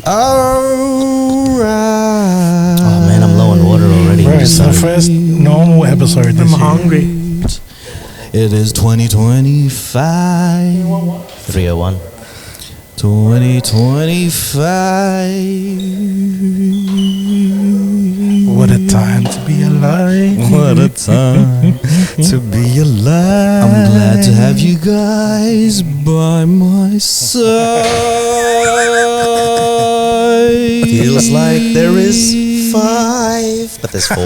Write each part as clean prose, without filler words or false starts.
Alright. Oh man, I'm low on water already. Bro, it's the first normal episode this year. hungry. It is 2025. 301. 2025. What a time to be alive. What a time to be alive. I'm glad to have you guys by my side. Feels like there is 5, but there's 4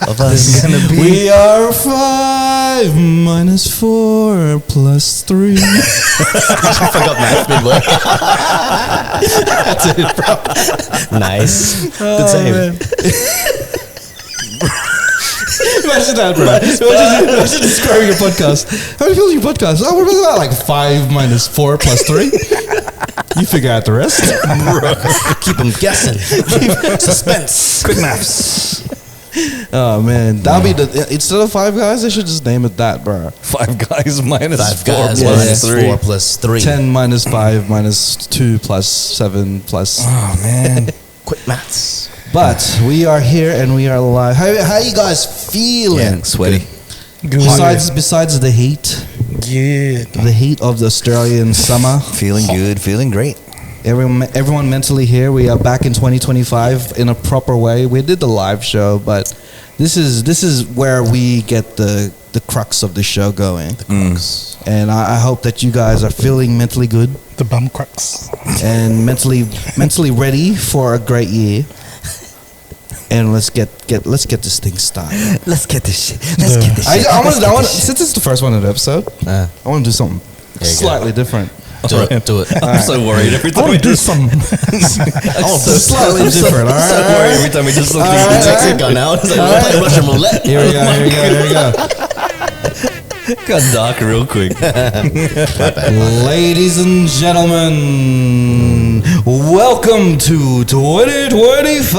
of us. We are 5 minus 4 plus 3. I forgot math midway. That's it, bro. Nice. Good save. Imagine that, bro. Imagine describing a podcast. How many people do you podcast? Oh, what was that? Like 5 minus 4 plus 3? You figure out the rest. Keep them guessing. Suspense. Quick maths. Oh man, that'll be the instead of 5 guys, they should just name it that, bro. 5 guys minus 5 4 guys plus minus 3. 4 plus 3. 10 minus 5 minus 2 plus 7 plus. Oh man. Quick maths. But we are here and we are live. How you guys feeling? Yeah, sweaty. Good. Besides the heat, Yeah. the heat of the Australian summer. Feeling good, feeling great. Everyone mentally here. We are back in 2025 in a proper way. We did the live show, but this is where we get the crux of the show going. The crux. And I hope that you guys are feeling mentally good The bum crux. and mentally ready for a great year. And let's get this thing started. Let's get this shit. Let's get this shit. I want since it's the first one of the episode, I want to do something slightly different. Do it. I'm so worried every I time we want to do do some. Slightly different. All so right. worried every time we do something. He takes a gun out. It's like, we're playing Russian roulette. Here we go. Got dark real quick. Ladies and gentlemen, welcome to 2025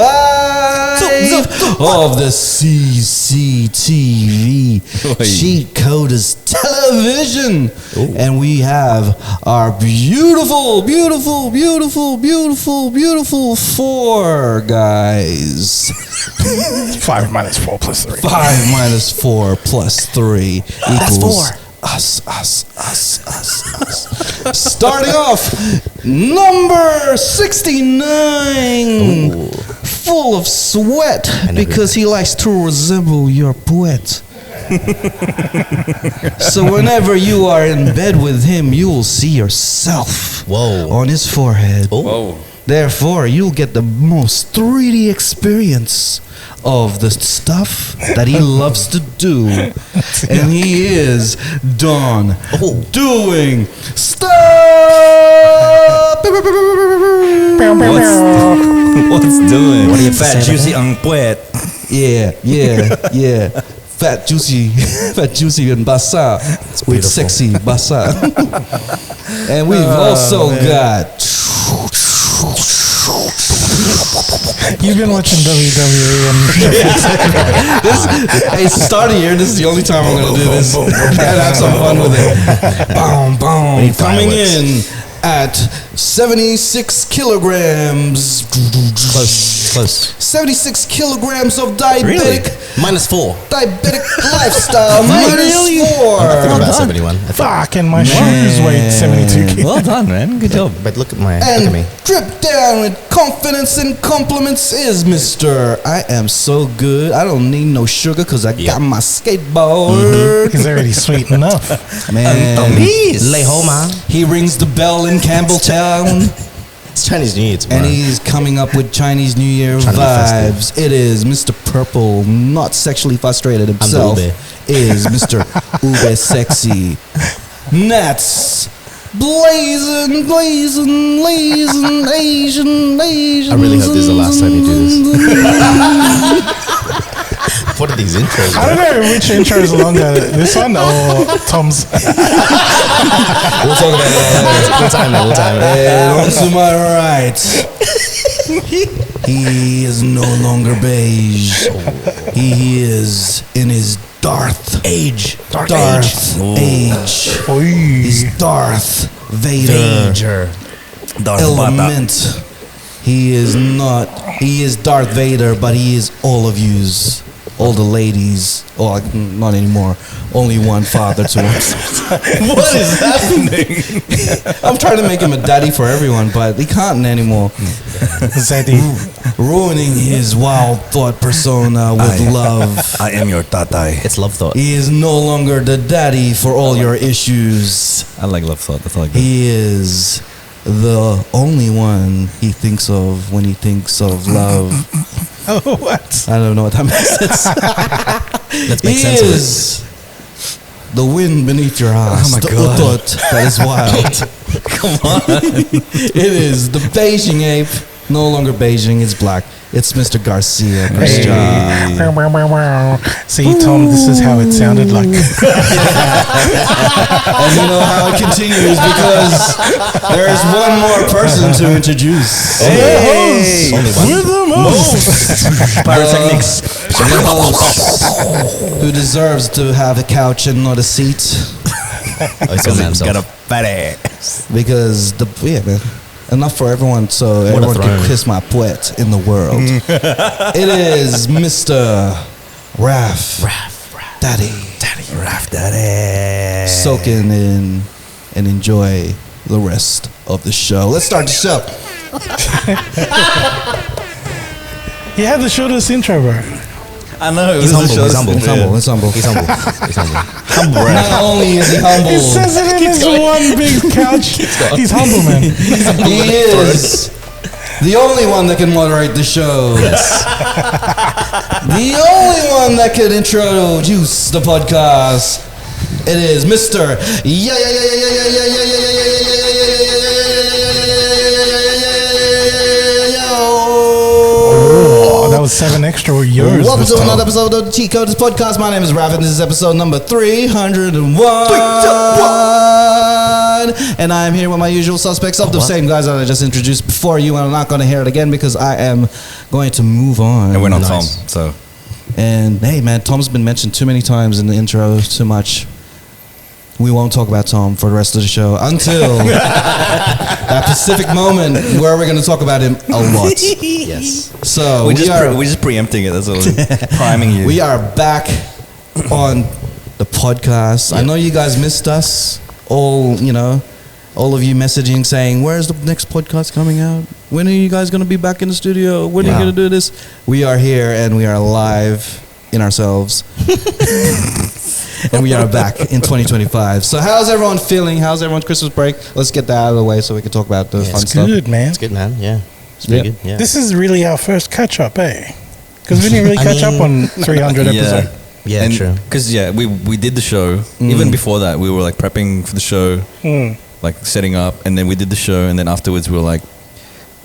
of the CCTV Cheatcoders television. And we have our beautiful 4 guys. 5 minus 4 plus 3. 5 minus 4 plus 3 equals 4. Us. Starting off, number 69, full of sweat because he likes to resemble your poet. So whenever you are in bed with him, you will see yourself on his forehead. Whoa. Therefore, you'll get the most 3D experience of the stuff that he loves to do. And he is Don doing stuff. What's doing? What do you Fat, say juicy, poet. Yeah. Fat, juicy and basa with sexy basa. And we've also got... You've been watching WWE and It's the start of the year. This is the only time I'm going to do this. Gotta have some fun with it. Boom. Coming in at 76 kilograms. Close. 76 kilograms of diabetic. Minus 4. Diabetic lifestyle. Minus 4. I think about 71. fuck, and my shoes weighed 72 kilos. Well done, man. Good job. But look at me. And drip down with confidence and compliments is Mr. I am so good. I don't need no sugar because I got my skateboard. He's already sweet enough. Man. Lay home, man. He rings the bell in Campbelltown. It's Chinese New Year tomorrow. And he's coming up with Chinese New Year Trying to be vibes. It is Mr. Purple, not sexually frustrated himself. Ube. Is Mr. Ube Sexy. Nats. Blazing, Asian. I really hope this is the last time you do this. What are these intros? I don't know which intro is longer, this one or Tom's. We'll talk about it. We'll time it. And on to my right, he is no longer beige. He is in his Darth age. He's Darth Vader. Darth Element. He is not. He is Darth Vader, but he is all of yous, all the ladies. Oh, not anymore. Only one father to us. What is happening? I'm trying to make him a daddy for everyone, but he can't anymore. Zaddy. Ruining his wild thought persona with love. I am your tatai. It's love thought. He is no longer the daddy for all your issues. I like love thought. That's all I get. He is the only one he thinks of when he thinks of love. Oh, what? I don't know what that makes sense. Let's make He sense of it. is the wind beneath your eyes. Oh my the God. utot that is wild. Come on. It is the Beijing ape. No longer Beijing, it's black. It's Mr. Garcia. Chris John. See, Tom, this is how it sounded like. And you know how it continues because there is one more person to introduce. Hey. Only one. We're the most. Pyrotechnics. The host who deserves to have a couch and not a seat. Oh, he's got He's got a himself. fat ass. Because man. Enough for everyone, so everyone can throne. kiss my poet in the world. It is Mr. Raph. Daddy. Raff daddy. Soak in and enjoy the rest of the show. Let's start the show. You had the shortest intro, bro. I know. He's humble. He's humble. It's humble. It's humble. He's humble. He's humble. Humble Raff. Not only is he humble, He says it in his one big couch. He's humble, man. he is the only one that can moderate the show. Yes. The only one that can introduce the podcast. It is Mr. Oh, that was 7 extra or yours. Welcome this to time. another episode of the Cheatcoders podcast. My name is Rav, and this is episode number 301. And I'm here with my usual suspects of the same guys that I just introduced before you. And I'm not going to hear it again because I am going to move on. And we're not Nice. Tom, so. And hey, man, Tom's been mentioned too many times in the intro, too much. We won't talk about Tom for the rest of the show until that specific moment where we're going to talk about him a lot. Yes. So We're just preempting it. That's all. Priming you. we are back on the podcast. I know you guys missed us. All of you messaging saying, "Where's the next podcast coming out? When are you guys going to be back in the studio? When are you going to do this?" We are here and we are live in ourselves. And we are back in 2025. So how's everyone feeling? How's everyone's Christmas break? Let's get that out of the way so we can talk about the fun It's stuff. good, man. It's good, man. Yeah. It's pretty Yeah. good. Yeah. This is really our first catch up, eh? Because we didn't really catch up on 300 episode. Yeah, true. Because we did the show. Even before that, we were like prepping for the show, like setting up, and then we did the show, and then afterwards we were like,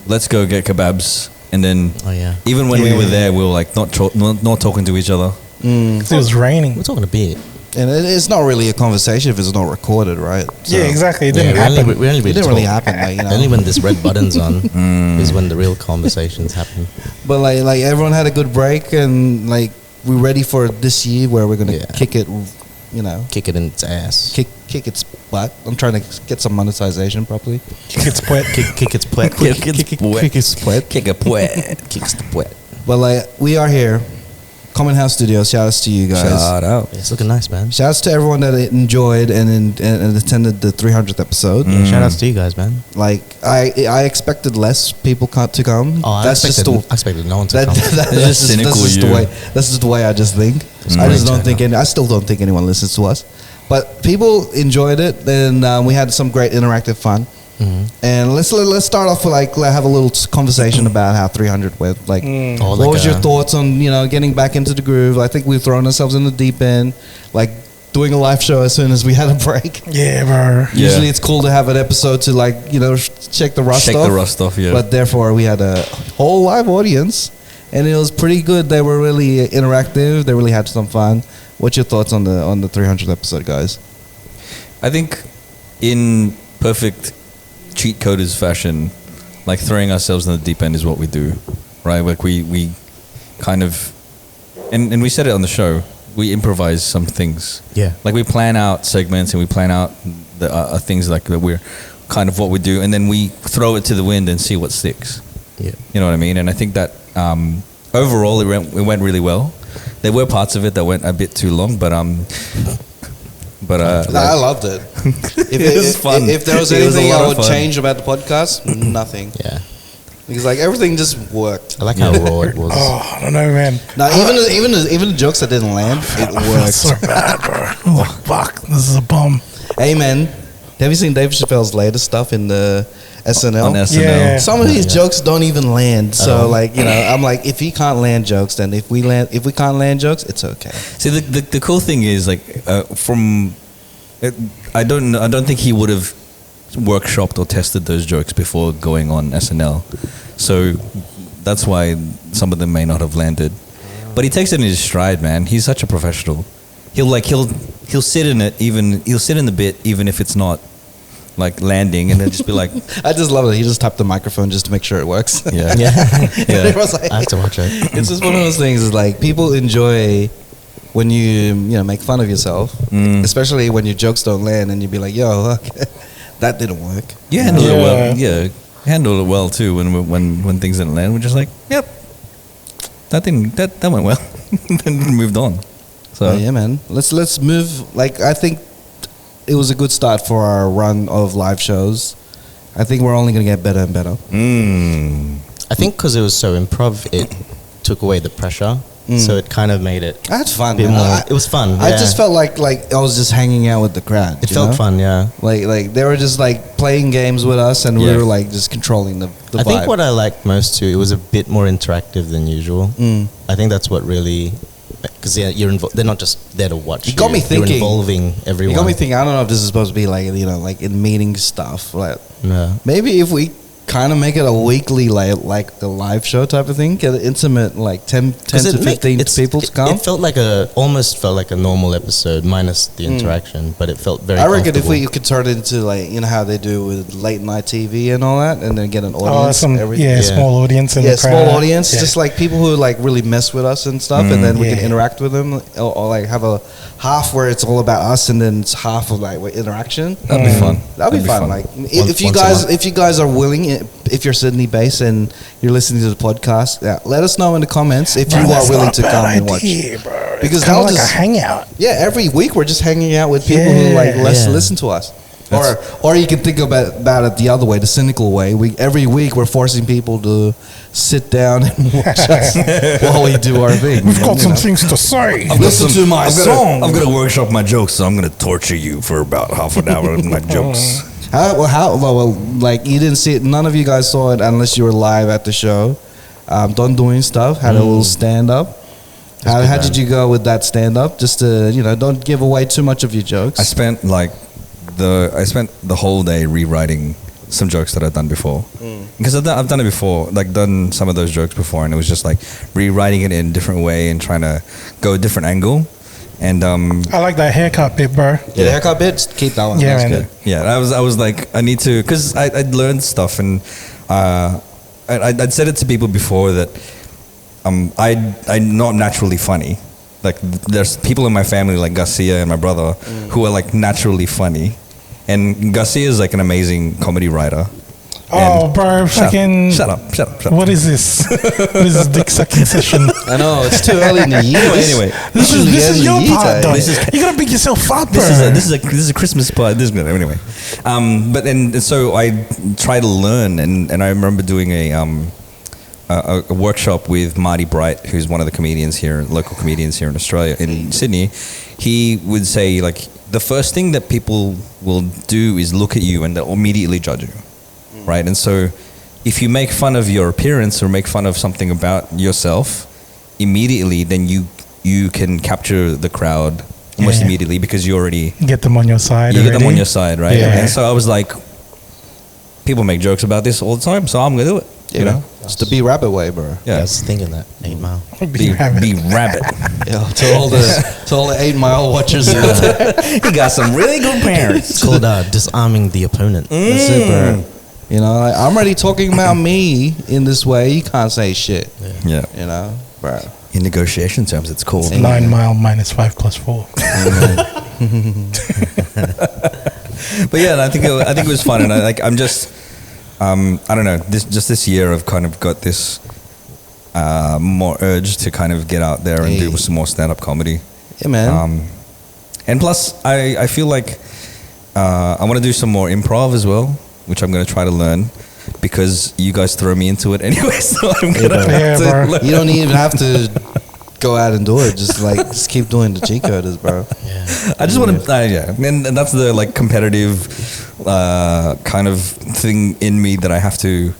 let's go get kebabs, and then Oh, yeah. even when we Yeah. were there, we were like not talking to each other. 'Cause it was raining. We're talking a bit. And it's not really a conversation if it's not recorded, right? So Yeah, exactly. It Yeah, didn't we only, happen. we only It really didn't really talk. happen, like, Only when this red button's on is when the real conversations happen. But like everyone had a good break, and like we're ready for this year where we're gonna Yeah. kick it, Kick it in its ass. kick its butt. I'm trying to get some monetization properly. It's wet. Kick its pwet. Kick its pwet. Kick its butt. Kick a pwet. Kicks the pwet. But like we are here, Common House Studios. Shout outs to you guys. Shout out. It's looking nice, man. Shout outs to everyone that enjoyed and attended the 300th episode. Yeah, shout outs to you guys, man. Like I expected less people to come. Oh, I expected no one to come. That's just cynical the you. way. That's just the way I just think. I just don't think. I still don't think anyone listens to us. But people enjoyed it, and we had some great interactive fun. And let's start off with have a little conversation about how 300 went. Like, Oh, what like was your thoughts on getting back into the groove? I think we've thrown ourselves in the deep end, like doing a live show as soon as we had a break. Yeah, bro. Yeah. Usually it's cool to have an episode to check the rust Check off. the rust off, yeah. But therefore we had a whole live audience, and it was pretty good. They were really interactive. They really had some fun. What's your thoughts on the 300th episode, guys? I think in perfect Cheatcoders fashion, like throwing ourselves in the deep end is what we do, right? Like we kind of, and we said it on the show, we improvise some things. Yeah. Like we plan out segments and we plan out the things like that we're kind of what we do, and then we throw it to the wind and see what sticks. Yeah. You know what I mean? And I think that overall it went really well. There were parts of it that went a bit too long, but I loved it. was fun. If there was It was a anything lot I of would fun. change about the podcast, nothing. Yeah. Because like everything just worked. I like how raw it was. Oh, I don't know, man. Now even the jokes that didn't land, it That's worked. so bad, bro. Oh, fuck. This is a bomb. Hey man, have you seen Dave Chappelle's latest stuff in the SNL? On SNL. Yeah. Some of these Yeah. jokes don't even land. So like, you know, I'm like, if he can't land jokes, then if we can't land jokes, it's okay. See, the cool thing is like I don't think he would have workshopped or tested those jokes before going on SNL, so that's why some of them may not have landed. But he takes it in his stride, man. He's such a professional. He'll sit in it, he'll sit in the bit even if it's not like landing, and then just be like, I just love it. He just tapped the microphone just to make sure it works. yeah, Yeah. yeah. It was like, I have to watch it. it's just one of those things. Is like people enjoy when you make fun of yourself, especially when your jokes don't land, and you be like, "Yo, look, that didn't work." You handle it Yeah. well. Yeah, handle it well too. When things didn't land, we're just like, yep, that went well. Then moved on. So Yeah, man. Let's move. Like I think it was a good start for our run of live shows. I think we're only gonna get better and better. I think because it was so improv, it took away the pressure. So it kind of made it That's fun. a bit Man. more. It was fun. I yeah. just felt like I was just hanging out with the crowd. It you felt know? fun, yeah. Like they were just like playing games with us, and we Yeah. were like just controlling the I think vibe. what I liked most too, it was a bit more interactive than usual. I think that's what really, because they're not just there to watch. You got me You're thinking. involving everyone. You got me thinking. I don't know if this is supposed to be like like in meeting stuff. Like No. maybe if we kind of make it a weekly like the live show type of thing, get it intimate, like 10 to 15 people to come. It felt like almost felt like a normal episode minus the interaction, but it felt very. I reckon if comfortable. we could turn it into like how they do with late night TV and all that, and then get an audience. everything. Yeah, small audience in Yeah, the crowd. small audience, Yeah. just like people who like really mess with us and stuff, and then we can Yeah. interact with them, or like have a half where it's all about us, and then it's half of like interaction. that'd be fun. That'd be fun. Like if you once a guys, month. if you guys are willing, if you're Sydney based and you're listening to the podcast, let us know in the comments if Bro, you are that's willing not to a bad come and watch. idea, bro. Because It's kind they'll of like just- a hangout. Yeah, every week we're just hanging out with people who like Yeah. listen to us. Or you can think about it the other way, the cynical way. Every week we're forcing people to sit down and watch us while we do our thing. We've got You some know? things to say. Listen to my song. I'm gonna workshop my jokes, so I'm gonna torture you for about half an hour with my jokes. Well, like you didn't see it. None of you guys saw it unless you were live at the show. Don doing stuff, had a little stand up. How did you go with that stand up? Just to don't give away too much of your jokes. I spent the whole day rewriting some jokes that I'd done before, because I've done it before, like done some of those jokes before, and it was just like rewriting it in a different way and trying to go a different angle. And I like that haircut bit, bro. Yeah, the haircut bit, keep that one. Yeah, That's man. good. yeah, I was like, I need to, because I'd learned stuff, and I'd said it to people before that I'm not naturally funny. Like there's people in my family like Garcia and my brother who are like naturally funny, and Garcia is like an amazing comedy writer. Oh, bro, fucking. Shut up. What is this? What is this dick sucking session? I know it's too early in the year. Anyway, This is your part, though. This is- You gotta pick yourself up, bro. This is a Christmas party. This is good. Anyway, but then so I tried to learn, and I remember doing a workshop with Marty Bright, who's one of the comedians here, local comedians here in Australia, in Sydney. He would say like the first thing that people will do is look at you and they'll immediately judge you, right? And so if you make fun of your appearance or make fun of something about yourself immediately, then you can capture the crowd almost Yeah. immediately because you already Get them on your side. you get them already. on your side, right? Yeah. And so I was like, people make jokes about this all the time, so I'm gonna do it. You know? It's the B rabbit way, bro. Yeah, I Yeah. was thinking that 8 Mile. Be rabbit. Yeah, to all the 8 Mile watchers. He got some really good parents. It's called disarming the opponent. That's it, bro. You know, like, I'm already talking about me in this way. You can't say shit. Yeah. You know, bro. In negotiation terms, it's cool. 9 Mile minus 5 plus 4. But yeah, I think it was fun, and I'm just I don't know. This year, I've kind of got this more urge to kind of get out there and do some more stand-up comedy. Yeah, man. And plus, I feel like I want to do some more improv as well, which I'm going to try to learn because you guys throw me into it anyway. So I'm going to have to learn. You don't even have to go out and do it. Just keep doing the Cheatcoders, bro. Yeah. I just want to, and that's the like competitive kind of thing in me that I have to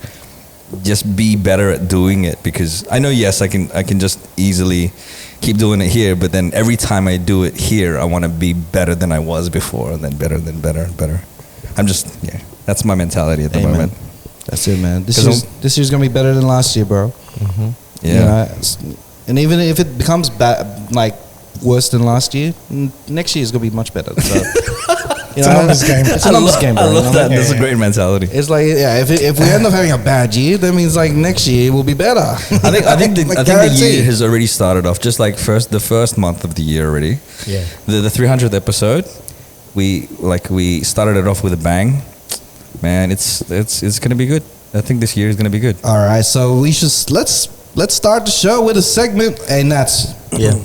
just be better at doing it, because I know, yes, I can just easily keep doing it here, but then every time I do it here, I want to be better than I was before, and then better and better. I'm just, that's my mentality at the moment. That's it, man. This year's gonna be better than last year, bro. Mm-hmm. Yeah. You know, and even if it becomes like worse than last year, next year is gonna be much better. So, it's a numbers game. It's a numbers game, bro. I love that. That's a great mentality. It's like, if we end up having a bad year, that means like next year will be better. I think the year has already started off, just like the first month of the year already. Yeah. The 300th episode, we started it off with a bang. Man, it's gonna be good. I think this year is gonna be good. All right, so we should let's start the show with a segment, and that's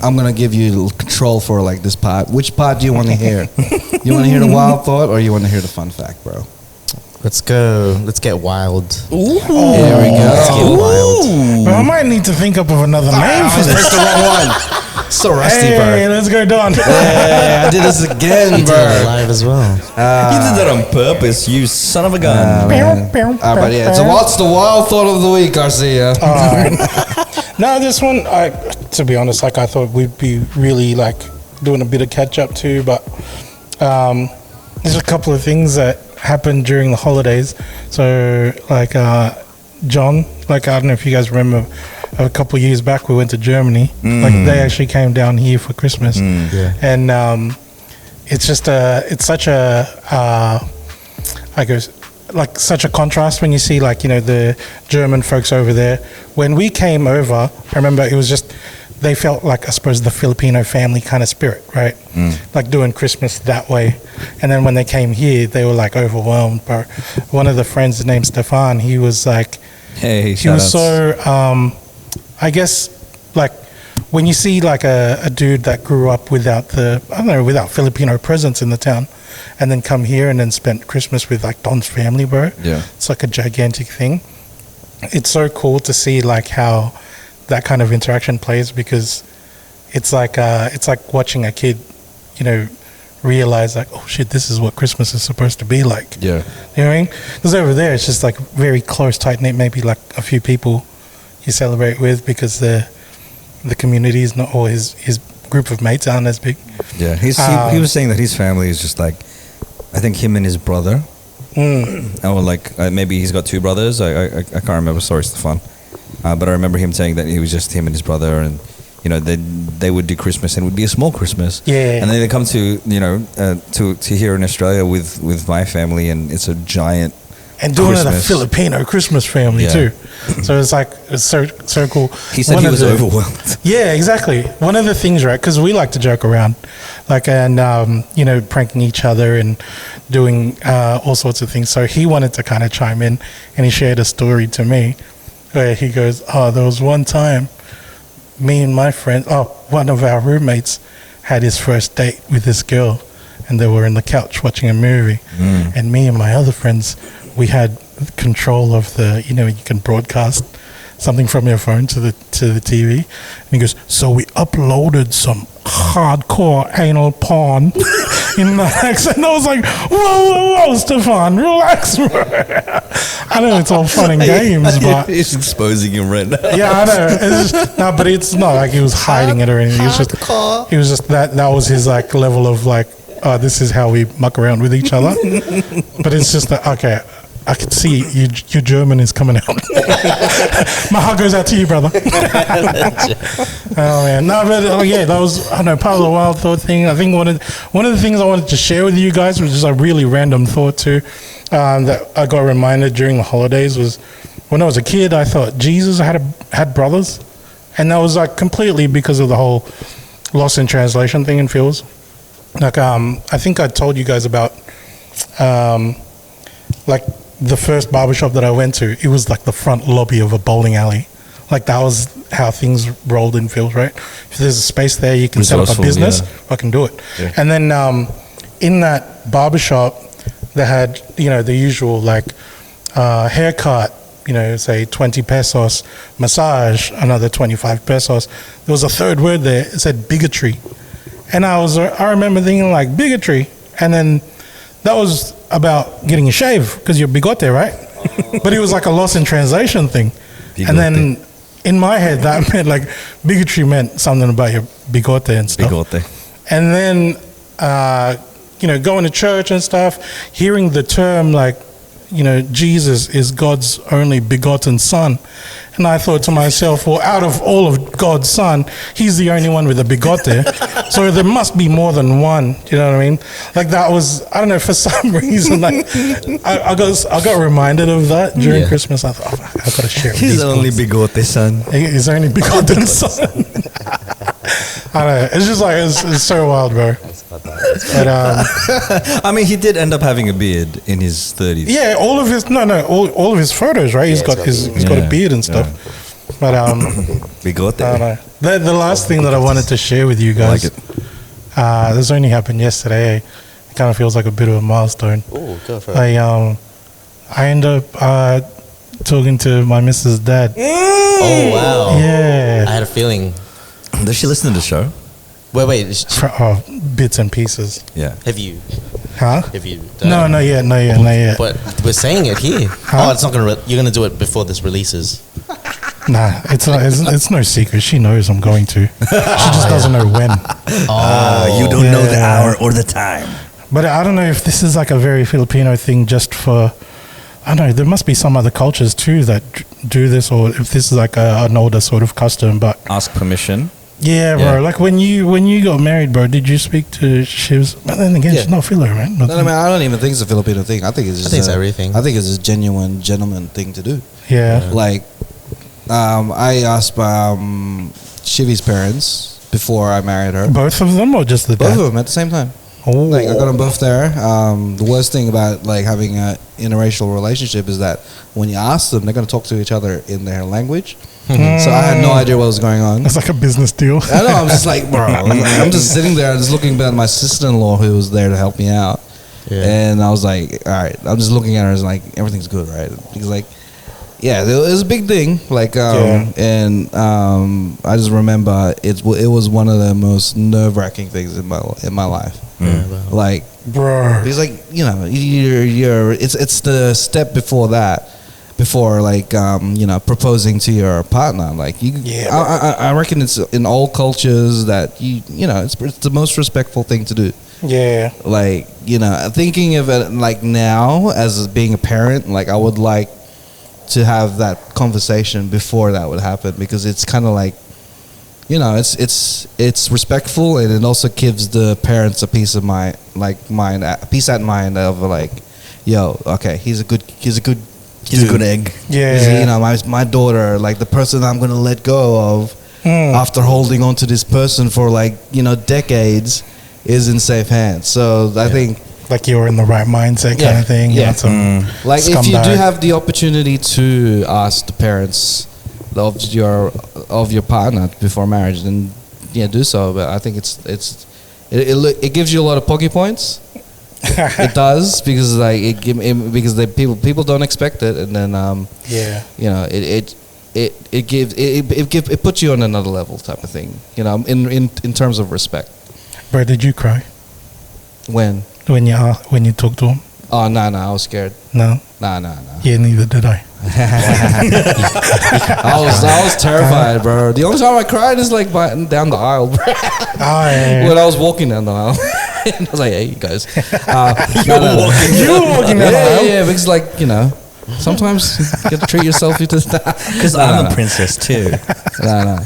I'm gonna give you control for like this part. Which part do you want to hear? You want to hear the wild thought, or you want to hear the fun fact, bro? Let's go. Let's get wild. Ooh. There we go. Let's get wild. Well, I might need to think up of another name for this. Pressed the wrong one. So rusty, Hey, bro. let's go, Don. Yeah, I did this again, You did it bro. live as well. You did that on purpose, you son of a gun. But yeah, so what's the wild thought of the week, Garcia? No, this one, to be honest, like I thought we'd be really like doing a bit of catch up too, but there's a couple of things that happened during the holidays. So like John, like I don't know if you guys remember, a couple of years back we went to Germany. Like they actually came down here for Christmas, Yeah. and it's just it's such a I guess like such a contrast when you see like, you know, the German folks over there. When we came over, I remember it was just, they felt like, I suppose, the Filipino family kind of spirit, right? Like doing Christmas that way. And then when they came here, they were like overwhelmed. But one of the friends named Stefan, he was like, Hey, he was so, I guess, like when you see like a dude that grew up without without Filipino presence in the town, and then come here and then spent Christmas with like Don's family, bro. Yeah. It's like a gigantic thing. It's so cool to see like how that kind of interaction plays, because it's like watching a kid, you know, realize like, oh shit, this is what Christmas is supposed to be like. Yeah. You know what I mean? Because over there it's just like very close, tight knit, maybe like a few people you celebrate with, because the community is not, or his group of mates aren't as big. Yeah. He was saying that his family is just like, I think him and his brother. Or like maybe he's got two brothers. I can't remember. Sorry, Stefan. But I remember him saying that it was just him and his brother, and you know they would do Christmas, and it would be a small Christmas. Yeah. And then they come to to here in Australia with my family, and it's a giant. And doing it a Christmas. Filipino Christmas family too. So it's like, it's so cool. He said he was overwhelmed. Yeah, exactly. One of the things, right, because we like to joke around, like, and, you know, pranking each other and doing all sorts of things. So he wanted to kind of chime in, and he shared a story to me where he goes, there was one time me and my friend, one of our roommates had his first date with this girl, and they were on the couch watching a movie. And me and my other friends, we had control of the, you know, you can broadcast something from your phone to the TV. And he goes, so we uploaded some hardcore anal porn in the accent. And I was like, whoa, Stefan, relax, bro. I know it's all fun and games, but He's exposing him right now. yeah, I know. It's just, no, but it's not like he was hiding it or anything. He was just that was his like level of like, this is how we muck around with each other. But it's just that, okay, I can see your German is coming out. My heart goes out to you, brother. Oh man, no, but yeah, that was, I don't know, part of the wild thought thing. I think one of the things I wanted to share with you guys was just a really random thought too, that I got reminded during the holidays was when I was a kid. I thought Jesus had brothers, and that was like completely because of the whole lost in translation thing in Phil's. Like I think I told you guys about like the first barbershop that I went to, it was like the front lobby of a bowling alley. Like that was how things rolled in Phil, right? If there's a space there, you can set up a business. I can do it. Yeah. And then in that barbershop, they had the usual like haircut. Say 20 pesos, massage, another 25 pesos. There was a third word there. It said bigotry, and I remember thinking like bigotry, and then that was about getting a shave because you're bigote, right? But it was like a lost in translation thing. Bigote. And then in my head, that meant like bigotry meant something about your bigote and stuff. Bigote. And then, going to church and stuff, hearing the term like, Jesus is God's only begotten son. And I thought to myself, well, out of all of God's son, he's the only one with a bigote. So there must be more than one. You know what I mean? Like that was, I don't know, for some reason, like I got reminded of that during Christmas. I thought, I've got to share it with His only bigote son. His only begotten son. I don't know. It's just like, it's so wild, bro. But, I mean, he did end up having a beard in his 30s. Yeah, all of his all of his photos, right? He's got a beard and stuff. Yeah. But bigote. I don't know. The last thing that I wanted to share with you guys, this only happened yesterday. It kind of feels like a bit of a milestone. Oh, go for it. I ended up talking to my missus' dad. Oh wow! Yeah, I had a feeling. Does she listen to the show? Wait. Bits and pieces. Yeah. Have you? Huh? Have you? No, not yet. But we're saying it here. Huh? Oh, it's not gonna. You're gonna do it before this releases. Nah, it's no secret. She knows I'm going to. She just doesn't know when. You don't know the hour or the time. But I don't know if this is like a very Filipino thing just for, I don't know, there must be some other cultures too that do this, or if this is like an older sort of custom, but... Ask permission. Yeah, bro. Yeah. Like when you got married, bro, did you speak to Shivs? But then again, she's not Filo, right? No, I mean, I don't even think it's a Filipino thing. I think it's just everything. I think it's a genuine gentleman thing to do. Yeah. Like, I asked Shivi's parents before I married her. Both of them or just the Both dad? of them at the same time. Oh. Like, I got them both there. The worst thing about like having an interracial relationship is that when you ask them, they're going to talk to each other in their language. So I had no idea what was going on. It's like a business deal. I know. I'm just like, bro. I'm just sitting there, just looking at my sister-in-law who was there to help me out, and I was like, all right. I'm just looking at her, and like, everything's good, right? Because like, yeah, it was a big thing. Like, and I just remember it was one of the most nerve-wracking things in my life. Like, Bro. because like, you're it's the step before that. Before like proposing to your partner, like I reckon it's in all cultures that it's the most respectful thing to do. Yeah. Like thinking of it like now as being a parent, like I would like to have that conversation before that would happen, because it's kind of like it's respectful, and it also gives the parents a peace at mind of like, yo, okay, he's a good egg. Yeah. My daughter, like the person I'm gonna let go of after holding on to this person for like decades, is in safe hands. So I think like you're in the right mindset kind of thing. Yeah. Like if you do have the opportunity to ask the parents of your partner before marriage, then do so. But I think it gives you a lot of pocky points. It does, because like because people don't expect it, and then it puts you on another level type of thing, in terms of respect. Bro, did you cry When you talked to him? Oh no, I was scared. No. No. Yeah, neither did I. I was terrified, bro. The only time I cried is like down the aisle, bro. When I was walking down the aisle. And I was like, hey, you guys. You were walking down the aisle? Yeah, because like, sometimes you get to treat yourself to that. Because I'm a princess too. No.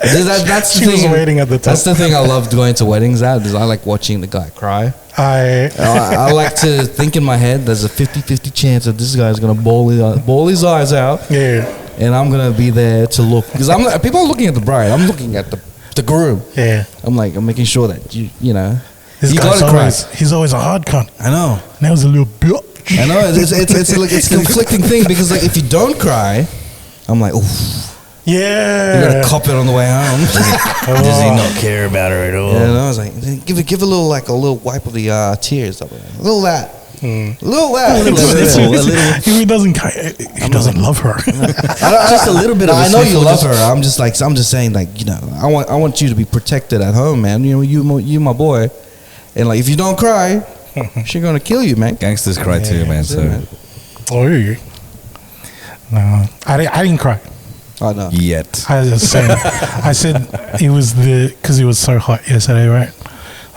That's the She was thing. waiting at the top. That's the thing I love going to weddings at, is I like watching the guy cry. I like to think in my head there's a 50-50 chance that this guy's going to bawl his eyes out. Yeah. And I'm going to be there to look. Because people are looking at the bride. I'm looking at the groom. Yeah. I'm making sure that you know. This You guy's gotta cry. he's always a hard cunt. I know. Now he's a little bit. I know it's a conflicting thing because like if you don't cry, I'm like, oof, Yeah. you're gonna cop it on the way home. Does he not care about her at all? Yeah, and I was like, give a little wipe of the tears, a little that, a little that. If he doesn't, he doesn't love her. Just a little bit of a I know you sniffle, love just- her. I'm just saying, like, you know, I want you to be protected at home, man. You know, you my boy, and like if you don't cry, she's gonna kill you, man. Gangsters cry too, man. So Oh, no, I didn't cry. I know. yet. I was just saying. I said it was because it was so hot yesterday, right?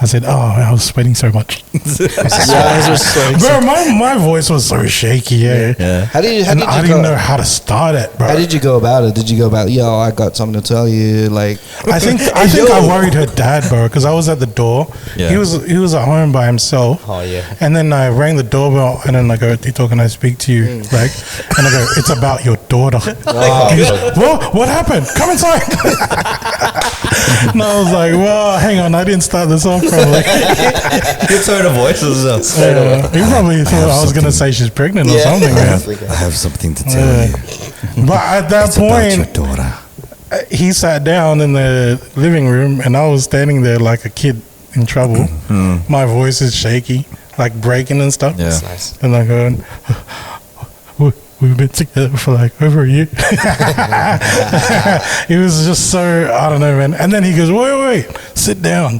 I said, "Oh, I was sweating so much." Bro, my voice was so shaky. Yeah. How did you And I didn't know how to start it, bro. How did you go about it? Did you go about, yo, I got something to tell you, like? I think I worried her dad, bro, because I was at the door. Yeah. He was at home by himself. Oh, yeah. And then I rang the doorbell, and then I go, "Tito, can I speak to you?" Like, and I go, "It's about your daughter." He goes, what happened? Come inside. And I was like, "Well, hang on, I didn't start this off probably." Good tone of voice as well. He probably thought I was gonna say she's pregnant or something, man. I have something to tell you. But at that point, daughter. he sat down in the living room, and I was standing there like a kid in trouble. My voice is shaky, like breaking and stuff. Yeah. Nice. And I go, we've been together for like over a year. It was just so, I don't know, man. And then he goes, wait, sit down.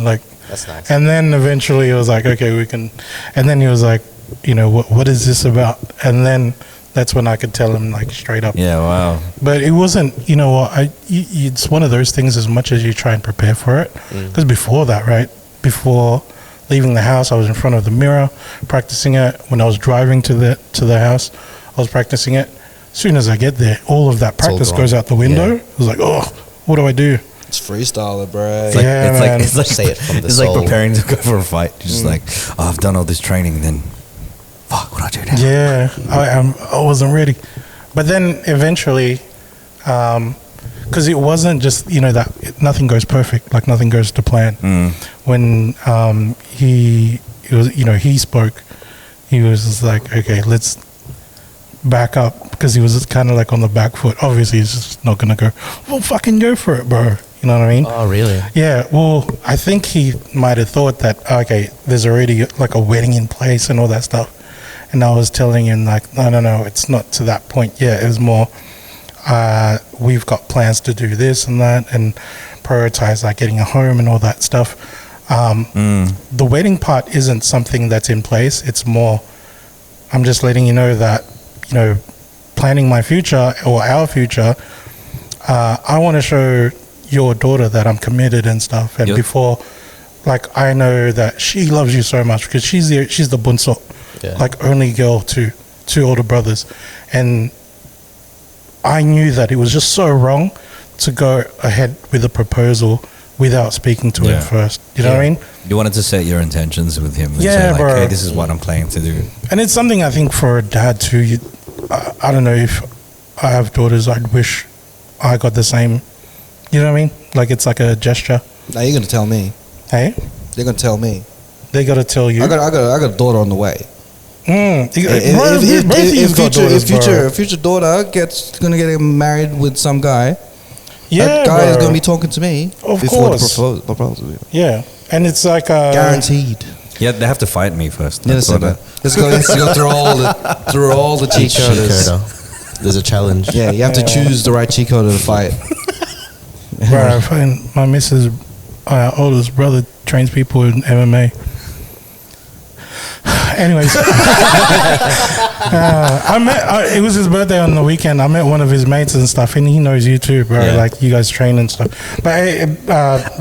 Like, That's nice. and then eventually it was like, okay, we can. And then he was like, you know, what is this about? And then that's when I could tell him like straight up. Yeah, wow. But it wasn't, you know what, it's one of those things as much as you try and prepare for it. Because before that, right, before leaving the house, I was in front of the mirror practicing it. When I was driving to the house, I was practicing it. As soon as I get there, all of that practice gone. goes out the window. Yeah. I was like, oh, what do I do? It's freestyler, bro. Yeah, man. It's like Say it from the it's soul. like preparing to go for a fight. You're just like, oh, I've done all this training, and then, fuck, what do I do now? Yeah, I wasn't ready. But then eventually, because it wasn't just, you know, that nothing goes perfect, like nothing goes to plan. When he was, you know, he spoke, he was just like, okay, let's back up, because he was kind of like on the back foot. Obviously, he's just not gonna go, well, fucking go for it, bro. You know what I mean? Oh, really? Yeah, well, I think he might have thought that, okay, there's already like a wedding in place and all that stuff. And I was telling him, like, no, it's not to that point yet. It was more, we've got plans to do this and that and prioritize like getting a home and all that stuff. The wedding part isn't something that's in place. It's more, I'm just letting you know that, you know, planning my future or our future, I want to show your daughter that I'm committed and stuff. And Yep. before, like, I know that she loves you so much because she's the bunso, like only girl to two older brothers. And I knew that it was just so wrong to go ahead with a proposal without speaking to him first. You know what I mean? You wanted to set your intentions with him. And Yeah, say, like, bro. hey, this is what I'm planning to do. And it's something I think for a dad too. I don't know if I have daughters, I'd wish I got the same. You know what I mean? Like, it's like a gesture. Now you're gonna tell me. Hey, You're gonna tell me. they got to tell you. I got a daughter on the way. Both of If you've got daughters, bro. future daughter gonna get married with some guy, Yeah, that guy is bro. gonna be talking to me Of before course. the proposal. Yeah, and it's like Guaranteed. Yeah, they have to fight me first. Yeah, That's listen, what man. Let's go through all the cheat coders. Cheatcoder. There's a challenge. Yeah, you have to choose the right cheat coder to fight. bro. My missus' oldest brother trains people in MMA. Anyways, I met. It was his birthday on the weekend. I met one of his mates and stuff, and he knows you too, bro. Yeah. Like, you guys train and stuff. But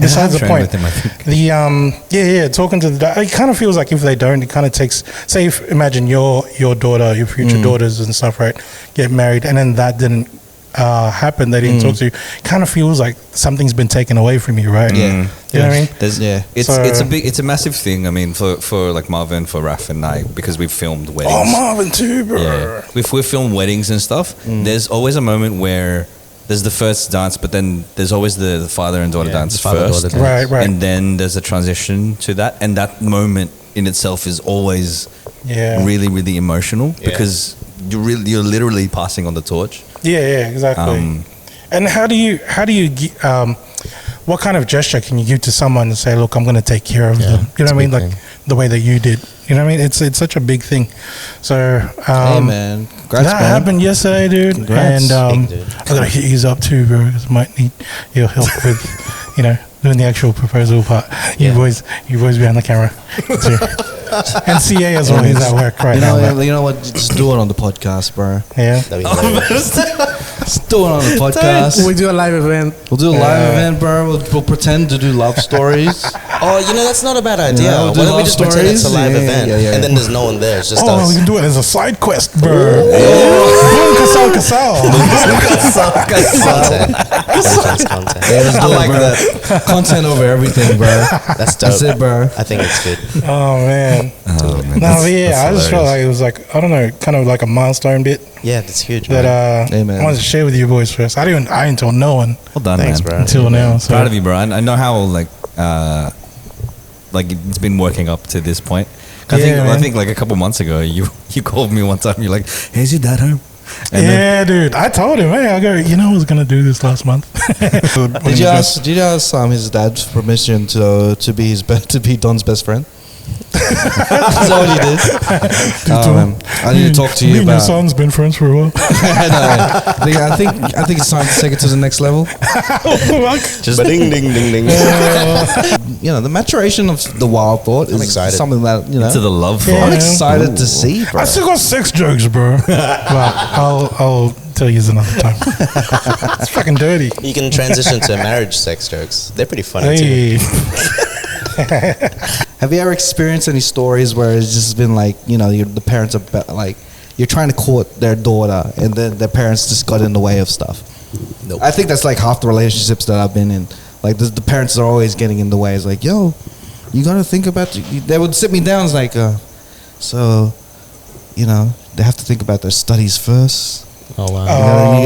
besides the trained point, with him, I think. the talking to the dad, it kind of feels like if they don't, it kind of takes. Say, imagine your daughter, your future daughters and stuff, right? Get married, and then that didn't happen. They didn't talk to you. Kind of feels like something's been taken away from you, right? Yeah. You know what I mean? There's, Yeah. it's a massive thing. I mean, for like Marvin, for Raf and I, because we've filmed weddings. Oh, Marvin too, bro. Yeah, if we film weddings and stuff, there's always a moment where there's the first dance, but then there's always the father and daughter dance father-daughter first, dance. Right. and then there's a transition to that, and that moment in itself is always Yeah. really, really emotional Yeah. because you're literally passing on the torch. Yeah, exactly. And how do you what kind of gesture can you give to someone and say, look, I'm going to take care of them? You know what I mean? Like the way that you did. You know what I mean? It's such a big thing. So Hey man, congrats, that man. happened yesterday, dude. Congrats. And Big dude. I gotta hit you up too, bro. Because I might need your help with, doing the actual proposal part. You boys behind the camera too. And CA as well. He's at work right now. But You know what? Just do it on the podcast, bro. yeah. That'd be hilarious. Just do it on the podcast. We do a live event. We'll do a live event, bro. We'll pretend to do love stories. Oh, that's not a bad idea. Yeah, we'll do Why don't we love just pretend it's a stories? live Yeah, event, yeah. and then there's no one there. It's just Oh, we us. can do it as a side quest, bro. Boom, kasal. Content. Content. Yeah, let's do I it, like bro. that. Content over everything, bro. That's dope. That's it, bro. I think it's good. Oh man. Oh, man, No, that's- but yeah, that's I just felt hilarious. like it was like, I don't know, kind of like a milestone bit Yeah, that's huge, that man. I wanted to share with you boys first. I didn't told no one Well done, Thanks, man. bro. until now. So Proud of you, bro. I know how it's been working up to this point. I man. think like a couple months ago, you called me one time. You're like, "Hey, is your dad home?" And then, yeah, dude. I told him, hey, I was gonna do this last month. Did you ask his dad's permission to be Don's best friend? Is that what you did? Oh, man. I need to talk to Me you and your about. son's been friends for a while. I think it's time to take it to the next level. Just ding, ding, ding, ding. The maturation of the wild thought is excited. something that to the love Yeah. I'm thought. excited to see, bro. I still got sex jokes, bro. But I'll tell you another time. It's fucking dirty. You can transition to marriage sex jokes. They're pretty funny too. Hey. Have you ever experienced any stories where it's just been like, the parents are like, you're trying to court their daughter and then their parents just got in the way of stuff? Nope. I think that's like half the relationships that I've been in. Like the parents are always getting in the way. It's like, yo, you gotta think about. They would sit me down. It's like, they have to think about their studies first. Oh wow. Oh,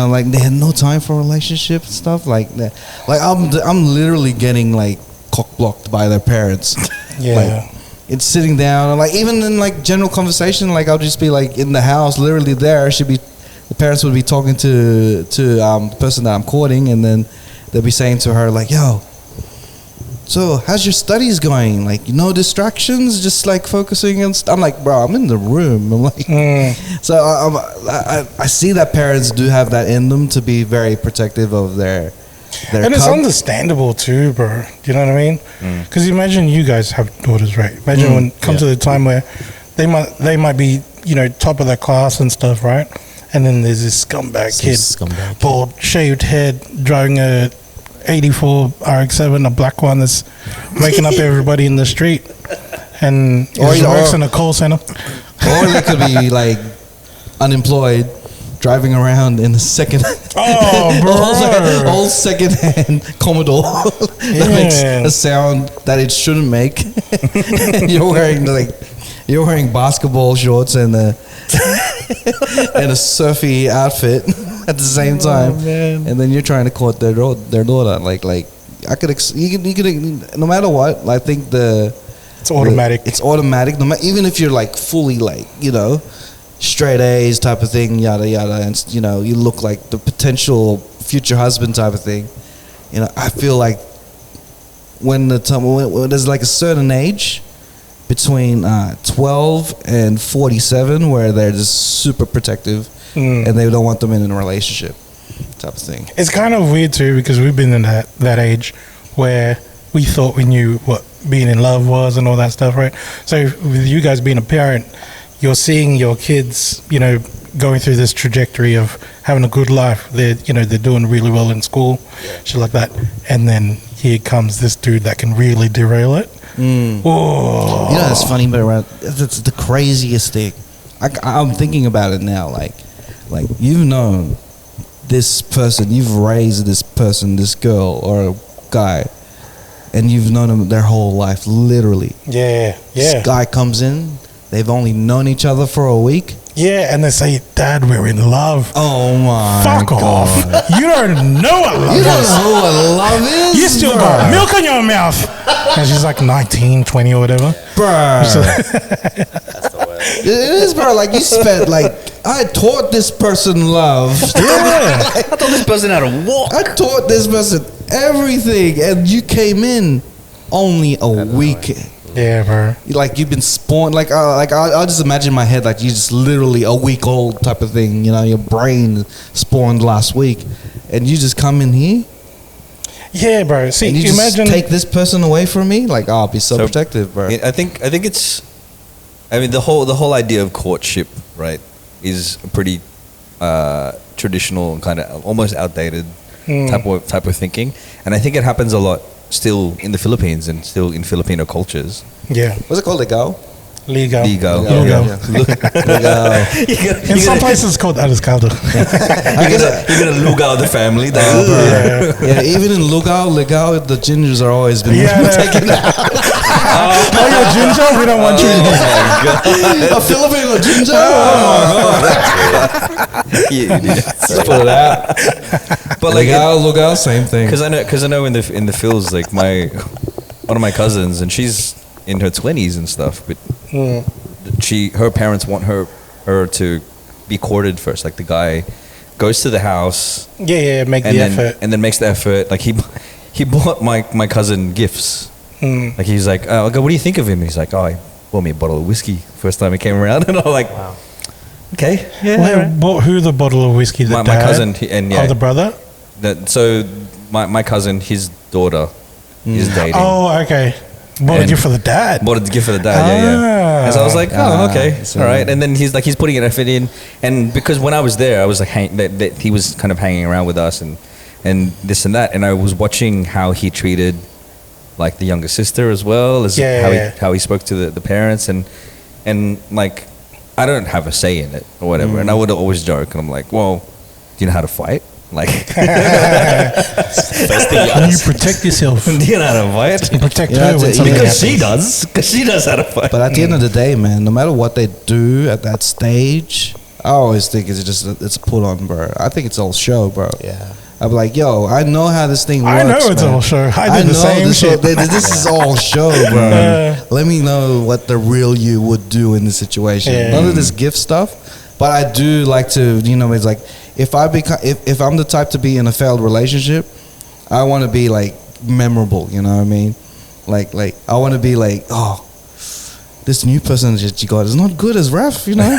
Like they had no time for a relationship and stuff like that. Like I'm literally getting like cock blocked by their parents. Yeah. Like, it's sitting down and like even in like general conversation, like I'll just be like in the house, literally there. The parents would be talking to the person that I'm courting, and then they'll be saying to her like, "Yo, so how's your studies going? Like, no distractions, just like focusing on." I'm like, bro, I'm in the room. I'm like, so I see that parents do have that in them to be very protective of their And it's cub. understandable too, bro. Do you know what I mean? Because imagine you guys have daughters, right? Imagine when it comes to the time where they might be, top of their class and stuff, right? And then there's this scumbag kid, bald, shaved head, driving a 84 RX-7, a black one that's waking up everybody in the street, and he works in a call center. Or they could be like unemployed, driving around in a second. Oh, bro. old second-hand Commodore that makes a sound that it shouldn't make. You're wearing basketball shorts and a surfy outfit at the same time, and then you're trying to court their daughter. Like I could, you could, no matter what. I think It's automatic. It's automatic. No matter, even if you're like fully like straight A's type of thing, yada yada, and you look like the potential future husband type of thing. I feel like when there's like a certain age between 12 and 47 where they're just super protective and they don't want them in a relationship type of thing. It's kind of weird too, because we've been in that age where we thought we knew what being in love was and all that stuff, right? So with you guys being a parent, you're seeing your kids, going through this trajectory of having a good life. They're doing really well in school, shit like that. And then here comes this dude that can really derail it. Oh. It's funny, but it's the craziest thing. I'm thinking about it now. Like you've known this person, you've raised this person, this girl or a guy, and you've known them their whole life, literally. Yeah. This guy comes in, they've only known each other for a week, Yeah, and they say, Dad, we're in love. Oh my Fuck God. off. You don't know what love You don't is. know what love is? You still bruh. got milk in your mouth. And she's like 19, 20 or whatever. Bruh. That's the word. It is, bro. Like you spent, like, I taught this person love. Yeah. I thought this person had a walk. I taught this person everything, and you came in only a week. Yeah, bro. Like you've been spawned. Like I'll just imagine in my head, like you just literally a week old type of thing. You know, your brain spawned last week, and you just come in here Yeah, bro. See, and you imagine. just take this person away from me. Like, I'll be so protective, bro. I think it's. I mean, the whole idea of courtship, right, is a pretty traditional and kind of almost outdated type of thinking, and I think it happens a lot still in the Philippines and still in Filipino cultures. Yeah. What's it called? Ligaw? Ligaw. Ligaw. Lugaw. Ligaw. In some places it's called Aris Caldo. You're gonna Lugaw the family. Yeah, even in Lugaw, the gingers are always been taken out. Oh, you're ginger? We don't want you in here. A Filipino ginger? You idiot. Let's put it out. But like, Lugaw, same thing. because I know in the Phils, like one of my cousins, and she's in her 20s and stuff, but her parents want her to be courted first. Like the guy goes to the house, Make and the then effort. and then makes the effort. Like he bought my cousin gifts. Like he's like, I go, what do you think of him? He's like, oh, he bought me a bottle of whiskey first time he came around, and I'm like, wow. Okay, yeah. Well, who the bottle of whiskey? The My dad? cousin, Oh, the brother? So my cousin, his daughter is dating. Oh, okay. Bought a And- gift for the dad. Bought a gift for the dad, yeah. And so I was like, oh, okay, so- all right. And then he's putting an effort in, and because when I was there, I was like, that he was kind of hanging around with us and this and that, and I was watching how he treated like the younger sister as well as how he spoke to the parents and like I don't have a say in it or whatever, and I would always joke, and I'm like, well, do you know how to fight? Like, First thing you Can you ask. protect yourself? do you know how to fight? Protect Yeah, her that's when it. something Because happens. she does how to fight. But at the end of the day, man, no matter what they do at that stage, I always think it's a put on, bro. I think it's all show, bro. Yeah. I'm like, yo, I know how this thing works. I know it's man. all show. I did the same this shit. This is all show, bro. Let me know what the real you would do in this situation. Yeah. None of this gift stuff. But I do like to, it's like if I'm the type to be in a failed relationship, I want to be like memorable. You know what I mean? Like I want to be like, oh, this new person that you got is not good as Raf, you know?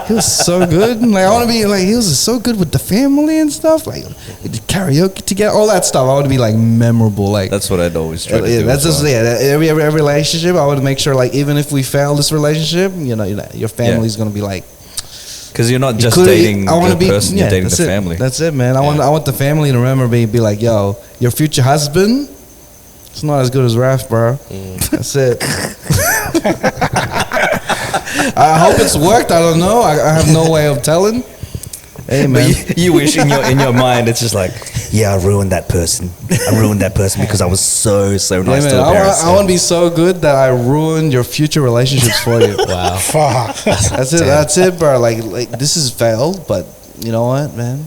He was so good. Like I want to be like, he was so good with the family and stuff. Like we did karaoke together, all that stuff. I want to be like memorable. Like That's what I'd always try to yeah, do. that's as just well. every relationship. I want to make sure like even if we fail this relationship, your family's gonna be like. Because you're not just Could- dating I wanna the person, you're dating the that's it. family. That's it, man. I want the family to remember me and be like, yo, your future husband, it's not as good as Raf, bro. That's it. I hope it's worked. I don't know. I have no way of telling. Hey, man. But you wish in your mind it's just like, yeah, I ruined that person. I ruined that person because I was so nice Yeah, to man, the parents. I want to be so good that I ruin your future relationships for you. Wow. Fuck. That's it. That's it, bro. Like this is failed, but you know what, man?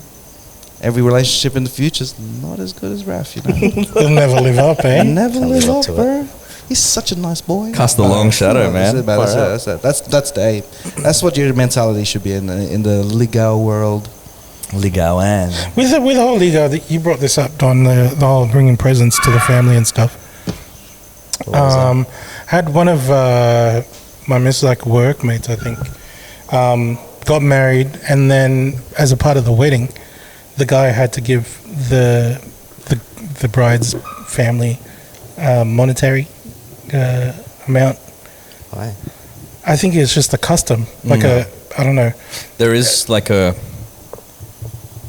Every relationship in the future is not as good as Raf. You know, He'll never live up, eh? never Can't live live up up, to bro. He's such a nice boy. Cast a long shadow, man. That's it, man. That's the aim. That's what your mentality should be in the Ligaw world. Ligaw. With the whole Ligaw, you brought this up, Don, the whole bringing presents to the family and stuff. Had one of my missus, workmates, I think, got married, and then as a part of the wedding, the guy had to give the bride's family monetary amount. Why? I think it's just a custom, I don't know. There is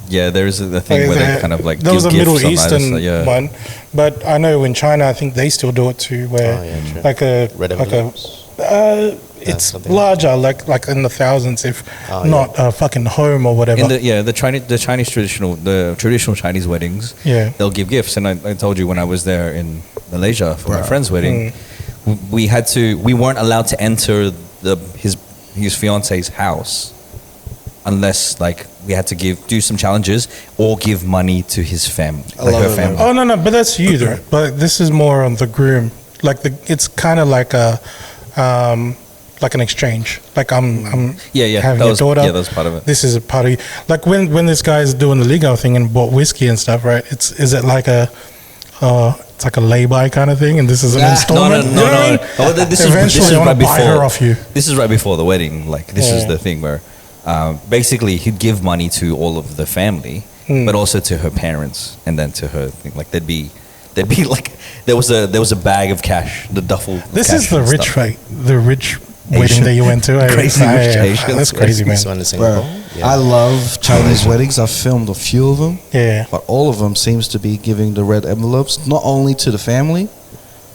there is a thing where they kind of like there give was a gifts Middle on either Eastern side, yeah. one, but I know in China, I think they still do it too, where true. like Red a envelopes. it's something larger, like in the thousands, if not a fucking home or whatever. In the Chinese traditional Chinese weddings, Yeah. they'll give gifts. And I told you when I was there in Malaysia for my friend's wedding, we weren't allowed to enter his fiance's house unless like we had to do some challenges or give money to his family, like her family. Oh no, but that's you there. But this is more on the groom. Like it's kind of like a like an exchange. Like I'm having a daughter. Yeah, that's part of it. This is a part of you. Like when this guy's doing the Ligaw thing and bought whiskey and stuff, right? Is it like it's like a lay-by kind of thing, and this is an installment? No. Oh, this is right before. Buy her off you. This is right before the wedding. Like this is the thing where, basically, he'd give money to all of the family, but also to her parents, and then to her thing. Like there'd be like there was a bag of cash, the duffel. This is the rich wedding that you went to. Crazy rich Asians. That's crazy, man. This one in Singapore. Yeah. I love Chinese weddings. I've filmed a few of them. Yeah. But all of them seems to be giving the red envelopes, not only to the family,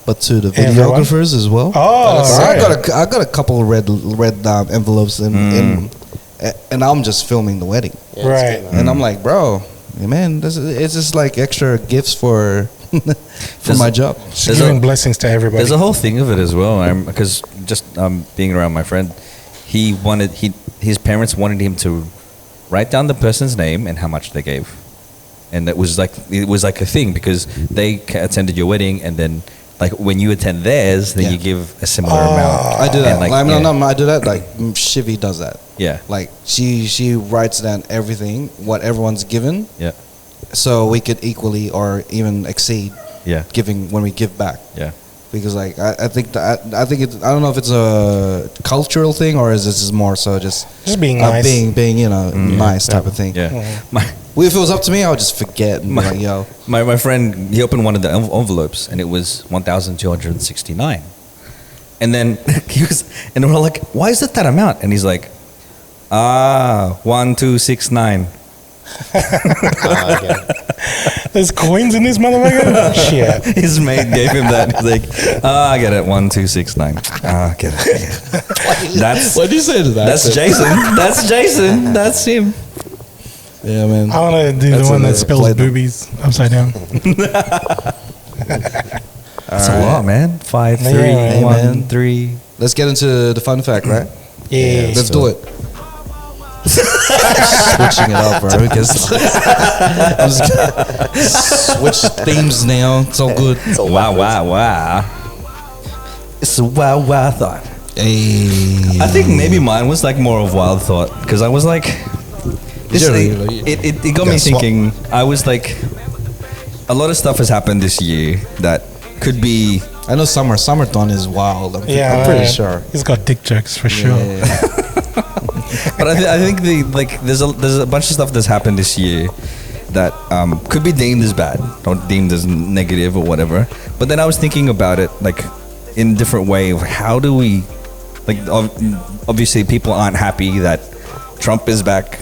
but to the videographers as well. Oh, so right. I got a couple of red envelopes and I'm just filming the wedding. Yeah, right. good, And I'm like, bro, man, it's just like extra gifts for my job. Just giving blessings to everybody. There's a whole thing of it as well. Because just being around my friend, his parents wanted him to write down the person's name and how much they gave, and it was like a thing because they attended your wedding, and then like when you attend theirs, then you give a similar amount. I do that. Like, I do that. Like Shivi does that. Yeah. Like she writes down everything, what everyone's given, Yeah. so we could equally or even exceed Yeah. giving when we give back. Yeah. Because like I think I don't know if it's a cultural thing or is this more so just being nice, being nice type of thing. Yeah. Well, if it was up to me, I would just forget and be like, yo. My friend, he opened one of the envelopes and it was 1,269. And then and we're like, why is it that amount? And he's like, 1269. Okay. There's coins in this motherfucker. Shit. His mate gave him that. He's like, I get it, 1269. I get it. Yeah. That's What did you say to that? That's Jason. That's Jason. That's him. Yeah, man. I want to do That's the one that another spells play- boobies upside down. That's a lot, man. 5, 3, Yeah, 1, man. 3. Let's get into the fun fact, right? Yeah. Let's do it. Switching it up, bro. Because I'm just gonna switch themes now. It's all good. Wow. It's a wild thought. Hey. I think maybe mine was like more of wild thought because I was like, it got me thinking. I was like, a lot of stuff has happened this year that could be. I know Summer Dawn is wild. I'm Yeah, pretty sure. He's got dick jokes for sure. Yeah. But I think there's a bunch of stuff that's happened this year that could be deemed as bad or deemed as negative or whatever. But then I was thinking about it like in a different way of how do we, like obviously people aren't happy that Trump is back,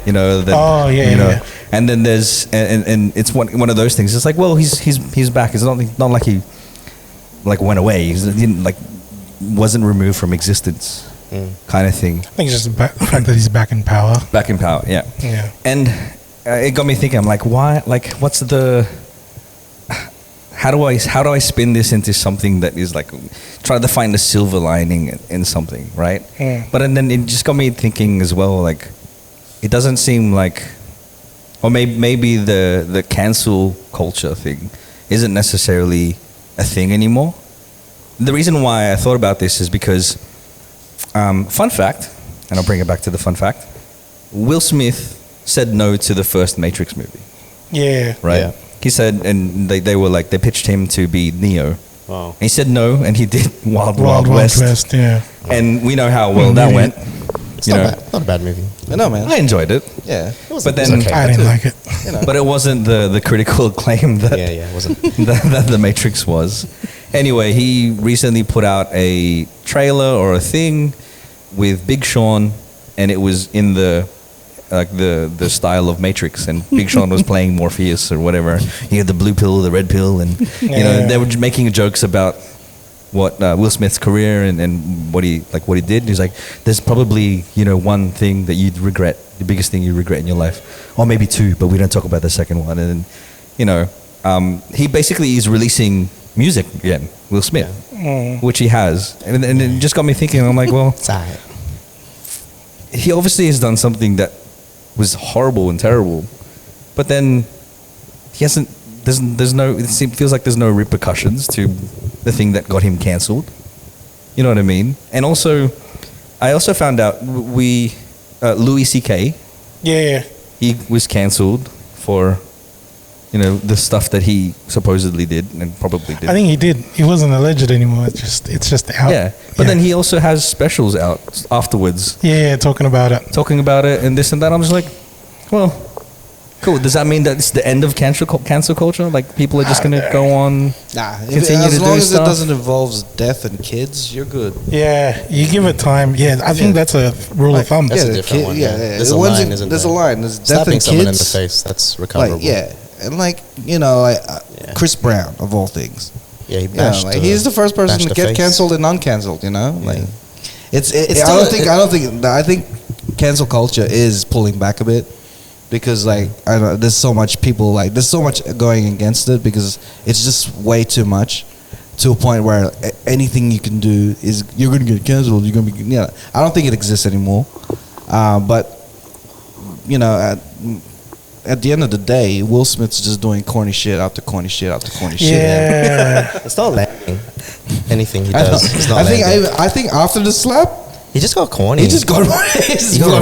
you know. That, you know. Yeah. And then there's and it's one of those things. It's like, well, he's back. It's not like he like went away. He didn't like wasn't removed from existence. Kind of thing. I think it's just the fact that he's back in power. Back in power, yeah. Yeah. And it got me thinking. I'm like, why? Like, what's the? How do I spin this into something that is like, try to find a silver lining in something, right? But then it just got me thinking as well. Like, it doesn't seem like, or maybe the cancel culture thing isn't necessarily a thing anymore. The reason why I thought about this is because. Fun fact, and I'll bring it back to the fun fact. Will Smith said no to the first Matrix movie. Yeah. Right? Yeah. He said, and they were like, they pitched him to be Neo. Wow. And he said no, and he did Wild West. Yeah. And we know how well that went. It's not a bad movie. I know, man. I enjoyed it. Yeah. But then, okay. I didn't like it. You know. but it wasn't the critical acclaim that, It wasn't. that the Matrix was. Anyway, he recently put out a trailer or a thing with Big Sean, and it was in the style of Matrix, and Big Sean was playing Morpheus or whatever. He had the blue pill, the red pill, and you know they were making jokes about what Will Smith's career and what he did. He's like, there's probably one thing that you'd regret, the biggest thing you regret in your life, or maybe two, but we don't talk about the second one. And he basically is releasing music again, Will Smith, which he has, and it just got me thinking. I'm like, well, he obviously has done something that was horrible and terrible, but then he hasn't. There's no. Feels like there's no repercussions to the thing that got him cancelled. You know what I mean? And also, I also found out Louis C.K. Yeah. He was cancelled for, the stuff that he supposedly did and probably did. I think he did. He wasn't alleged anymore. It's just out. Yeah, but then he also has specials out afterwards. Yeah, talking about it and this and that. I'm just like, well, cool. Does that mean that it's the end of cancel culture? Like people are just going to go on, continue as to long do as stuff? it doesn't involve death and kids, you're good. Yeah, you give it time. Yeah, I think that's a rule of thumb. That's a different one. Yeah. There's a line, isn't there? There's a line. There's death Slapping and someone in the kids. face, that's recoverable. And Chris Brown of all things. Yeah, he bashed. He's the first person to get face. cancelled and uncancelled. Like, It's I think cancel culture is pulling back a bit because I don't know, there's so much people there's so much going against it because it's just way too much to a point where anything you can do is you're going to get cancelled. You're going to be I don't think it exists anymore. But at the end of the day, Will Smith's just doing corny shit after corny shit after corny shit. Yeah. It's not landing. Anything he does, it's not landing. I think after the slap, He just got corny. he just got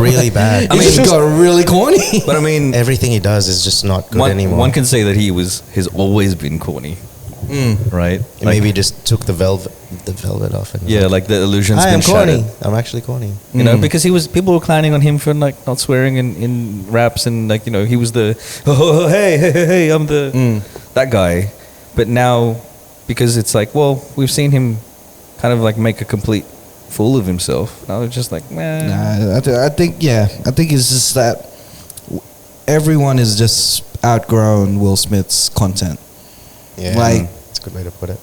really bad. He just got really corny. But I mean, Everything he does is just not good anymore. one can say that he's always been corny, right? And maybe he just took the velvet off. And like the illusion's I been am corny. shattered. I'm actually corny. Because people were clowning on him for not swearing in raps and he was the hey I'm the that guy, but now because it's like, well, we've seen him kind of make a complete fool of himself. Now it's just like, man. Nah, I think it's just that everyone is just outgrown Will Smith's content. Yeah, that's a good way to put it.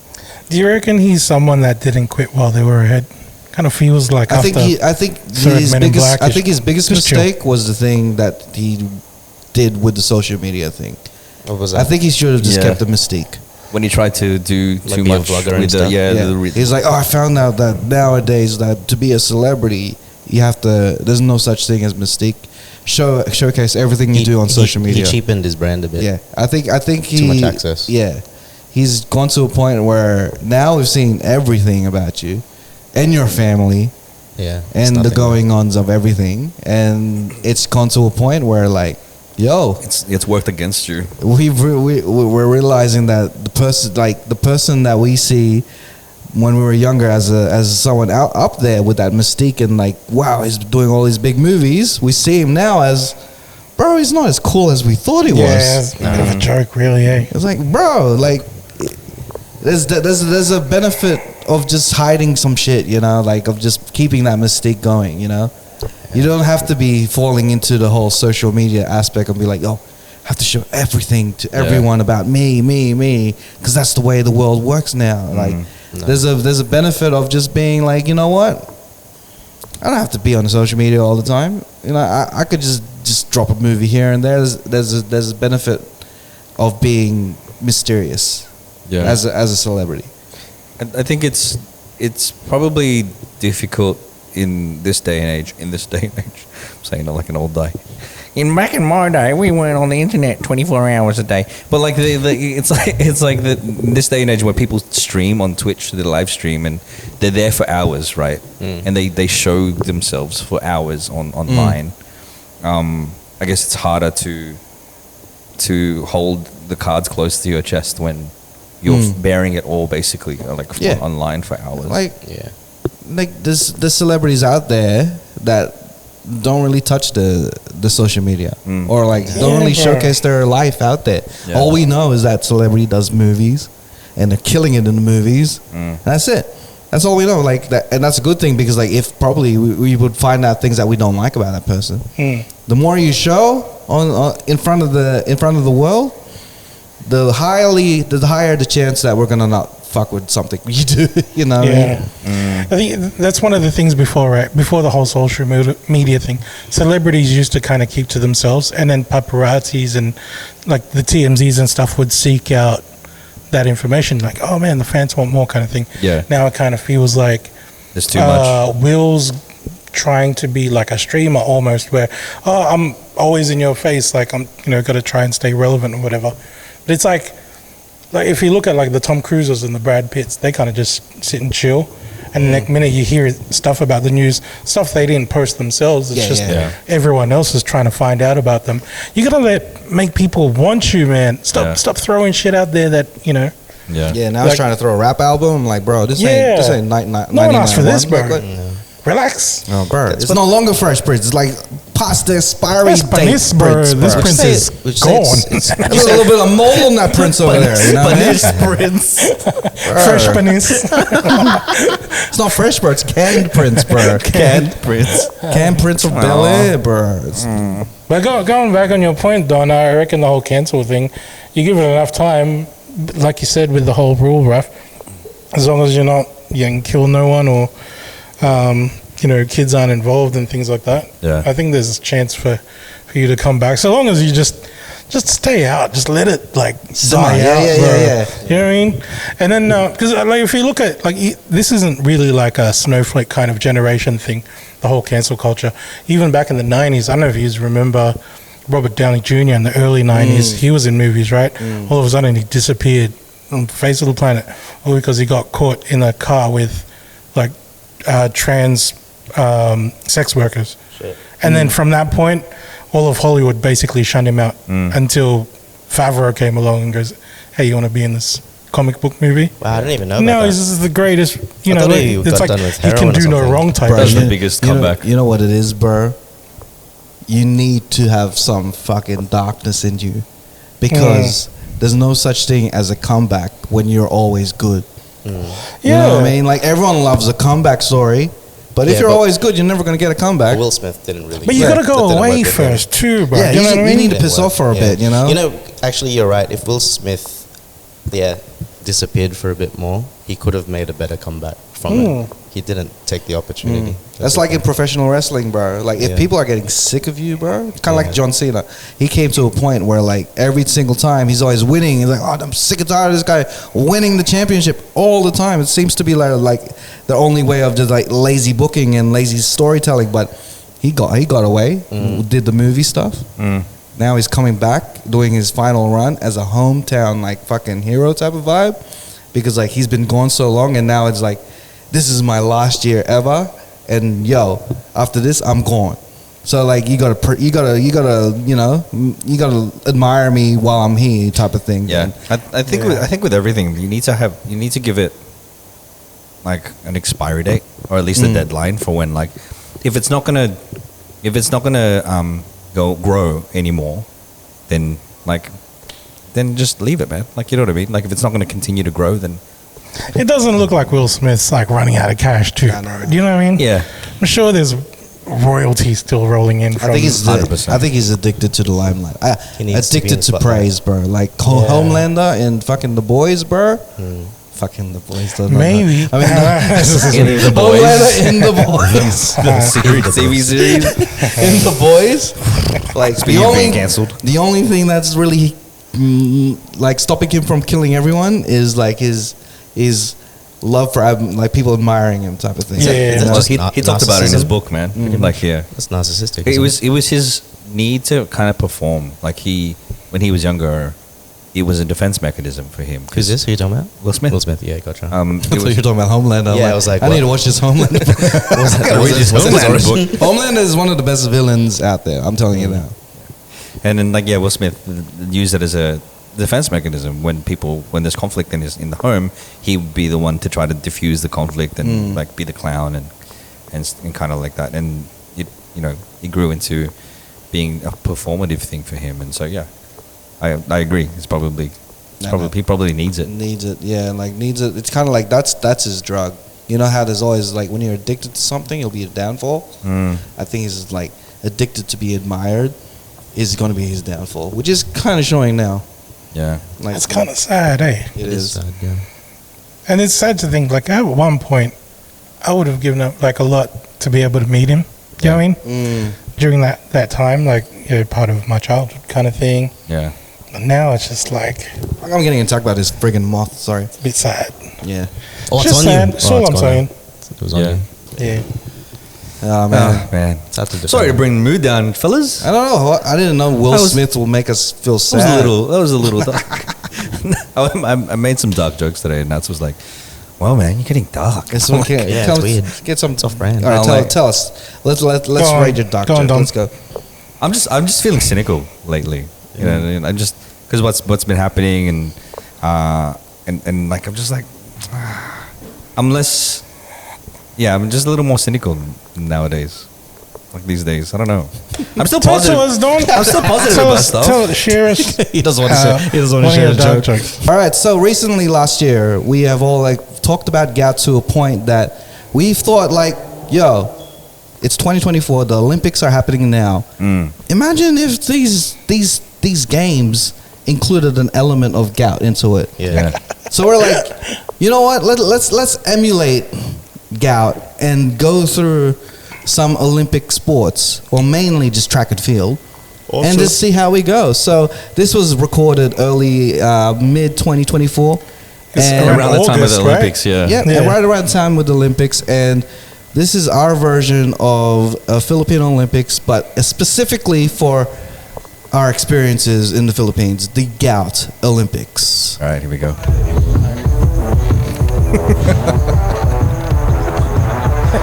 Do you reckon he's someone that didn't quit while they were ahead? Kind of feels like I think his biggest Just chill. mistake was the thing that he did with the social media thing. What was that? I think he should have just Yeah. kept the mystique. When he tried to do Like too be a much vlogger and with stuff. He's like, I found out that nowadays that to be a celebrity, you have to. There's no such thing as mystique. Showcase everything you do on social media. He cheapened his brand a bit. Yeah, I think he Too much access. Yeah, he's gone to a point where now we've seen everything about you and your family Yeah. it's and the nothing. going-ons of everything, and it's gone to a point where yo, it's worked against you. we're realizing that the person that we see when we were younger as someone up there with that mystique and wow, he's doing all these big movies. We see him now as, bro, he's not as cool as we thought he was. Yeah, it's a bit of a joke, really, eh? It's like, bro, there's a benefit of just hiding some shit, of just keeping that mystique going, You don't have to be falling into the whole social media aspect and be like, oh, I have to show everything to everyone about me, because that's the way the world works now. There's a benefit of just being like, you know what? I don't have to be on social media all the time. I could just drop a movie here and there. There's a benefit of being mysterious as a celebrity. I think it's probably difficult in this day and age. I'm saying it like an old guy. Back in my day, we weren't on the internet 24 hours a day. But it's like this day and age where people stream on Twitch, they live stream, and they're there for hours, right? And they show themselves for hours online. I guess it's harder to hold the cards close to your chest when you're bearing it all basically online for hours. There's celebrities out there that don't really touch the social media or don't really showcase their life out there. All we know is that celebrity does movies and they're killing it in the movies. And that's it. That's all we know. That, and that's a good thing because if probably we would find out things that we don't like about that person. The more you show on in front of the world, the higher the chance that we're gonna not fuck with something you do. I think that's one of the things before the whole social media thing. Celebrities used to kind of keep to themselves, and then paparazzis and the TMZs and stuff would seek out that information. Oh man, the fans want more, kind of thing. Yeah. Now it kind of feels like there's too much. Will's trying to be like a streamer almost, where I'm always in your face, like I'm got to try and stay relevant or whatever. But it's like if you look at like the Tom Cruises and the Brad Pitts, they kind of just sit and chill. And the next minute you hear stuff about the news, stuff they didn't post themselves. It's everyone else is trying to find out about them. You gotta make people want you, man. Stop throwing shit out there that Yeah, now he's trying to throw a rap album. I'm like, bro, this ain't no one asked for this, bro. Relax. Oh, bro, it's no longer Fresh Prince. It's like past the expiry date. Bro. This Prince is gone. There's a little bit of mold on that Prince over there. You know what I mean? Prince. Fresh Prince. It's not Fresh, bro. It's Canned Prince, bro. Canned Prince. Canned Prince of Bel-Air, bro. But going back on your point, Don, I reckon the whole cancel thing, you give it enough time, like you said with the whole rule, bruv, as long as you can kill no one or kids aren't involved and things like that. Yeah. I think there's a chance for you to come back. So long as you just stay out, just let it die out, bro. You know what I mean? And then because if you look at this isn't really like a snowflake kind of generation thing, the whole cancel culture. Even back in the 90s, I don't know if you remember Robert Downey Jr. in the early 90s. He was in movies, right? All of a sudden he disappeared on the face of the planet, all because he got caught in a car with trans sex workers. Shit. And then from that point, all of Hollywood basically shunned him out until Favreau came along and goes, hey, you want to be in this comic book movie? Wow, I didn't even know about No, that. this is the greatest, I thought he it's got like done with he can heroin or do no something. wrong type Bro, of That's the shit. biggest comeback. You know what it is, bro? You need to have some fucking darkness in you, because there's no such thing as a comeback when you're always good. You know what I mean? Like, everyone loves a comeback story, but if you're always good, you're never going to get a comeback. Will Smith didn't really. But you got to go away first too, bro. Yeah, you know what I mean? need to piss off for a bit, you know? Actually, you're right. If Will Smith, disappeared for a bit more, he could have made a better comeback from it. He didn't take the opportunity. That's like in professional wrestling, bro. Like, if people are getting sick of you, bro, it's kind of like John Cena. He came to a point where, like, every single time he's always winning. He's like, oh, I'm sick and tired of this guy winning the championship all the time. It seems to be like the only way of just like lazy booking and lazy storytelling. But he got away, did the movie stuff. Now he's coming back, doing his final run as a hometown like fucking hero type of vibe, because like he's been gone so long, and now it's like, this is my last year ever, and after this I'm gone. So like you gotta admire me while I'm here, type of thing. Yeah, I think with everything you need to give it like an expiry date, or at least a deadline for when, like, if it's not gonna grow anymore, then just leave it, man. Like, you know what I mean? Like, if it's not gonna continue to grow, then It doesn't look like Will Smith's like running out of cash too, bro. Do you know what I mean? yeah. I'm sure there's royalties still rolling in from. I think he's addicted to the limelight. He needs to be in Addicted the to spotlight. praise, bro. Like Homelander and fucking The Boys, bro. Fucking The Boys. Don't know. Maybe. I mean, In The Boys. Homelander in The Boys. TV series. In The Boys. Like, Speaking of being cancelled. the only thing that's really like stopping him from killing everyone is like his love for like people admiring him, type of thing. Yeah. Is that just He talked about it in his narcissism? book, man. Like, That's narcissistic. it isn't was his need to kind of perform. Like, when he was younger, it was a defense mechanism for him. Who's this? Who you talking about? Will Smith. Will Smith. Yeah, gotcha. It I was- thought you were talking about Homelander. Yeah, I was like, I need what? to watch this Homelander. read his Homelander book. Homelander is one of the best villains out there. I'm telling you now. And then, like, Will Smith used it as a defense mechanism when there's conflict in the home. He would be the one to try to diffuse the conflict and like be the clown and kind of like that. And it grew into being a performative thing for him. And so I agree. He probably needs it. Needs it, yeah. Like, needs it. It's kind of like that's his drug. You know how there's always like when you're addicted to something, it'll be a downfall. I think he's like addicted to be admired is going to be his downfall, which is kind of showing now. Yeah. Like, It's kind of sad, eh? It is. sad, yeah. And it's sad to think, like, at one point, I would have given up, like, a lot to be able to meet him. You know what I mean? During that time, like, part of my childhood kind of thing. Yeah. But now it's just, like, I'm getting to talk about this friggin' moth. Sorry. a bit sad. Yeah. Oh, Just it's on sad. you. That's all I'm saying. It was on Yeah. you. Yeah. Oh man. Oh, man. It's hard to defend. Sorry to bring the mood down, fellas. I don't know. I didn't know Will Smith will make us feel sad. That was a little dark. I made some dark jokes today, and Nats was like, "Wow, man, you're getting dark." It's okay. Yeah, it's weird. Get some It's off-brand. All right, Like- tell us. Let's on. rate your dark Go on, joke. Dom. Let's go. I'm just feeling cynical lately. You know, and I just because what's been happening and like I'm just like I'm less. Yeah, I'm just a little more cynical nowadays. Like these days, I don't know. I'm still Talk to positive. us, Don. I'm still positive Tell about us, stuff. share us. He doesn't want to say. He doesn't want one to of share your a dark joke. jokes. All right. So recently, last year, we have all like talked about gout to a point that we've thought like, yo, it's 2024. The Olympics are happening now. Imagine if these games included an element of gout into it. Yeah. So we're like, you know what? Let's emulate gout and go through some Olympic sports, or mainly just track and field, and just see how we go. So this was recorded early mid 2024, and Around the time of the August, right? Olympics, yeah. yeah, Yeah. right around the time with the Olympics, and this is our version of a Filipino Olympics, but specifically for our experiences in the Philippines, the Gout Olympics. All right, here we go.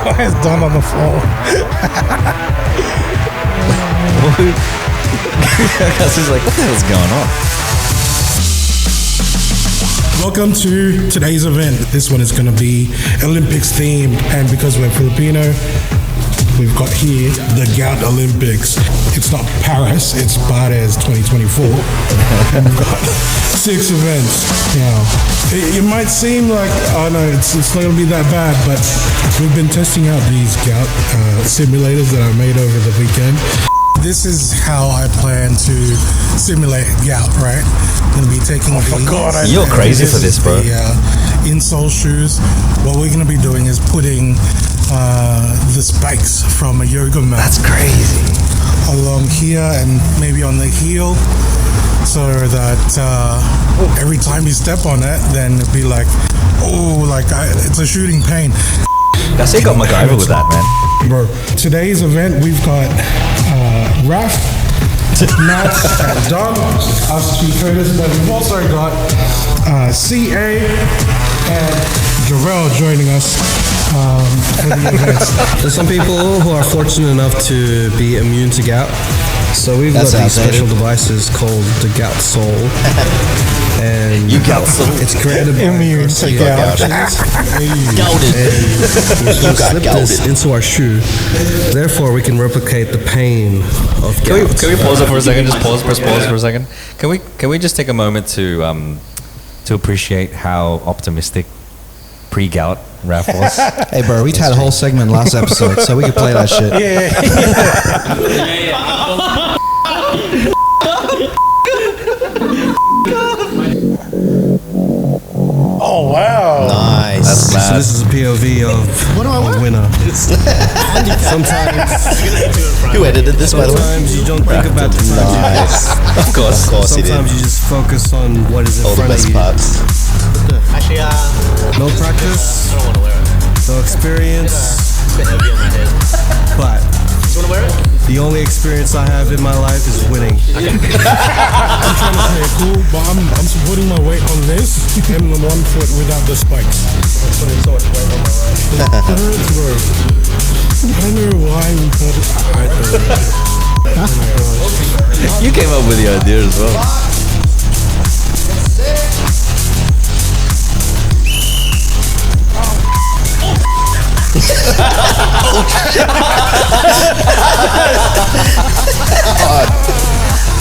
Why is Don on the phone? Gus is like, what the hell's going on? Welcome to today's event. This one is going to be Olympics themed, and because we're Filipino, we've got here the Gout Olympics. It's not Paris, it's Pares 2024. And we've got 6 events. You know, it might seem like, oh no, it's not going to be that bad, but we've been testing out these Gout simulators that I made over the weekend. This is how I plan to simulate gout, right? I'm going to be taking these. You're crazy for this, bro. The insole shoes. What we're going to be doing is putting the spikes from a yoga mat. That's crazy. Along here and maybe on the heel, so that every time you step on it, then it'd be like, oh, it's a shooting pain. Gus, you got MacGyver with that, man. Bro, today's event, we've got Raf, Matt, and Dom, us Cheatcoders, but we've also got CA and Jarrell joining us for the events. There's some people who are fortunate enough to be immune to gout. So we've That's got these outdated. special devices called the Gout Soul. And You gout soul. it's created by Immune to gout. Gouted. We slip this into our shoe. Therefore, we can replicate the pain of gout. Can we pause it for a second? Just press pause for a second. Can we just take a moment to appreciate how optimistic pre-gout Raph was? Hey, bro, we had a whole segment last episode, so we could play that shit. Oh wow! Nice. That's So mad. this is a POV of a winner. Sometimes, Who edited this, by the way? sometimes you don't think about the Nice. Of course. Of course he did. Sometimes you just focus on what is in All the front of best you. parts. Actually, No practice, I don't want to wear it. no experience, It's a bit heavy on my head. but Do you want to wear it? the only experience I have in my life is winning. I'm trying to play it cool, but I'm supporting my weight on this and the 1 foot without the spikes. I'm putting so much weight on my right. It hurts, bro. I don't know why we put it. I don't know. You came up with the idea as well.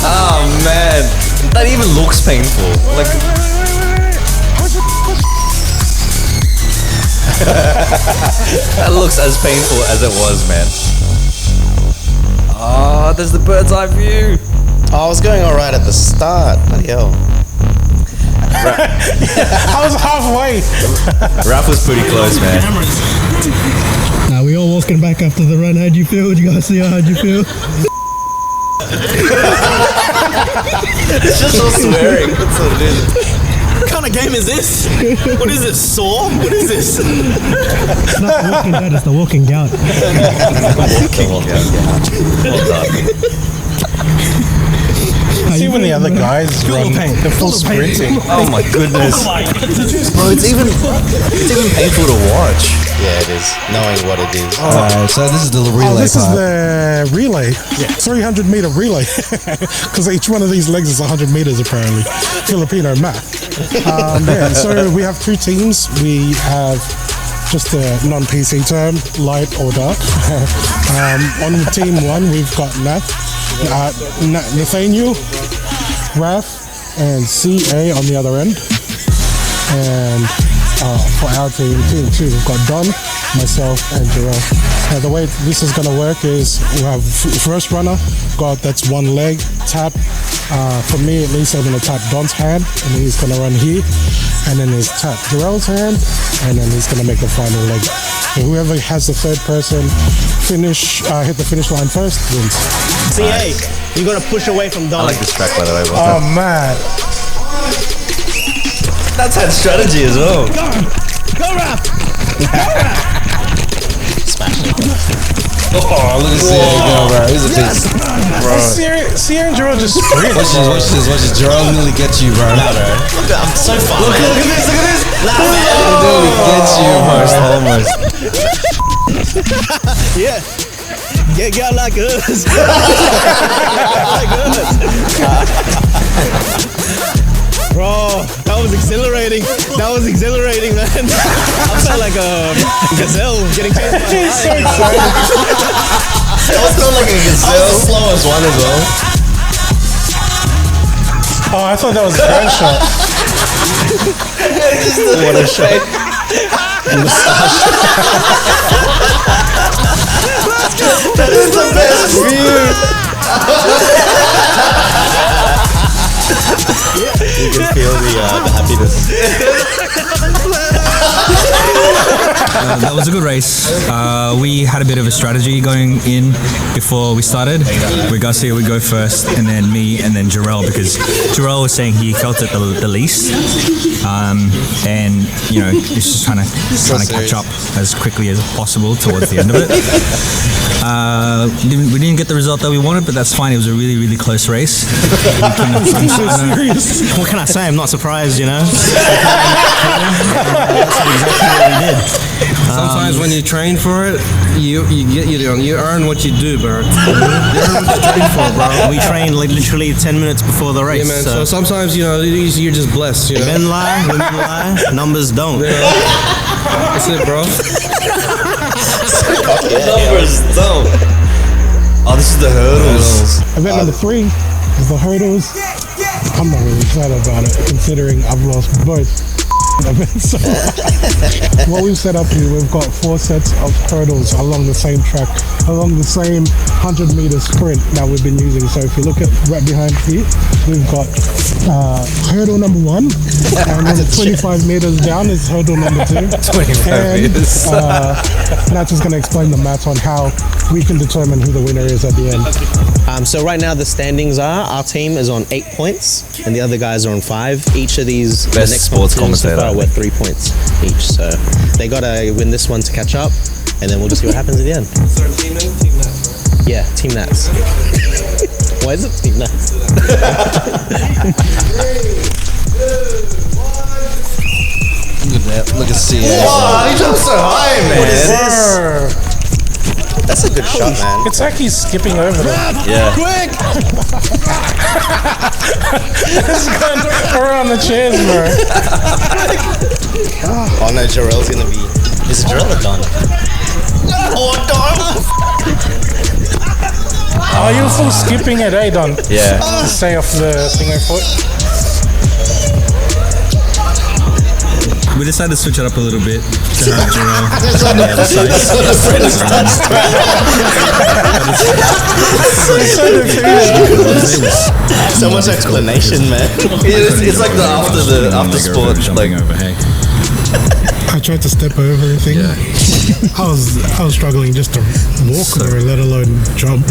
Oh man, that even looks painful. Like that looks as painful as it was, man. Oh, there's the bird's eye view. Oh, I was going all right at the start. Bloody hell. I was halfway. Raph was pretty close, man. Now we all walking back after the run. How'd you feel? Did you guys see how'd you feel? It's just all swearing. That's what it is. kind of game is this? What is this? Saw? What is this? It's not the walking dead, it's the walking gout. See when the other guys run, they're full sprinting. Oh my goodness. Bro, it's even painful to watch. Yeah, it is. Knowing what it is. So this is the relay Oh, this is part. the relay. 300-meter relay. Because each one of these legs is 100 meters, apparently. Filipino math. Yeah, so we have two teams. We have just a non-PC term, light or dark. On team one, we've got Nathaniel, Raph, and CA on the other end. And for our team two, we've got Don, myself, and Jarrell. Now the way this is going to work is we have first runner, that's one leg, tap. For me at least, I'm going to tap Don's hand, and then he's going to run here, and then he's tap Jarrell's hand, and then he's going to make the final leg. So whoever has the third person hit the finish line first wins. CA, you gotta push away from Don. I like this track, by the way. Oh man. That's had strategy as well. Go, Raph! Smash it. Oh, look at CA go, bro. He's a beast. Sierra and Jarrell just sprint. Watch this. Jarrell nearly gets you, bro. Look, I'm so far. Look at this. Nearly gets you, bro. Yeah. Get out like us. Bro, that was exhilarating. Man. I felt like a gazelle getting chased by a He's so lion. excited. That was not like a gazelle. The slowest one as well. Oh, I thought that was a gunshot. What a shot. That is the best view. You can feel the happiness. That was a good race. We had a bit of a strategy going in before we started. We Garcia would go first, and then me, and then Jarrell, because Jarrell was saying he felt it the least. And you know, it's just trying to catch up as quickly as possible towards the end of it. We didn't get the result that we wanted, but that's fine. It was a really, really close race. What can I say? I'm not surprised, you know. That's exactly what we did. Sometimes when you train for it, you earn what you do, bro. You earn what you train for, bro. We trained like literally 10 minutes before the race. Yeah, man. So sometimes you're just blessed. You know? Men lie, women lie, numbers don't. Yeah. That's it, bro. Numbers don't. Oh, this is the hurdles. Event number 3 is the hurdles. I'm not really excited about it, considering I've lost both events. So what we've set up here, we've got 4 sets of hurdles along the same track, along the same 100-meter sprint that we've been using. So if you look at right behind here, we've got hurdle number 1, and then 25 meters down is hurdle number 2. 25 meters. Nat's just going to explain the math on how we can determine who the winner is at the end. So right now the standings are, our team is on 8 points and the other guys are on 5. Each of these the Best next sports competitions so far commentator. were 3 points each. So they gotta win this one to catch up, and then we'll just see what happens at the end. So team Nats, right? Yeah, Team Nats. Why is it Team Nats? Look at CA. Oh, he jumped so high, man. What is this? That's a good shot, man. It's like he's skipping over them. Yeah. Quick! It's going around the chairs, bro. Oh no, Jarrell's gonna be. Is it Jarrell or Don? Oh, Don! Oh, you're full skipping it, eh, Don? Yeah. To stay off the thing foot. We decided to switch it up a little bit to have Jarrell on the other side. So much explanation, man. It's like the after sport, like jumping over. Hey. I tried to step over the thing. Yeah. I was struggling just to walk over, let alone jump.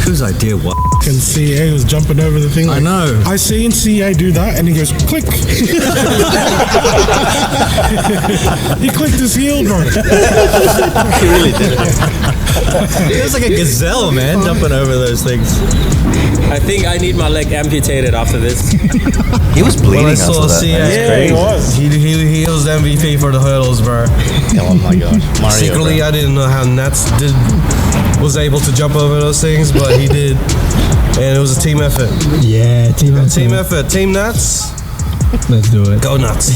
Whose idea what? And CA was jumping over the thing. I know. I seen CA do that, and he goes click. He clicked his heel, bro. He really did it. It was like a gazelle, man, jumping over those things. I think I need my leg amputated after this. He was bleeding When I after saw that. CA, He was. he was the MVP for the hurdles, bro. Oh my god, Mario. Secretly, I didn't know how Nats was able to jump over those things, but he did, and it was a team effort. Yeah, team Effort. Team Nats. Let's do it. Go nuts.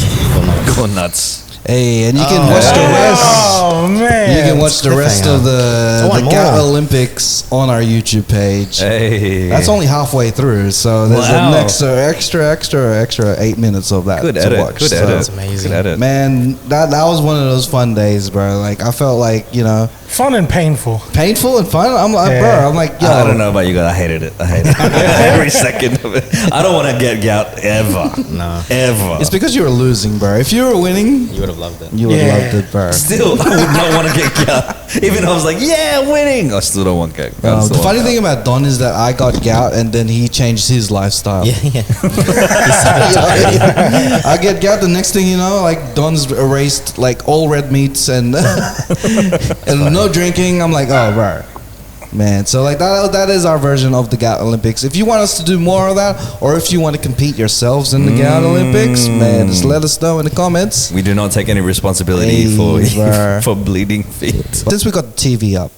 Go nuts. Hey, and you can watch the rest. Oh man! You can watch the rest of the want Gout more. Olympics on our YouTube page. Hey. That's only halfway through, so there's Wow. an extra 8 minutes of that Good to edit. watch. Good so, edit. That's amazing. Good edit. Man, that was one of those fun days, bro. Like I felt like Fun and painful. painful and fun. I'm like, Yeah. bro. I'm like, yo. I don't know about you guys. I hated it. I hated it. Every second of it. I don't want to get gout ever. No. Ever. It's because you were losing, bro. If you were winning, You would have loved it. you would have loved it, bro. Still, I would not want to get gout. Even though I was like, yeah, winning. I still don't want gout. The funny thing about Don is that I got gout and then he changed his lifestyle. Yeah. I get gout. The next thing you know, like Don's erased like all red meats and and no drinking. I'm like, oh, bro, man. So like that is our version of the Gout Olympics. If you want us to do more of that, or if you want to compete yourselves in the Gout Olympics, man, just let us know in the comments. We do not take any responsibility Hey, bruh. for bleeding feet. Since we got the TV up,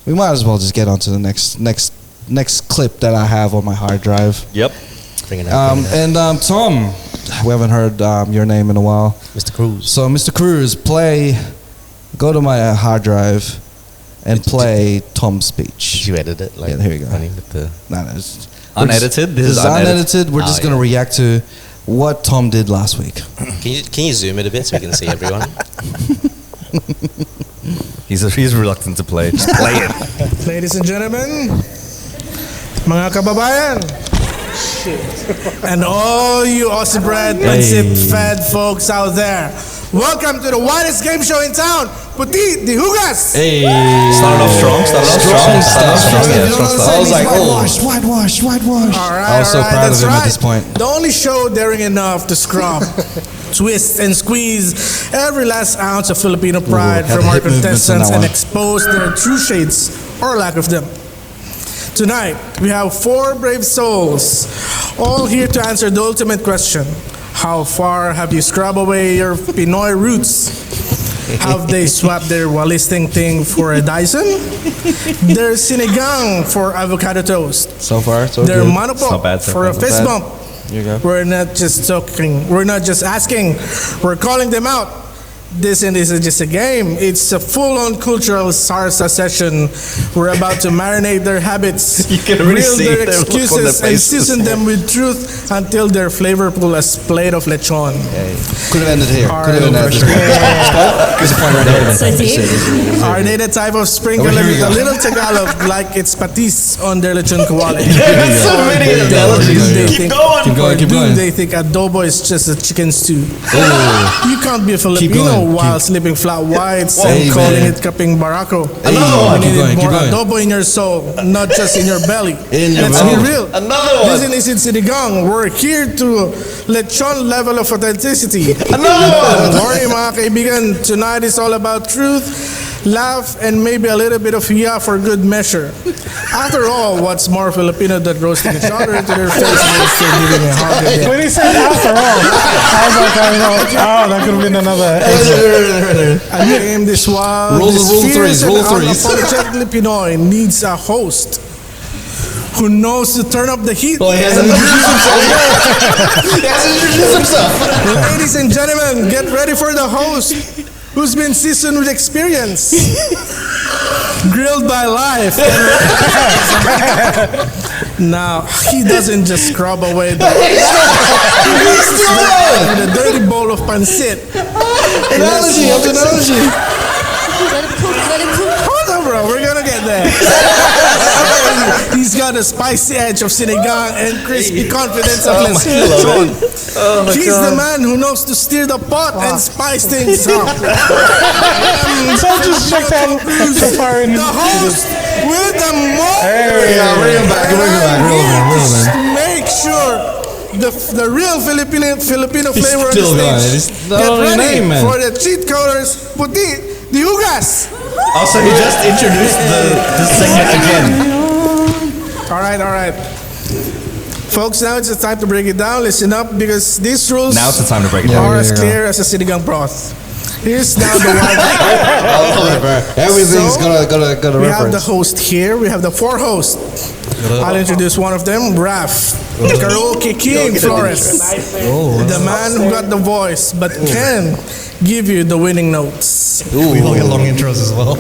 we might as well just get on to the next clip that I have on my hard drive. Yep. Bring it up. Tom, we haven't heard your name in a while. Mr. Cruz. So, Mr. Cruz, go to my hard drive and play Tom's speech. Did you edit it? Like, Yeah, here you go. funny with the No, it's Unedited? This is unedited. We're Oh, just going to react to what Tom did last week. Can you zoom it a bit so we can see everyone? He's reluctant to play. Just play it. Ladies and gentlemen, mga kababayan, and all you Aussie bred and zip-fed folks out there, welcome to the widest game show in town, Puti di Hugas. Started off strong. I was like, whitewash. All right, I was so proud of that's him at right. this point. The only show daring enough to scrub, twist, and squeeze every last ounce of Filipino pride had from the our hip movements on contestants that and one. expose their true shades or lack of them. Tonight, we have 4 brave souls, all here to answer the ultimate question. How far have you scrubbed away your Pinoy roots? Have they swapped their Wallisting thing for a Dyson? Their sinigang for avocado toast? So far, so Their good. manopop not bad so for a far. fist Not bad. bump? Here you go. We're not just talking. We're not just asking. We're calling them out. This isn't just a game. It's a full-on cultural sarsa session. We're about to marinate their habits, You can really reel see their their look on excuses, their and faces. season them with truth until they're flavorful as plate of lechon. Could have ended here. All Could have right, ended there. There's a point right there. Are they the type of sprinkle Here we with a go. little Tagalog like it's patis on their lechon kawali? So many analogies. Keep going. Keep going, keep Do going. they think adobo is just a chicken stew? You can't be a Filipino going, while sleeping flat whites Hey, and calling man. it kaping barako. Hey, You keep need going, more keep going. adobo in your soul, not just in your belly. In your Let's belly. be real. Another one. This is Sinigang. We're here to lechon level of authenticity. Another one. Don't worry mga kaibigan, tonight is all about truth, laugh, and maybe a little bit of hiya for good measure. After all, what's more Filipino than roasting each other to their face and still giving a hug again? When he said after all, I was like, that could have been another. I name this one. Rule This threes, fierce rule and threes. unapologetically Pinoy needs a host who knows to turn up the heat. He hasn't introduced himself. Ladies and gentlemen, get ready for the host who's been seasoned with experience, grilled by life. Now, he doesn't just scrub away the with a dirty bowl of pancit. Analogy. Hold on, bro. We're gonna get there. He's got a spicy edge of sinigang and crispy confidence of lechon. He's the man who knows to steer the pot and spice things up. So just check out so far in The host with the most. Bring him back. Make sure the real Filipino He's flavor still on the going. stage. It's not Get only ready name, man. for the Cheatcoders. Puti, the Ugas. Also, he just introduced the segment again. All right. Folks, now it's the time to break it down. Listen up, because these rules Now it's the time to break it down. are as clear as a sinigang broth. Here's now the wild. Everything's So, got a We have the reference. host here. We have the four hosts. I'll introduce one of them, Raph. Karaoke King Flores. The man who got the voice but can give you the winning notes. We all get long intros as well.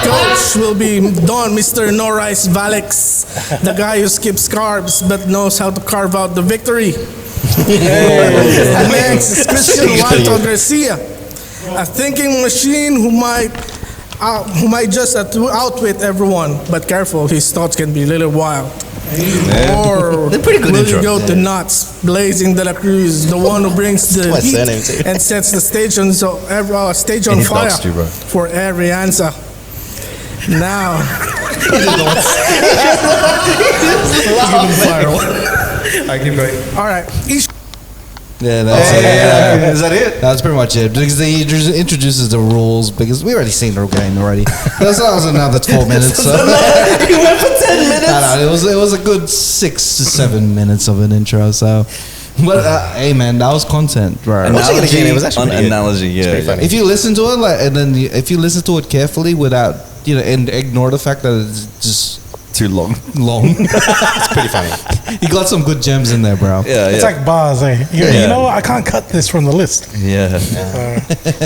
Coach will be Don Mr. No Rice Valex, the guy who skips carbs but knows how to carve out the victory. Next is Christian Walto Garcia, a thinking machine who might just outwit everyone, but careful, his thoughts can be a little wild. Or They're pretty good will intro. you go to nuts, Blazing de la Cruz, the one who brings the my heat surname too. and sets the stage on stage on And he fire doxed you, bro. for every answer. Now, I keep going. all right, each Yeah, that's it. Yeah. Is that it? That's pretty much it. Because he introduces the rules, because we already seen the game already. That's also now that's 4 minutes. So. You went for 10 minutes. It was a good 6 to 7 minutes of an intro. So, but hey, man, that was content, bro. Watching it again, it was actually on pretty good. analogy, It's pretty yeah. funny. If you listen to it, if you listen to it carefully without, and ignore the fact that it's just Too long. It's pretty funny. you got some good gems in there, bro. Yeah, It's like bars, eh? You Yeah. know what? I can't cut this from the list. yeah.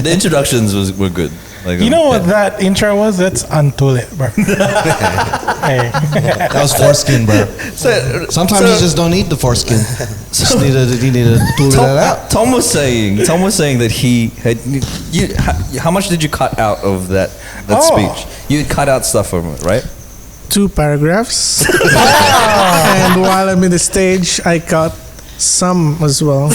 The introductions were good. Like, You know what that intro was? That's Antule, bro. Hey. That was foreskin, bro. Sometimes you just don't need the foreskin. Just need to tool that out. Tom was saying that he had how much did you cut out of that speech? You cut out stuff from it, right? 2 paragraphs. And while I'm in the stage, I cut some as well.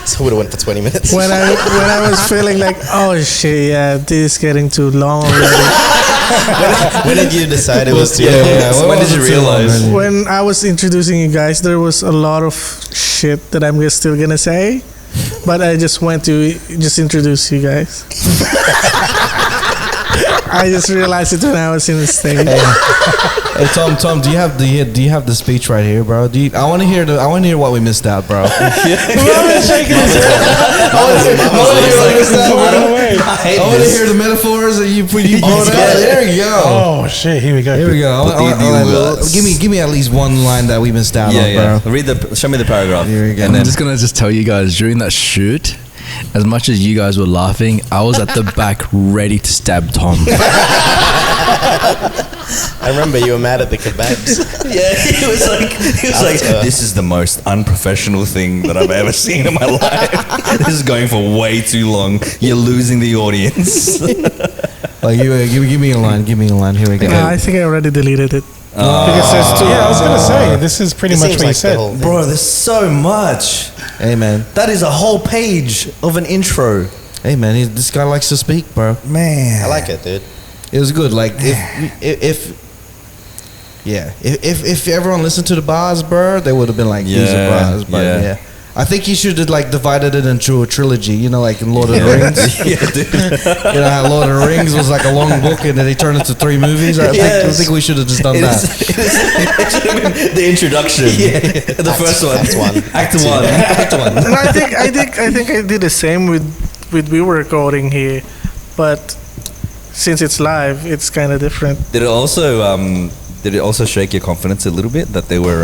So we would have went for 20 minutes. When I was feeling like, oh shit, yeah, this is getting too long already. When did you decide it was too When did you realize? When I was introducing you guys, there was a lot of shit that I'm still gonna say, but I just went to just introduce you guys. I just realized it when I was in the stage. Hey Tom, do you have the speech right here, bro? I want to hear what we missed out, bro. I want to hear the metaphors that you brought out. There we go. Oh shit! Here we go. Here we go. Give me at least one line that we missed out on, bro. Show me the paragraph. Here we go. And then I'm just gonna tell you guys, during that shoot, as much as you guys were laughing, I was at the back ready to stab Tom. I remember you were mad at the kebabs. yeah, he was like, this is the most unprofessional thing that I've ever seen in my life. This is going for way too long. You're losing the audience. Like, give me a line. Give me a line. Here we go. I think I already deleted it. Because there's 2. Yeah, I was gonna say this is pretty It much seems what you like the said. whole thing. Bro, there's so much. Hey man. That is a whole page of an intro. Hey man. This guy likes to speak, bro. Man. I like it, dude. It was good. Like if everyone listened to the bars, bro, they would have been like, these are bars. But yeah. I think he should have like divided it into a trilogy, like in Lord of the Rings. Yeah, dude. How Lord of the Rings was like a long book and then they turned it to 3 movies. I think we should have just done that. It should have been the introduction. The first one. Act 1. Act 1. No, I think I did the same with we were recording here, but since it's live, it's kind of different. Did it also shake your confidence a little bit that they were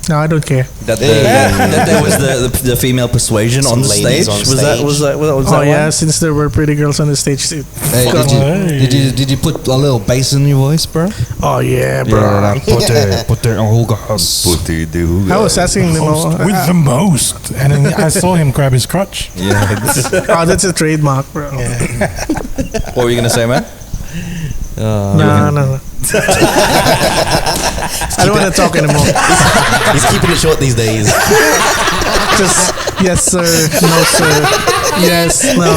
No, I don't care. that there was the female persuasion Some on the ladies stage? on Was that Oh one? yeah, since there were pretty girls on the stage. Hey, did you put a little bass in your voice, bro? Oh yeah, bro. I was asking them all. With the most, and then I saw him grab his crotch. Yeah. Oh, that's a trademark, bro. What were you gonna say, man? No. I don't want to talk anymore. He's keeping it short these days. Just yes, sir. No, sir. Yes, no.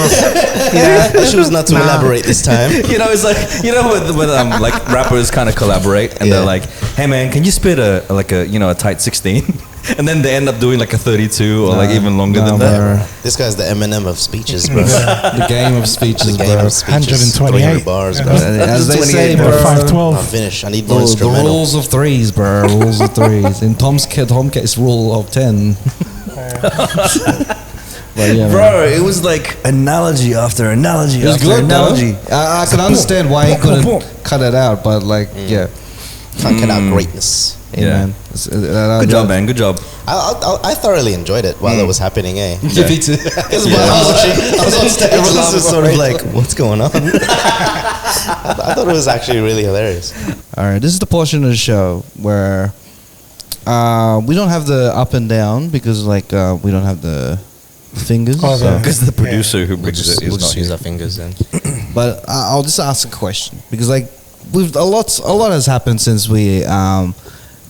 I choose not to elaborate this time. You know, it's like, you know, when like rappers kind of collaborate and they're like, hey man, can you spit a tight 16? And then they end up doing like a 32 or like even longer than that. This guy's the Eminem of speeches, bro. The game of speeches, The game bro. of speeches. 128 bars, bro. As they say, bro. 512. I'm finished. I need more The instrumental. rules of threes, bro. Rules of threes. In Tom's case, rule of 10. But yeah, Bro, it was like analogy after analogy it was after good, analogy. though. I can understand why he couldn't cut it out, but like, yeah. Can't cut out greatness. Hey, Yeah. man. Good job, man. Good job. I thoroughly enyed it while it was happening, eh? Yeah, me too. I was on stage. I was just sort of like, what's going on? I thought it was actually really hilarious. All right, this is the portion of the show where we don't have the up and down because, like, we don't have the fingers. So. Because the producer who brings it is We'll not just use here. our fingers then. But I'll just ask a question because, like, a lot has happened since we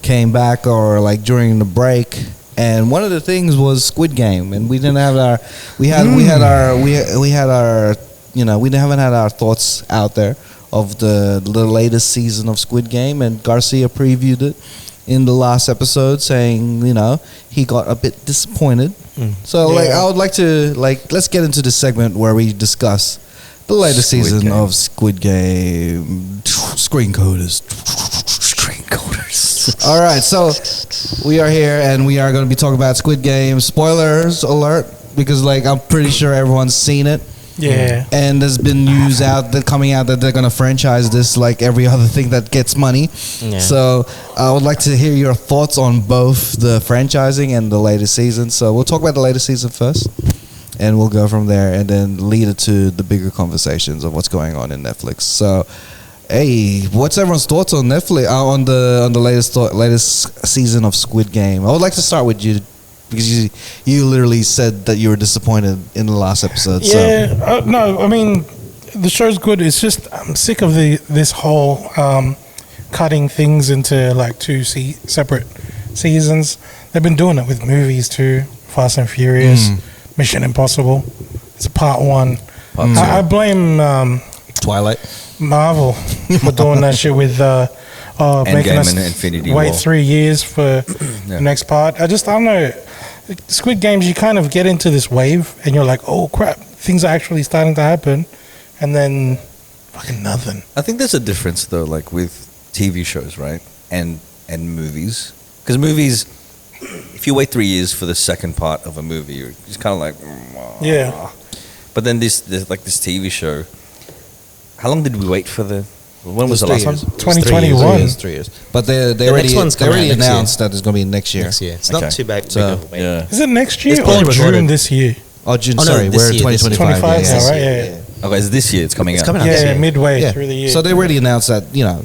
came back or like during the break. And one of the things was Squid Game, and we didn't have we haven't had our thoughts out there of the latest season of Squid Game, and Garcia previewed it in the last episode, saying he got a bit disappointed. So like I would like to let's get into the segment where we discuss the latest season of Squid Game. Screencoders. All right, so we are here and we are going to be talking about Squid Game. Spoilers alert, because like I'm pretty sure everyone's seen it. Yeah. And there's been news coming out that they're going to franchise this like every other thing that gets money. Yeah. So I would like to hear your thoughts on both the franchising and the latest season. So we'll talk about the latest season first, and we'll go from there and then lead it to the bigger conversations of what's going on in Netflix. So, hey, what's everyone's thoughts on Netflix on the latest season of Squid Game? I would like to start with you because you literally said that you were disappointed in the last episode. Yeah, no, I mean the show's good. It's just I'm sick of this whole cutting things into like two separate seasons. They've been doing it with movies too, Fast and Furious, Mission Impossible. It's a part one. I blame Twilight. Marvel for doing that shit with making us and Infinity wait War. 3 years for the next part. I don't know. Squid Games, you kind of get into this wave and you're like, oh crap, things are actually starting to happen, and then fucking nothing. I think there's a difference though, like with TV shows, right, and movies. Because movies, if you wait 3 years for the second part of a movie, you're just kind of like, Yeah. But then this TV show. How long did we wait for the? When was the last one? 2021. 3 years. But they The already next one's coming out next announced that it's going to be next year. Next year. It's Okay. not too bad. So, big of a wait. Yeah. Is it next year It's or probably June recorded. this year? Oh, June. Oh, no, sorry, this we're year, this year. 2025. 25 yeah. now, right? Yeah. Okay, it's this year. It's coming It's out. coming out this Yeah, year. midway Yeah. through the year. So they already announced that it's I already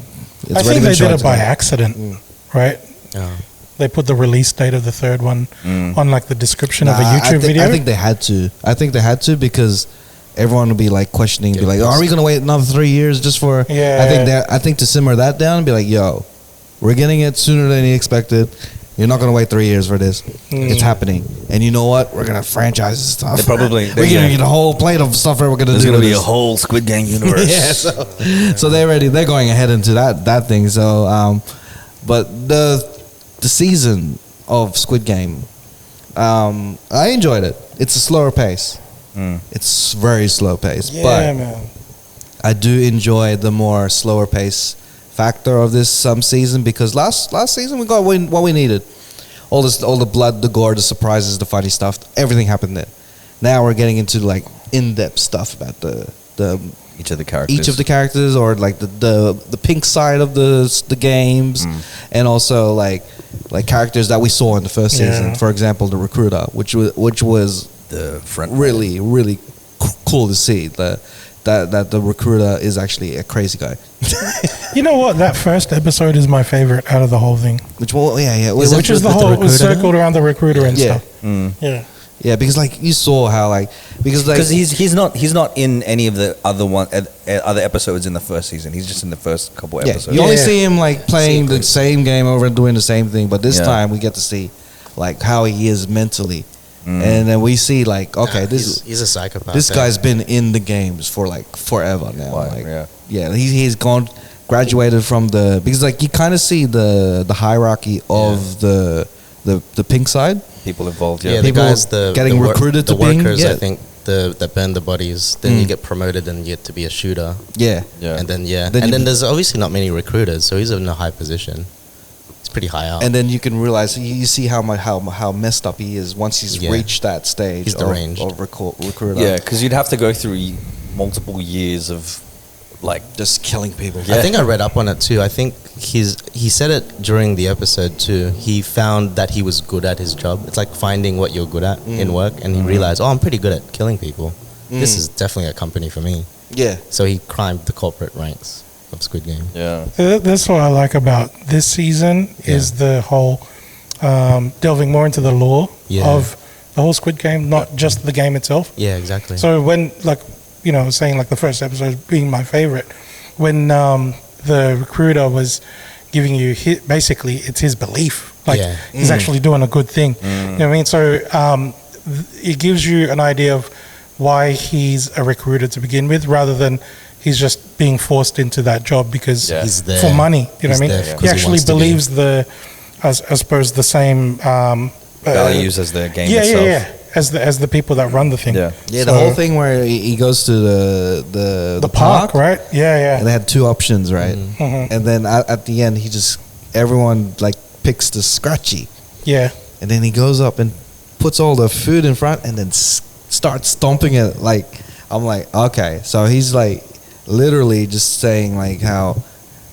think been they did shown it by today. accident, right? Oh. They put the release date of the third one on like the description of a Nah, YouTube video. I think they had to. I think they had to because everyone would be like questioning, be like, "Are we gonna wait another 3 years just for?" Yeah. I think to simmer that down and be like, "Yo, we're getting it sooner than you expected. You're not gonna wait 3 years for this. It's happening, and you know what? We're gonna franchise this stuff. They probably- we're gonna get a whole plate of stuff that we're gonna There's do. gonna with be a this. whole Squid Game universe. Yeah, so they're going ahead into that thing. So, but the season of Squid Game, I enjoyed it. It's a slower pace. It's very slow pace, yeah, but man. I do enjoy the more slower pace factor of this season because last season we got what we needed. All the blood, the gore, the surprises, the funny stuff, everything happened there. Now we're getting into like in-depth stuff about the Each of the characters. or like the pink side of the games, and also like characters that we saw in the first season. For example, the recruiter, which was The front. really cool to see that the recruiter is actually a crazy guy. You know what? That first episode is my favorite out of the whole thing. Which one? Yeah. Which is the whole it was circled around the recruiter and Yeah. stuff. Yeah. Yeah, because like you saw how like because he's not in any of the other episodes in the first season. He's just in the first couple episodes. You only see him like playing the same game over and doing the same thing, but this time we get to see like how he is mentally, and then we see like he's a psychopath. This guy's been in the games for like forever now. He's gone graduated from because like you kind of see the hierarchy of the pink side. People involved, the people guys, getting recruited to being workers. I think that burn the bodies. Then you get promoted and you get to be a shooter. And then there's obviously not many recruiters, so he's in a high position. It's pretty high up. And then you can realize you see how messed up he is once he's reached that stage. He's deranged. Of recruiter. Yeah, because you'd have to go through multiple years of like just killing people. I think I read up on it too. I think he said it during the episode too. He found that he was good at his job. It's like finding what you're good at in work, and he realized, I'm pretty good at killing people. This is definitely a company for me. Yeah. So he climbed the corporate ranks of Squid Game. Yeah. That's what I like about this season is the whole delving more into the lore of the whole Squid Game, not just the game itself. Yeah, exactly. So when I was saying like the first episode being my favorite, when the recruiter was giving you basically it's his belief, like he's actually doing a good thing. You know what I mean? So it gives you an idea of why he's a recruiter to begin with, rather than he's just being forced into that job because he's there for money. You know what I mean? He actually believes I suppose the same values as the game itself. As the people that run the thing. The whole thing where he goes to the park, right? And they had two options, right? And then at the end, everyone like picks the scratchy. Yeah. And then he goes up and puts all the food in front and then starts stomping it. Like, I'm like, okay. So he's like literally just saying like how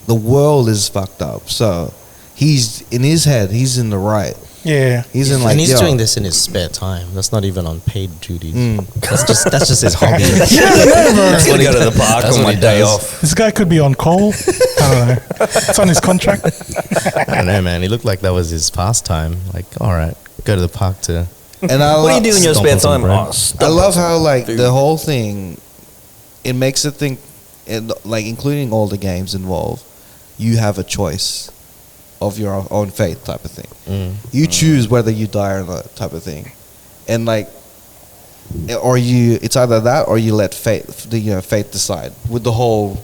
the world is fucked up. So he's in his head, he's in the right. Yeah, he's doing this in his spare time. That's not even on paid duties. That's just his hobby. That's when he go to the park on my day off. This guy could be on call. I don't know. It's on his contract. I don't know, man. He looked like that was his pastime. Like, all right, go to the park to. And what do you do in your spare time? I love how like the whole thing. It makes it think, like including all the games involved, you have a choice of your own fate type of thing. You choose whether you die or not type of thing. And like it's either that or you let fate decide with the whole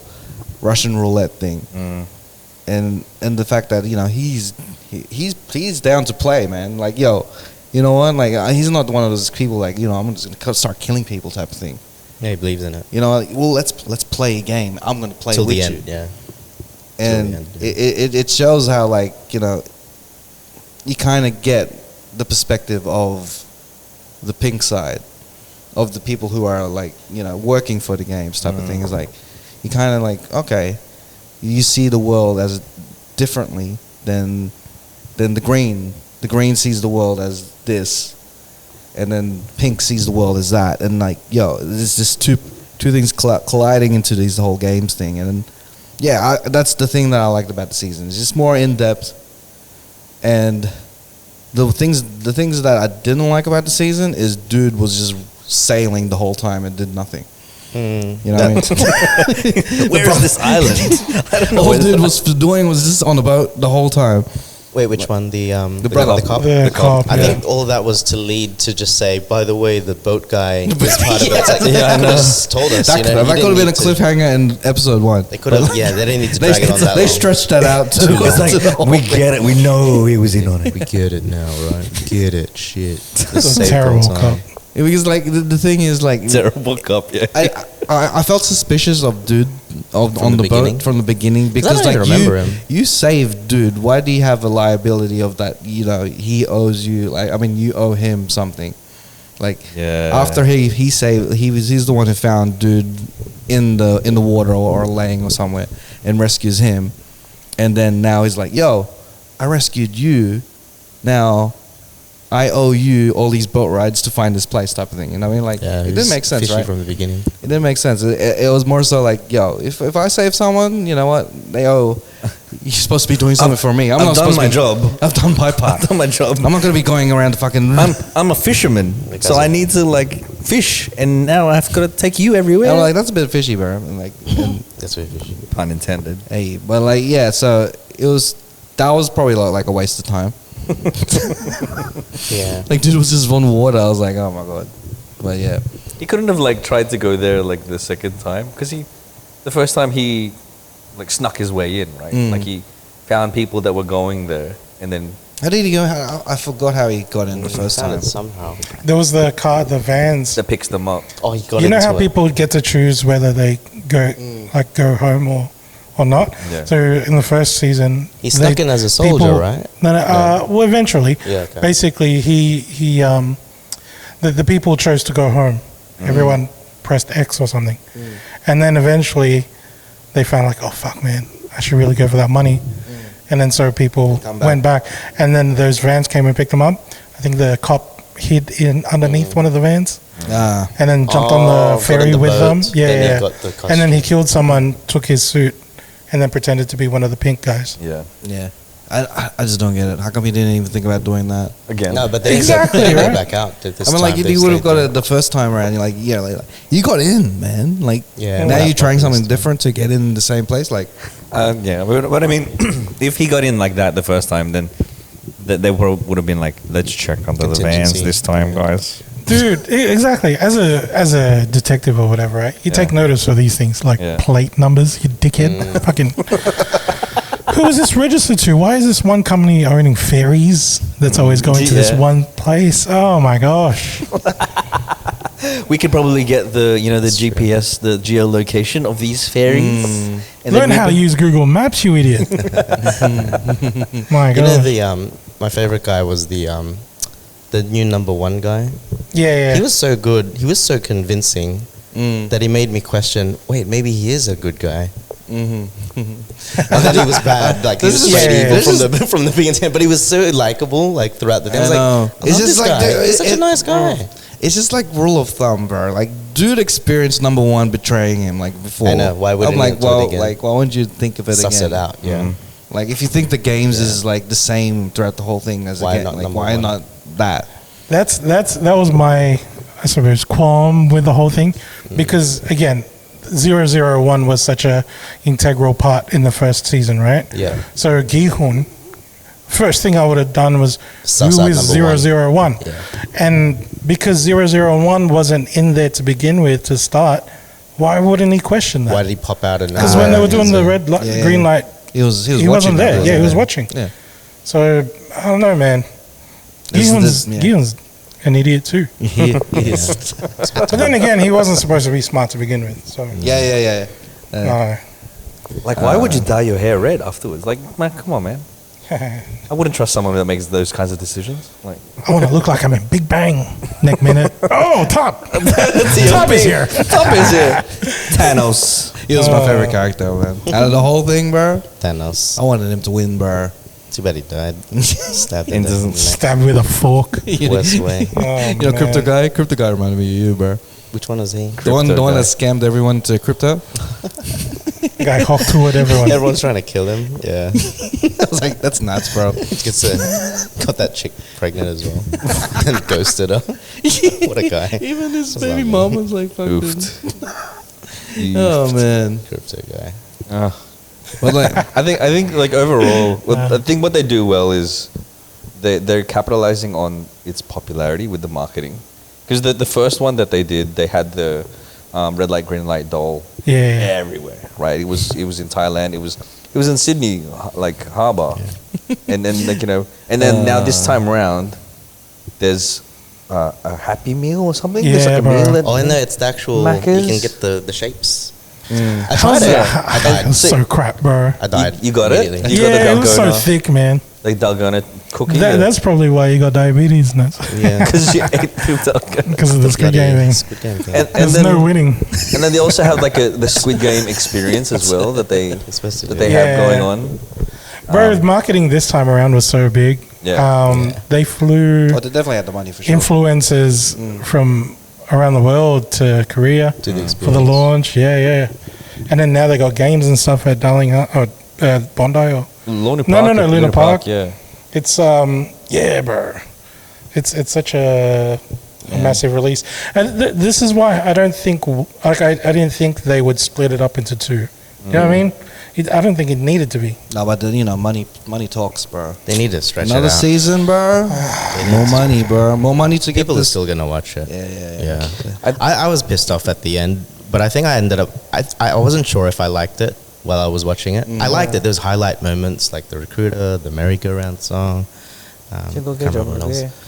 Russian roulette thing. And the fact that he's down to play, man. Like, yo, you know what, like he's not one of those people like, I'm just gonna start killing people type of thing. Yeah, he believes in it. Well, let's play a game. I'm gonna play till with the you. end. Yeah. And it shows how like you kind of get the perspective of the pink side of the people who are like working for the games type of thing. Is like you kind of like, okay, you see the world as differently than the green. The green sees the world as this, and then pink sees the world as that. And like, yo, there's just two things colliding into this whole games thing. And that's the thing that I liked about the season. It's just more in depth, and the things that I didn't like about the season is dude was just sailing the whole time and did nothing. You know what I mean? Where is this island? I don't know. All dude was doing was just on the boat the whole time. Wait, which one? The brother. cop? The cop. I think all of that was to lead to just say, by the way, the boat guy is part of it. It's like, I know. Just told us. That could have been a cliffhanger in episode 1. They could have. Yeah, they didn't need to drag it on that. They stretched that out too. It's like, we get it. We know he was in on it. We get it now, right? Get it. Shit. This is a terrible cop. Because like the thing is like Terrible cop. Yeah. I felt suspicious of dude on the boat from the beginning because I don't like remember him. You saved dude. Why do you have a liability of that? He owes you. Like, I mean, you owe him something. Like, after he saved, he's the one who found dude in the water or laying or somewhere and rescues him, and then now he's like, yo, I rescued you, now I owe you all these boat rides to find this place type of thing. You know what I mean? Like, it didn't make sense, right? From the beginning. It didn't make sense. It was more so like, yo, if I save someone, you know what? They owe You're supposed to be doing something for me. I'm I've not done supposed my to be, job. I've done my part. I've done my job. I'm not going to be going around the fucking... I'm a fisherman, so I need to like fish, and now I've got to take you everywhere. I'm like, that's a bit fishy, bro. And like, That's very fishy. pun intended. hey, but like, yeah. So that was probably like a waste of time. Yeah. Like, dude, it was just one water. I was like, oh my god. But yeah, He couldn't have like tried to go there like the second time, because the first time he like snuck his way in, right? Like he found people that were going there, and then how did he go? I forgot how he got in the first Found time. it somehow. There was the vans. that picks them up. Oh, he got You know into how it. people get to choose whether they go home or not. Yeah. So in the first season, He snuck in as a soldier, right? No. Well, eventually, Yeah, okay. basically, the people chose to go home. Everyone pressed X or something, and then eventually, they found like, oh fuck, man, I should really go for that money. And then so people went back, and then those vans came and picked them up. I think the cop hid in underneath one of the vans. And then jumped on the got ferry in the with them. boat, Yeah, then he yeah. got the And then he costume. killed someone, took his suit, and then pretended to be one of the pink guys. Yeah. Yeah, I just don't get it. How come he didn't even think about doing that? Again. No, but they Exactly, they right? go back out. This I mean, like time if they you would have stayed got there. it the first time around, you're like, yeah, like you got in, man. Like Yeah, now well, you're that trying something happens. different to get in the same place. Like, Yeah, but I mean, if he got in like that the first time, then they would have been like, let's check under the vans Contingency. this time, guys. Dude, exactly. As a detective or whatever, right? You take notice of these things like Yeah. plate numbers, you dickhead. Fucking. Who is this registered to? Why is this one company owning ferries that's always going to this Yeah. one place? Oh my gosh. We could probably get the GPS, the geolocation of these ferries. And Learn then how to use Google Maps, you idiot. My You know god. my favorite guy was the new number one guy. Yeah. He was so good. He was so convincing that he made me question. Wait, maybe he is a good guy. I thought he was bad. Like he This was is- straight yeah, evil this from the beginning. But he was so likable. Like throughout the day, I was I know. like, I love this guy. He's such a nice guy. It's just like rule of thumb, bro. Like, dude experienced number one betraying him like before. I know. Why wouldn't I'm he like, do it well, again? like, why wouldn't you think of it Suss again? it out. Yeah. Like, if you think the games is like the same throughout the whole thing as Why again, not like, number why one? not that? That was my, I suppose, qualm with the whole thing, because again, 001 was such a integral part in the first season, right? Yeah. So Gi-hun, first thing I would have done was Suss who out is number one. 001? Yeah. And because 001 wasn't in there to begin with to start, why wouldn't he question Why that? did he pop out? Because when they were doing the red light, Yeah. green light, He was he watching wasn't that, there. Yeah, he was watching. Yeah. So I don't know, man. Gi-hun's an idiot too. But then again, he wasn't supposed to be smart to begin with. So Yeah. no. Like, why would you dye your hair red afterwards? Like, man, come on, man. I wouldn't trust someone that makes those kinds of decisions. Like, I want to look like I'm in Big Bang next minute. Oh, Top! Top is here. Top is here. Thanos. He was my favorite character, man. Out of the whole thing, bro, Thanos. I wanted him to win, bro. Too bad he died. Stabbed in the neck. Stabbed with a fork. Worst way. Oh, You know, Crypto Guy reminded me of you, bro. Which one was he? The one that scammed everyone to crypto. The guy hawked to it everyone. Everyone's trying to kill him. Yeah. I was like, that's nuts, bro. Got that chick pregnant as well. And ghosted her. What a guy. Even his That's baby lovely. mom was like, fucking. Oofed. Oh man. Crypto guy. But like, I think like overall, I think what they do well is they're capitalizing on its popularity with the marketing. Because the first one that they did, they had the red light, green light doll Yeah. everywhere, right? It was in Thailand. It was in Sydney, like Harbour, and then and then now this time around, there's a Happy Meal or something. There's Yeah, like a bro. meal. Oh, and it's the actual. Macca's? You can get the shapes. I How's tried it. that? I died. It's so crap, bro. I died. You got it? immediately. You got the Yeah, it was so dalgona. thick, man. Like dalgona cookie. That's probably why you got diabetes, nuts. Yeah. because you ate the dalgona. Because of the Squid Bloody Game thing. Squid Game thing. And There's then, no winning. and then they also have like the Squid Game experience as well that they supposed to that do. they Yeah. have going on. Bro, marketing this time around was so big. Yeah. They flew oh, they definitely had the money for sure. influencers from around the world to Korea To the for the launch. Yeah. And then now they got games and stuff at Bondi or Luna no, Park. Luna Park. Yeah. It's yeah, bro. It's such a massive release, and this is why I don't think like I didn't think they would split it up into two. You know what I mean? I don't think it needed to be. No, but then, you know, money talks, bro. They need to stretch Another it out. season, bro. More money, bro. More money to get People are this. still gonna watch it. Yeah. I was pissed off at the end, but I think I ended up. I wasn't sure if I liked it while I was watching it. I liked it. There's highlight moments like the recruiter, the merry-go-round song. Can't remember what else.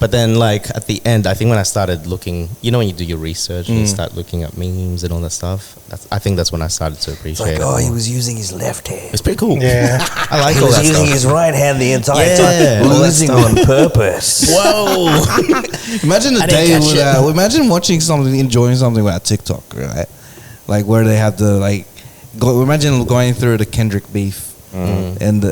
But then, like, at the end, I think when I started looking, you know, when you do your research and you start looking at memes and all that stuff, I think that's when I started to appreciate it. Oh, he was using his left hand. It's pretty cool. Yeah. I like He all was that using stuff. his right hand the entire Yeah, time, all that losing stuff. on purpose. Whoa! Imagine I a didn't day catch without. Imagine watching something, enjoying something without TikTok, right? Like where they have the like. Imagine going through the Kendrick beef and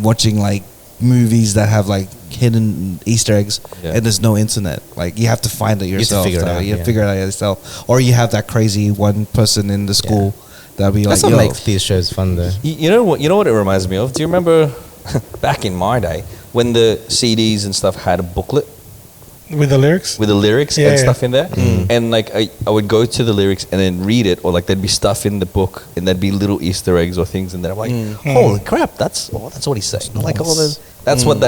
watching like movies that have like hidden Easter eggs and there's no internet. Like you have to find it yourself. figure it out, You yeah. figure it out yourself, or you have that crazy one person in the school that'll be That's like, what yo. makes these shows fun, though. You know what? You know what it reminds me of? Do you remember back in my day when the CDs and stuff had a booklet With the lyrics? with the lyrics Yeah, and yeah. stuff in there? And like I would go to the lyrics and then read it, or like there'd be stuff in the book and there'd be little Easter eggs or things in there. I'm like, holy crap, that's what he's saying. Like all those. That's what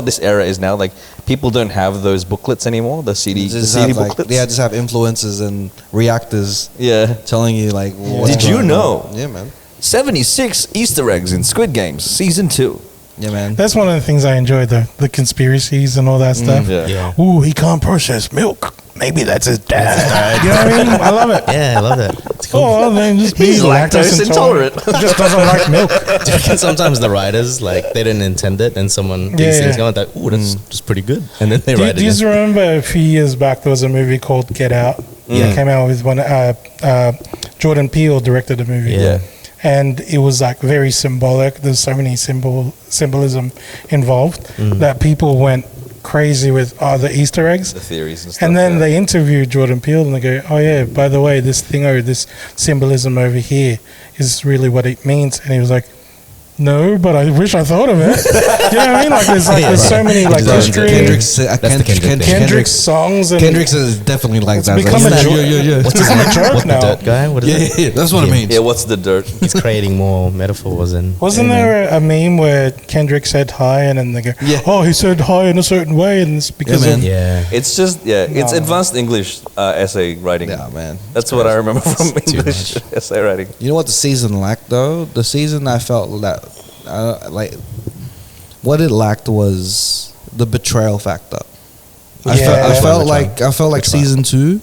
this era is now. Like people don't have those booklets anymore. The CD booklets. Just have influencers and reactors Yeah. telling you like. what's Did you going know? on. Yeah, man. 76 Easter eggs in Squid Games season 2. Yeah, man. That's one of the things I enjoy, the conspiracies and all that stuff. Yeah. Ooh, he can't process milk. Maybe that's his dad. You know what I mean? I love it. Yeah, I love that. It's cool. Oh, well, then just be He's lactose intolerant. intolerant. Just doesn't like milk. Sometimes the writers, like, they didn't intend it, and someone these things going like, ooh, that's just pretty good. And then they write Do you it in. remember a few years back there was a movie called Get Out? That came out with one. Jordan Peele directed the movie. Yeah. And it was like very symbolic. There's so many symbolism involved that people went crazy with the Easter eggs. The theories and stuff. And then they interviewed Jordan Peele and they go, oh yeah, by the way, this thing or this symbolism over here is really what it means. And he was like, no, but I wish I thought of it. You know what I mean? Like there's so many like history. Kendrick's songs and Kendrick's is definitely like it's that. become a joke. What's It's become a joke What, now. the dirt guy? What is it? That's what it means. Yeah, what's the dirt? He's creating more metaphors and. Wasn't there a meme where Kendrick said hi and then they go, oh, he said hi in a certain way and it's because of... Yeah. It's just, it's advanced English essay writing. Yeah, man. That's what I remember from too English essay writing. You know what the season lacked though? The season I felt that like what it lacked was the betrayal factor. I felt like season 2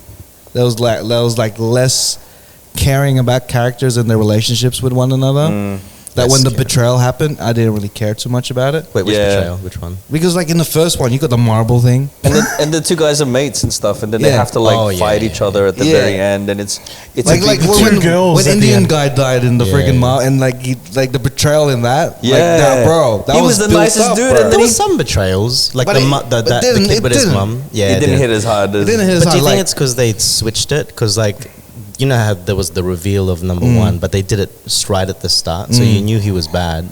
there was like less caring about characters and their relationships with one another. That when the betrayal happened, I didn't really care too much about it. Wait, which betrayal? Which one? Because like in the first one, you got the marble thing, And the two guys are mates and stuff, and then they have to like fight each other at the very end, and it's like when at the Indian end. guy died in the freaking marble, and like the betrayal in that. Yeah. like, nah, bro, that He was the built nicest up, dude, bro. and There was some betrayals, like But the kid with his mum. Yeah, it didn't hit as hard as. It didn't hit as But do you hard. think Like, it's because they switched it? Because like, you know how there was the reveal of number one, but they did it right at the start, so you knew he was bad.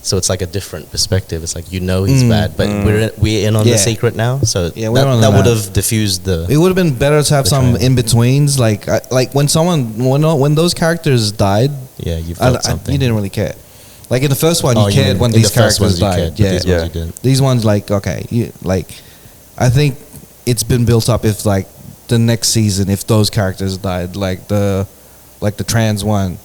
So it's like a different perspective. It's like he's bad, but we're in on the secret now. So Yeah, we're on that that. would have diffused the. it would have been better to have some Betrayal. in betweens, like when those characters died. Yeah, you felt something. You didn't really care. Like in the first one, Oh, you you cared mean when in these the first characters ones you died. cared, but Yeah, these ones you didn't. These ones, like, okay, I think it's been built up. If like the next season, if those characters died, like the trans one,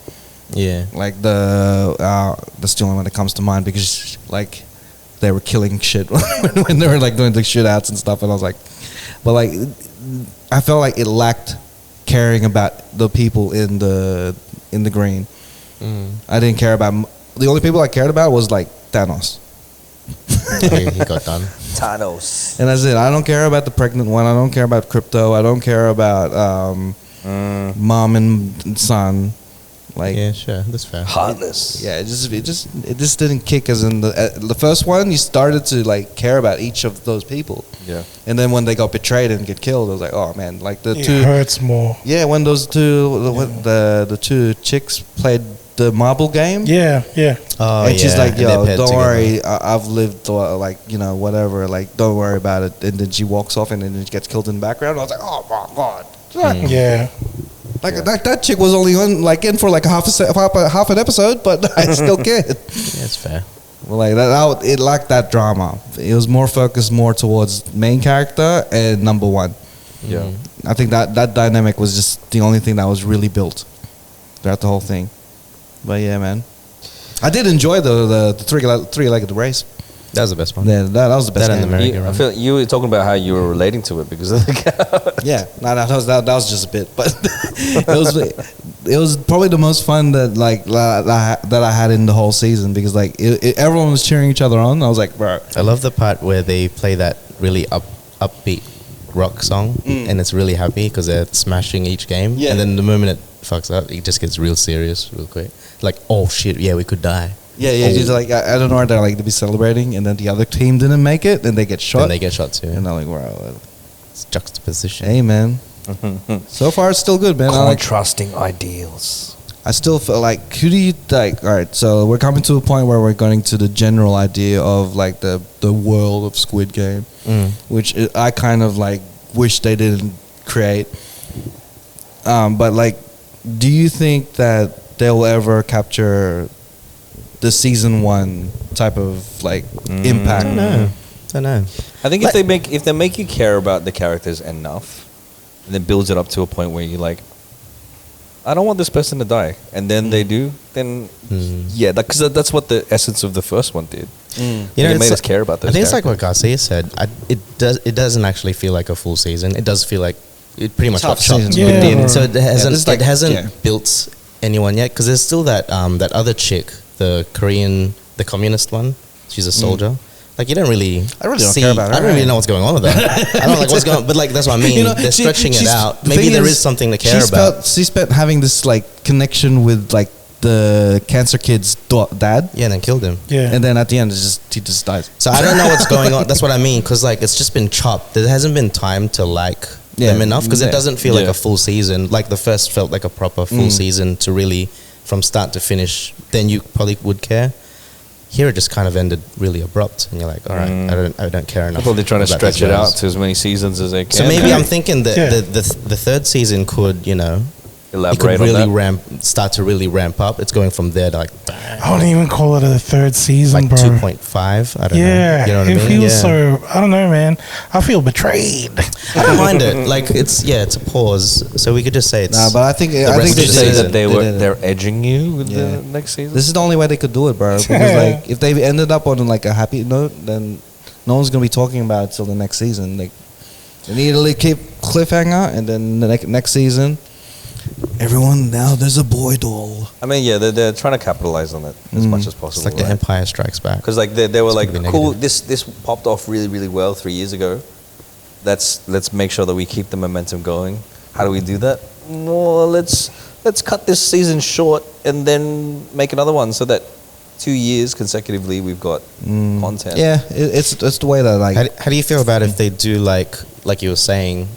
Yeah. like that's the only one that comes to mind because like they were killing shit when they were like doing the shootouts and stuff, and I was like, but like I felt like it lacked caring about the people in the green. I didn't care about the only people I cared about was like Thanos. he got done. Thanos. And that's it. I don't care about the pregnant one. I don't care about crypto. I don't care about mom and son. Like, Yeah, sure, that's fair. Heartless. yeah, it just didn't kick as in the first one. You started to like care about each of those people. Yeah. And then when they got betrayed and get killed, I was like, oh man, like the It two. hurts more. Yeah, when those two, the two chicks played the marble game. Yeah, yeah. Oh, And she's like, and they're yo, paired don't together. worry, I've lived, like, whatever, like, don't worry about it. And then she walks off and then she gets killed in the background. I was like, oh my God. Yeah. Like, that chick was only on, like, in for like half an episode, but I still cared. Yeah, it's fair. Well, like, it lacked that drama. It was more focused more towards main character and number one. Yeah. I think that dynamic was just the only thing that was really built throughout the whole thing. But yeah, man. I did enjoy the three-legged race. That was the best one. Yeah, that was the best That and game. the I merry-go-round. feel you were talking about how you were relating to it because of the gout. Yeah, no, that was just a bit, but it was probably the most fun that I had in the whole season because like everyone was cheering each other on. I was like, bro, I love the part where they play that really upbeat rock song, and it's really happy because they're smashing each game. Yeah. And then the moment it fucks up, it just gets real serious real quick. Like, oh shit, yeah, we could die. Yeah, just like I don't know where they're like to be celebrating, and then the other team didn't make it, and they get shot. And they get shot too. And they're like, bro, It's juxtaposition. hey man. So far, it's still good, man. Contrasting ideals. I still feel like, who do you like? All right, so we're coming to a point where we're going to the general idea of like the world of Squid Game, which I kind of like wish they didn't create. But like, do you think that they'll ever capture the season 1 type of like impact? I don't know. I think if they make you care about the characters enough, and then builds it up to a point where you're like, I don't want this person to die, and then they do, then yeah, because that's what the essence of the first one did. You know, it made it's us care about those. I think it's like characters. what Garcia said. It doesn't actually feel like a full season. It does feel like it pretty much Tough got chopped season. within. Yeah. So it hasn't yeah. built anyone yet. Because there's still that other chick, the communist one. She's a soldier. Like, you don't really I really don't care about her. I don't really know what's going on with her. I don't like what's going on, but like that's what I mean. They're stretching it out. Maybe there is something to care about. She spent having this like connection with like the cancer kid's dad. Yeah, and then killed him. Yeah. And then at the end, he just dies. So I don't know what's going on. That's what I mean. Because like it's just been chopped. There hasn't been time to like them enough. Because it doesn't feel like a full season. Like the first felt like a proper full season to really from start to finish. Then you probably would care. Here it just kind of ended really abrupt, and you're like, all right, I don't care enough. They're probably trying to about stretch these it out guys. to as many seasons as they can. So maybe I'm thinking that Yeah. the third season could, it could elaborate on really that. start to really ramp up. It's going from there to like I wouldn't even call it a third season, like bro. 2.5. I don't know. Yeah, You know what I it mean? feels Yeah. so. I don't know, man. I feel betrayed. I don't mind it. Like it's a pause. So we could just say it's. Nah, but I think the I rest think of they Did you the say did season. that They did it. they're edging you with Yeah. the next season? This is the only way they could do it, bro. Because like if they ended up on like a happy note, then no one's gonna be talking about it till the next season. Like they need to keep cliffhanger, and then the next season, everyone now there's a boy doll. I mean, yeah, they're trying to capitalize on it as much as It's possible. like the Empire Strikes Back. Because like they were It's like, gonna be cool, negative. this popped off really, really well 3 years ago. Let's make sure that we keep the momentum going. How do we do that? Well, let's cut this season short and then make another one so that 2 years consecutively we've got content. Yeah, it's the way that like How do you feel about if they do like you were saying,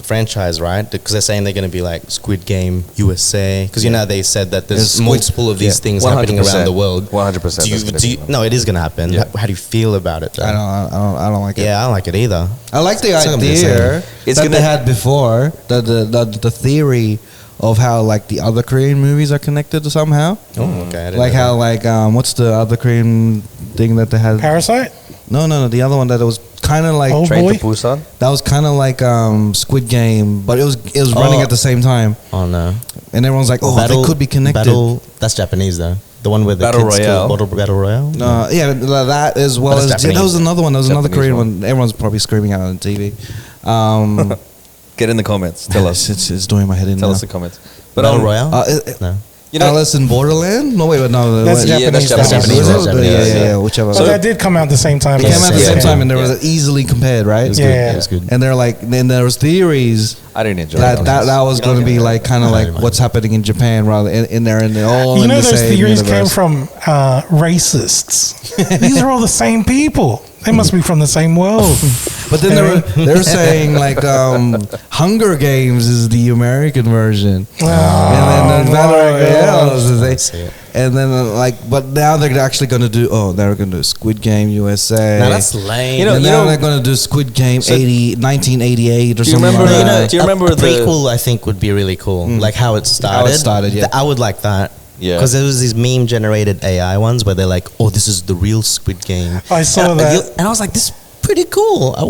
franchise, right? Because they're saying they're going to be like Squid Game USA. Because you know they said that there's Squid- multiple of these things happening around the world. 100%. Do you, no, it is going to happen. Yeah. How do you feel about it? Though? I don't like it. Yeah, I don't like it either. I like the It's not gonna be the idea same. that they had before, the theory of how like the other Korean movies are connected somehow. Oh, okay. I didn't Like know how like what's the other Korean thing that they had? Parasite? No, the other one that was kind of like Oh, Train boy. to Busan. that was kind of like Squid Game, but it was running at the same time, that. Oh no. and everyone's like, oh, they could be connected. Battle. That's Japanese though. The one where the Battle kids Royale. kill Battle Royale. Yeah, that as well But as it's that was Japanese. another one. There was another Japanese Korean one. one. Everyone's probably screaming out on TV. Get in the comments. Tell us. It's doing my head in Tell now. us the comments. But Battle Royale. you No. You know, Alice in Borderland? No, wait, no. That's wait. Japanese. that's Japanese. Was it? That's Japanese, Yeah, whichever. So that did come out at the same time. It came out at the same Yeah. time, and there was easily compared, right? It was Yeah. good. It was good. And they're like, then there was theories I didn't enjoy that it. that was going to be like kind of I like didn't mind. what's happening in Japan, rather in there, and they're all You in know, the those same theories came universe. from racists. These are all the same people. They must be from the same world. But then they're saying like Hunger Games is the American version, and then Battle Royale is and then but now they're actually going to do they're going to do Squid Game USA. Now that's lame. Now they're going to do Squid Game 1988 or something. Do you remember the prequel? I think would be really cool, like how it started. Yeah, I would like that. Yeah, because there was these meme-generated AI ones where they're like, "Oh, this is the real Squid Game." I saw that, and I was like, "This is pretty cool. I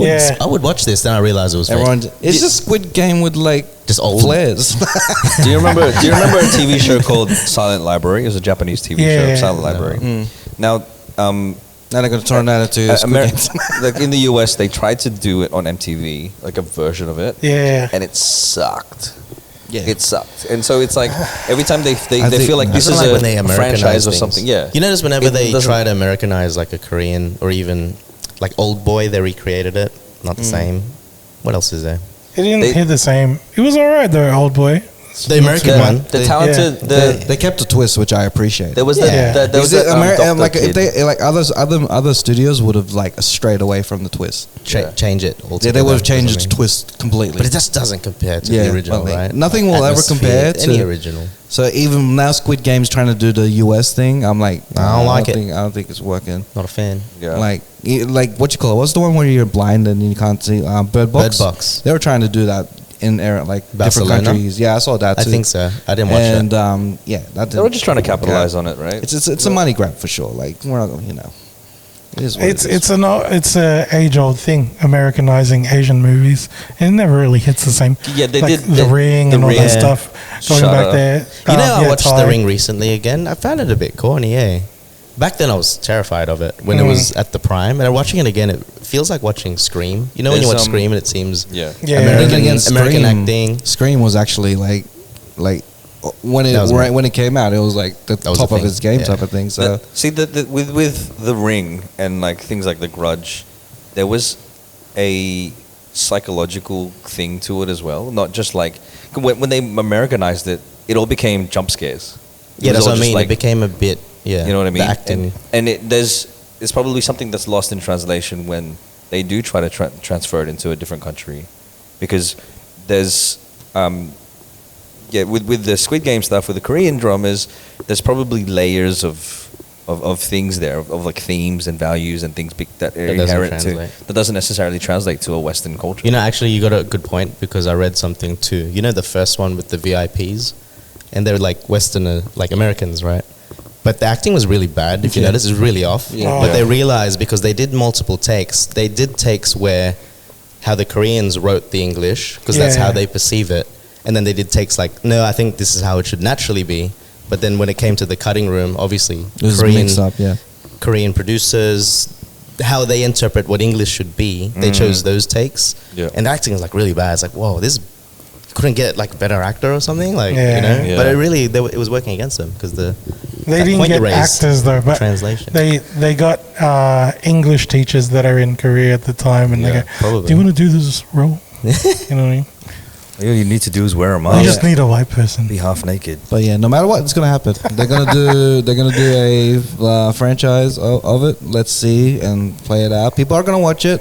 would watch this." Then I realized it was fake. It's just Squid Game with like just old flares. Do you remember a TV show called Silent Library? It was a Japanese TV show, Silent Library. Now, now they're going to turn that into Squid Games. Like in the US, they tried to do it on MTV, like a version of it. Yeah, and it sucked. Yeah, it sucked, and so it's like every time they feel like this is when they a franchise or something. Yeah, you notice whenever they try to Americanize like a Korean or even like Old Boy, they recreated it. Not the same. What else is there? It didn't hit the same. It was alright though, Old Boy. The American one, the talented, they kept a twist, which I appreciate. There was other studios would have like strayed away from the twist, change it. Yeah, they would have changed the twist completely. But it just doesn't compare to the original, right? Nothing will ever compare to any original. So even now, Squid Game's trying to do the US thing. I'm like, I don't like it. I don't think it's working. Not a fan. Yeah. Like what you call it? What's the one where you're blind and you can't see? Bird Box. Bird Box. They were trying to do that in like different countries. Yeah, I saw that too. I think so. I didn't watch it. And they were just trying to capitalize on it, right? It's a money grab for sure. Like we're not, it is what it's a age old thing, Americanizing Asian movies. It never really hits the same. Yeah, they like did the Ring and all that stuff. Going back there, I watched The Ring recently again. I found it a bit corny. Back then I was terrified of it when it was at the prime, and watching it again, it feels like watching Scream. You know, when you watch Scream and it seems American acting. Scream was actually like when it came out, it was like the top of its game type of thing. So with The Ring and like things like The Grudge, there was a psychological thing to it as well. Not just like when they Americanized it, it all became jump scares. Yeah, that's what I mean. Like, it became a bit. Yeah, you know what I mean. The acting. And it's probably something that's lost in translation when they do try to transfer it into a different country, because there's with the Squid Game stuff with the Korean dramas, there's probably layers of things there of like themes and values and things that are inherent to that doesn't necessarily translate to a Western culture. You know, actually, you got a good point, because I read something too. You know, the first one with the VIPs, and they're like Westerner, like Americans, right? But the acting was really bad. If you notice, it's really off. Yeah. But they realized, because they did multiple takes, they did takes where how the Koreans wrote the English, because that's how they perceive it. And then they did takes like, no, I think this is how it should naturally be. But then when it came to the cutting room, obviously, Korean producers, how they interpret what English should be, they chose those takes. Yeah. And the acting is like really bad. It's like, whoa, this couldn't get like a better actor or something, like you know. Yeah. But it was working against them, because they didn't get actors though. But translation. They got English teachers that are in Korea at the time, and they go, probably. "Do you want to do this role?" You know what I mean? All you need to do is wear a mask. You just need a white person. Be half naked. But yeah, no matter what, it's gonna happen. They're gonna do a franchise of it. Let's see and play it out. People are gonna watch it.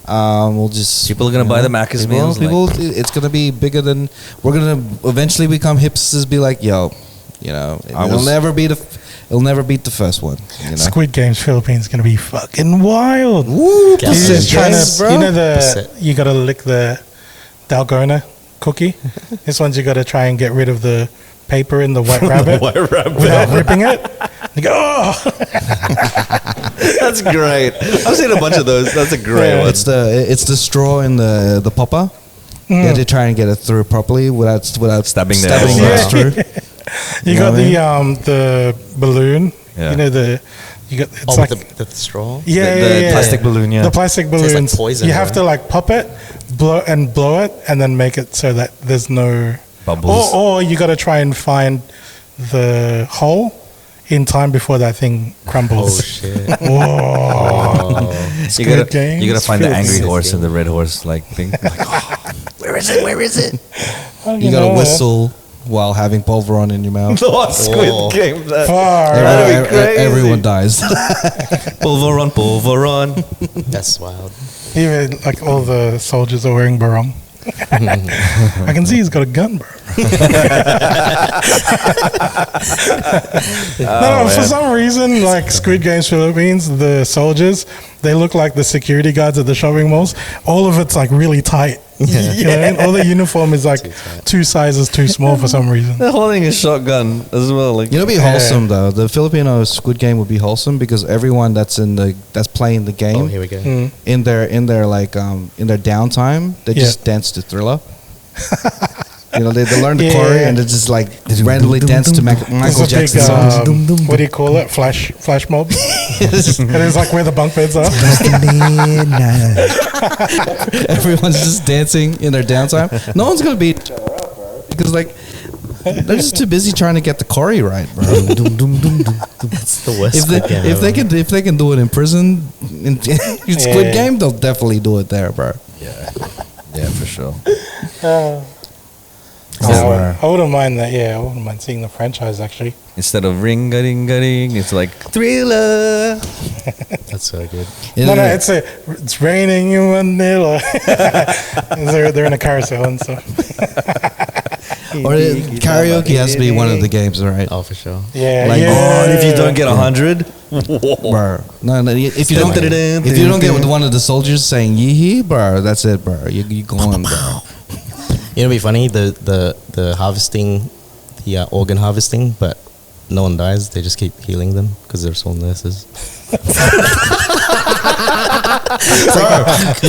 People are gonna buy the Macca's meals. It's gonna be bigger than. We're gonna eventually become hipsters. Be like, yo, it'll never beat the first one. You know? Squid Games Philippines is gonna be fucking wild. Woo! He's just trying to, you gotta lick the dalgona cookie. This one's you gotta try and get rid of the paper in the white rabbit without ripping it. You go, oh. That's great. I've seen a bunch of those. That's a great one. It's the straw in the popper. Yeah, they try and get it through properly without stabbing it through. You got the balloon. Yeah. You know it's like the straw. Yeah, plastic balloon. Yeah, the plastic balloons. Like poison, you have to like pop it, blow it, and then make it so that there's no bubbles. Or you got to try and find the hole in time before that thing crumbles. Oh shit! Whoa! You gotta find the angry horse and the red horse thing. Where is it? You gotta whistle while having pulveron in your mouth. The Squid Game. That'd be crazy. Everyone dies. Pulveron. That's wild. Even like all the soldiers are wearing barong. I can see he's got a gun, bro. For some reason, like Squid Games Philippines, the soldiers, they look like the security guards at the shopping malls. All of it's like really tight. You know what I mean? All the uniform is like two sizes too small for some reason. They're holding a shotgun as well. Like, You know, it'd be wholesome though. The Filipino Squid Game would be wholesome because everyone that's playing the game. Oh, here we go. In their downtime, they just dance to Thriller. You know, they learn the choreo and they just like randomly dance to Michael Jackson songs. What do you call it? Flash mob. And it's like where the bunk beds are. Everyone's just dancing in their downtime. No one's gonna beat because like they're just too busy trying to get the choreo right, bro. That's the worst. If they can do it in prison in Squid Game, they'll definitely do it there, bro. yeah, for sure. I wouldn't mind that. Yeah, I wouldn't mind seeing the franchise actually. Instead of ring-a-ding-a-ding, it's like Thriller. That's so good. No, it's raining in Manila. they're in a carousel and stuff. Or karaoke has to be one of the games, right? Oh, for sure. Yeah, Like, and if you don't get 100, bro. No, if you don't get one of the soldiers saying yee bro, that's it, bro. You going, bro. You know, it'd be funny the harvesting, the organ harvesting, but no one dies. They just keep healing them because they're all nurses. You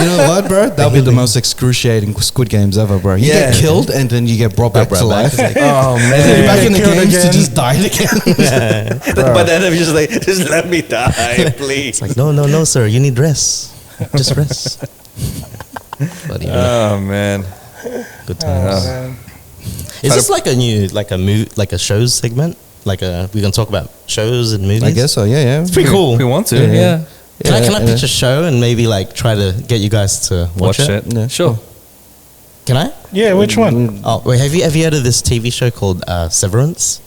know what, bro? That'll be the most excruciating Squid Games ever, bro. You get killed and then you get brought back to life. Like, oh man, you're back in the games to just die again. but then if you're just like, just let me die, please. It's like, no, sir. You need rest. Just rest. Oh man, good times. Is this like a new, like a shows segment? Like we can talk about shows and movies. I guess so. Yeah. It's pretty cool. We want to. Yeah. Can I pitch a show and maybe like try to get you guys to watch it? Yeah. Sure. Can I? Yeah. Which one? Oh wait, have you heard of this TV show called Severance?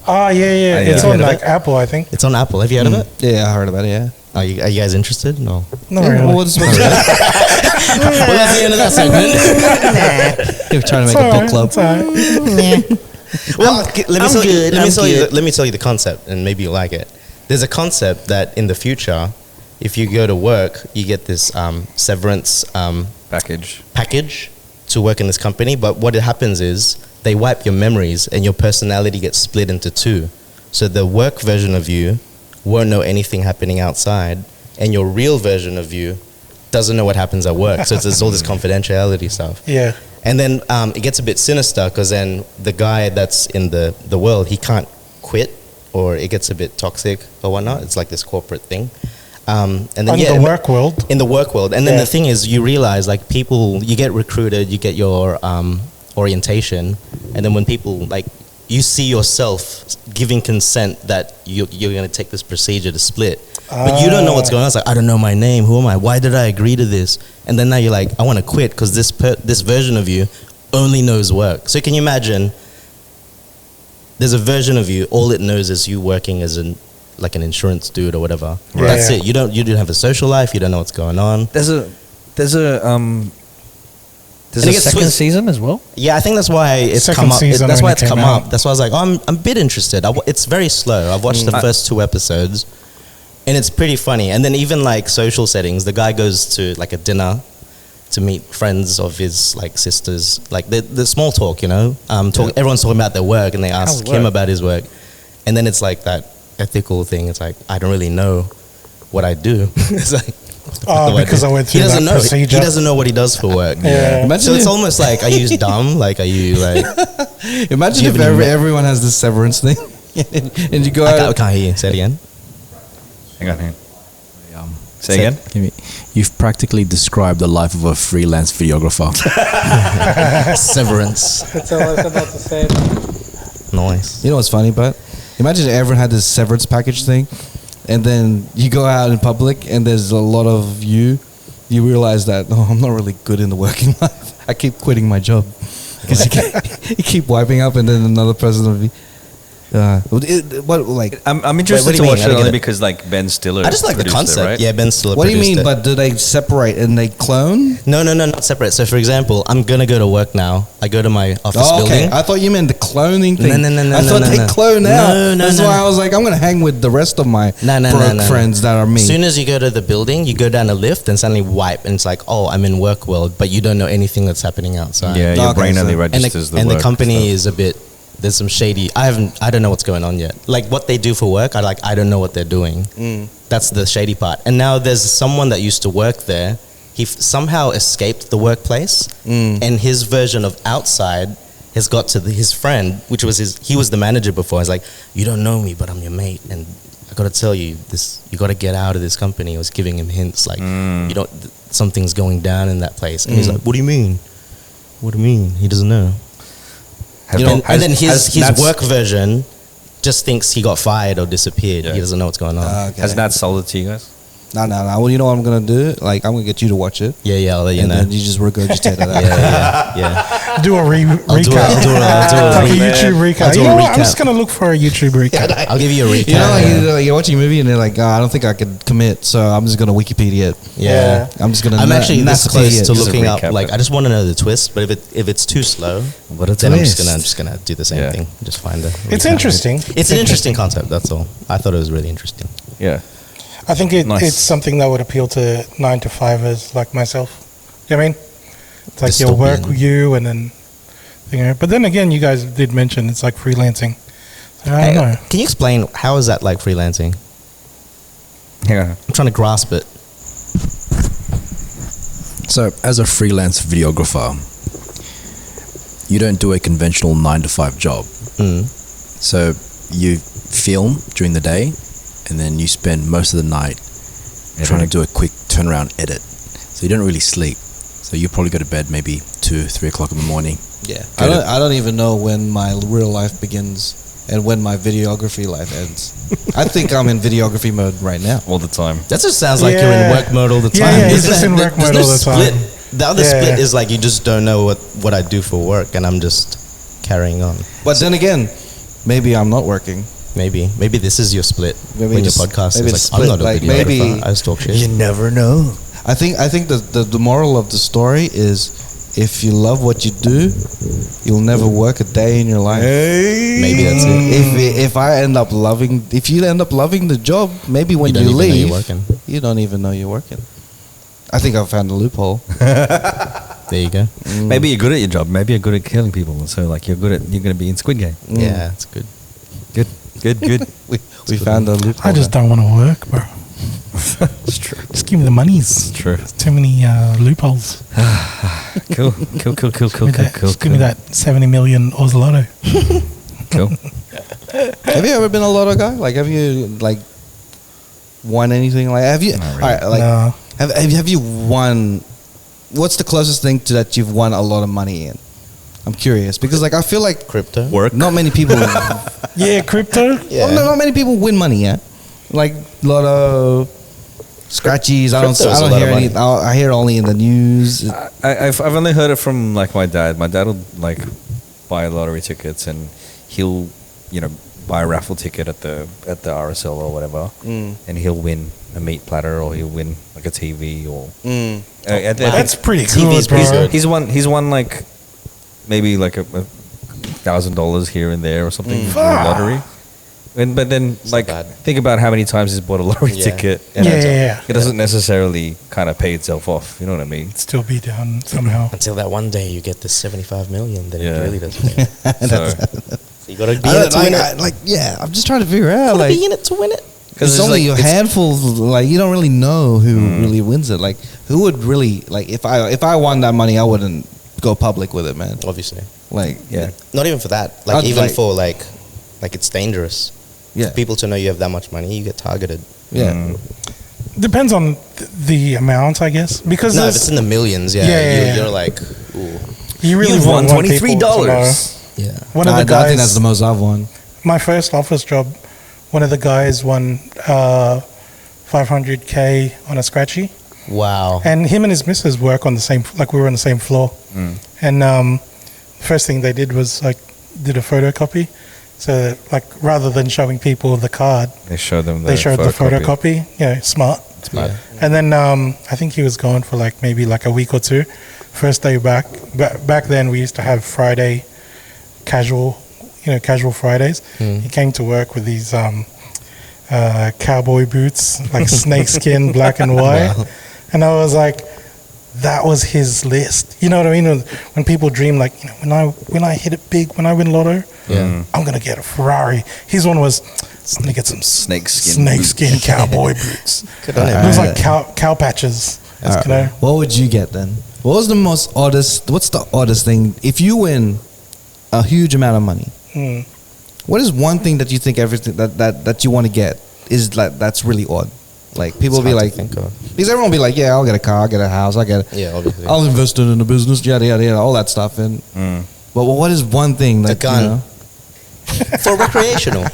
Oh yeah. It's on like Apple, I think. It's on Apple. Have you heard of it? Yeah, I heard about it. Yeah. Are you guys interested? No. Not really. Well, that's the end of that segment. You're trying to make a book club. Well, let me tell you the concept, and maybe you like it. There's a concept that in the future, if you go to work, you get this severance package to work in this company. But what happens is they wipe your memories, and your personality gets split into two. So the work version of you won't know anything happening outside, and your real version of you doesn't know what happens at work. So there's all this confidentiality stuff. Yeah. And then it gets a bit sinister because then the guy that's in the world, he can't quit, or it gets a bit toxic or whatnot. It's like this corporate thing. And then in the work world. In the work world. And then the thing is, you realize like people, you get recruited, you get your orientation, and then when people like, you see yourself giving consent that you're going to take this procedure to split. But you don't know what's going on. It's like, I don't know my name. Who am I? Why did I agree to this? And then now you're like, I want to quit because this version of you only knows work. So can you imagine, there's a version of you, all it knows is you working as an insurance dude or whatever. Yeah. That's it. You don't have a social life. You don't know what's going on. There's a second season as well. Yeah, I think that's why it's come up. That's why it's come up. That's why I was like, I'm a bit interested. It's very slow. I've watched the first 2 episodes, and it's pretty funny. And then even like social settings, the guy goes to like a dinner to meet friends of his like sisters, like the small talk, you know. Everyone's talking about their work, and they ask him about his work, and then it's like that ethical thing. It's like, I don't really know what I do. It's like, because I went through that procedure. He doesn't know what he does for work. So it's almost like, are you dumb? Like, are you like? Imagine if everyone has this severance thing, and you go out. I can't hear you. Say it again. Hang on. Say again. You've practically described the life of a freelance videographer. Severance. That's all I was about to say. Nice. You know what's funny, but imagine everyone had this severance package thing. And then you go out in public and there's a lot of you realize that, I'm not really good in the working life. I keep quitting my job. Because you keep wiping up, and then another person will be, What like? I'm interested what do to you watch mean? I it don't only get it. because like Ben Stiller. I just like the produced it, concept. right? Yeah, Ben Stiller. What do you produced mean? it. But do they separate and they clone? No, not separate. So, for example, I'm gonna go to work now. I go to my office Oh, okay. building. I thought you meant the cloning thing. No, I thought they no. clone out. No, That's no. why I was like, I'm gonna hang with the rest of my No. friends that are me. As soon as you go to the building, you go down a lift and suddenly wipe, and it's like, oh, I'm in work world, but you don't know anything that's happening outside. Yeah, your Okay, brain so- only and registers the work company stuff. is a bit. There's some shady. I don't know what's going on yet. Like what they do for work, I don't know what they're doing. That's the shady part. And now there's someone that used to work there. He somehow escaped the workplace, and his version of outside has got to his friend, which was he was the manager before. He's like, you don't know me, but I'm your mate, and I got to tell you this. You got to get out of this company. I was giving him hints like, you don't. Something's going down in that place, and he's like, what do you mean? What do you mean? He doesn't know. And then his work version just thinks he got fired or disappeared. Yeah. He doesn't know what's going on. Okay. Has Nat sold it to you guys? No. Well, you know what I'm gonna do? Like, I'm gonna get you to watch it, Yeah, I'll let you and know. then you just regurgitate it out. Yeah. Do a recap. I'll do a like a recap. YouTube recap. I'll do You a know what? I'm recap. just gonna look for a YouTube recap. I'll give you a recap. You know, like you're watching a movie and they're like, I don't think I could commit, so I'm just gonna Wikipedia it. Yeah. I'm just gonna. I'm actually this close to Just a looking up. recap Like, it. I just want to know the twist. But if it's too slow, What a then I'm twist. just gonna do the same Yeah. thing. Just find a. It's recap. interesting. It's an interesting concept. That's all. I thought it was really interesting. Yeah. I think Nice. it's something that would appeal to 9-to-5ers like myself. You know what I mean? It's like you'll Dystopian. work with you and then, you know. But then again, you guys did mention it's like freelancing. I don't know. Can you explain how is that like freelancing? Yeah. I'm trying to grasp it. So, as a freelance videographer, you don't do a conventional 9-to-5 job. So, you film during the day, and then you spend most of the night trying to do a quick turnaround edit. So, you don't really sleep. So, you probably go to bed maybe 2-3 o'clock in the morning. Yeah, I don't even know when my real life begins and when my videography life ends. I think I'm in videography mode right now. All the time. That just sounds like you're in work mode all the time. Yeah, Isn't you're just it? in work There's mode no all the split. time. The other Yeah. split is like you just don't know what I do for work, and I'm just carrying on. But then again, maybe I'm not working. Maybe this is your split. Maybe when your just- podcast maybe is it's like, I'm split, not a like, videographer. maybe- I just talk shit. You never know. I think the moral of the story is, if you love what you do, you'll never work a day in your life. Maybe that's it. If you end up loving the job, maybe when You don't you even know leave, you're working. you don't even know you're working. I think I found a loophole. There you go. Maybe you're good at your job. Maybe you're good at killing people. And so like you're going to be in Squid Game. Yeah, it's good. Good. We found a loophole. I just don't want to work, bro. It's true. Just give me the monies. True. There's too many loopholes. Cool. Just give me that 70 million Oz Lotto. Cool. Have you ever been a lotto guy? Like, have you like won anything? Like, have you? Not really. Alright, like, No. have you won? What's the closest thing to that you've won a lot of money in? I'm curious because, like, I feel like Crypto. Work. not many people. Yeah, crypto. Yeah. Well, no, not many people win money. Yeah, like lotto, scratchies. I Crypto's a don't lot hear of any. money. I hear it only in the news. I've only heard it from like my dad. My dad will like buy lottery tickets and he'll buy a raffle ticket at the RSL or whatever, and he'll win a meat platter or he'll win like a TV or. That's pretty cool, TV's pretty bro. good. He's won like maybe like a $1,000 here and there or something in the lottery. But then like bad. think about how many times he's bought a lottery Yeah. ticket and Yeah. it doesn't necessarily kind of pay itself off. You know what I mean? Still be down somehow. Until that one day you get the 75 million, then Yeah. it really doesn't. Pay. So, So you gotta be in it to win it. I'm just trying to figure out. Gotta Like, be in it to win it. it's only a handful. Like, you don't really know who really wins it. Like, who would really like if I won that money, I wouldn't go public with it, man. Obviously. Like, yeah. Not even for that. Like I'd even like- for like it's dangerous. yeah, People to know you have that much money, you get targeted. yeah. Depends on the amount, I guess. Because No, if there's- it's in the millions, Yeah. you're like, ooh. you really You've won want people to $23. know. Yeah. One of the I guys. think that's the most I've won. My first office job, one of the guys won 500K on a scratchy, Wow. and him and his missus work on the same, like we were on the same floor. And first thing they did was like did a photocopy, So, like, rather than showing people the card, They showed them the they showed the photocopy. Smart. Smart. And then I think he was gone for like maybe like a week or two. First day back. Back then we used to have Friday casual Fridays. He came to work with these cowboy boots, like snakeskin, black and white. Wow. And I was like, that was his list. You know what I mean? When people dream, like, when I hit it big, when I win lotto, I'm gonna get a Ferrari. His one was, I'm gonna get some snakeskin cowboy boots. It was like cow patches. What would you get then? What's the oddest thing? If you win a huge amount of money, what is one thing that you think everything that you want to get is that's really odd? Like people will be like, because everyone will be like, yeah, I'll get a car, I'll get a house, obviously. I'll invest it in a business, yada yada yada, all that stuff. And but what is one thing like a gun for recreational?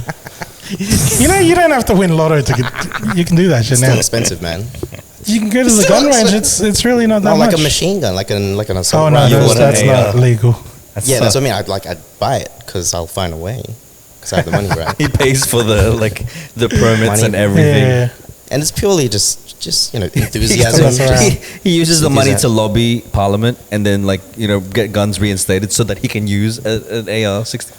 You don't have to win lotto to get. You can do that shit It's now. still expensive, man. You can go to the gun range. It's really not that Not much. like a machine gun, like an assault Oh no, rifle. that's not legal. That's what I mean. I'd buy it because I'll find a way because I have the money, right? He pays for the permits Money. and everything. Yeah. And it's purely just enthusiasm. He uses the money to enthusiasm. lobby Parliament and then get guns reinstated so that he can use an AR-60.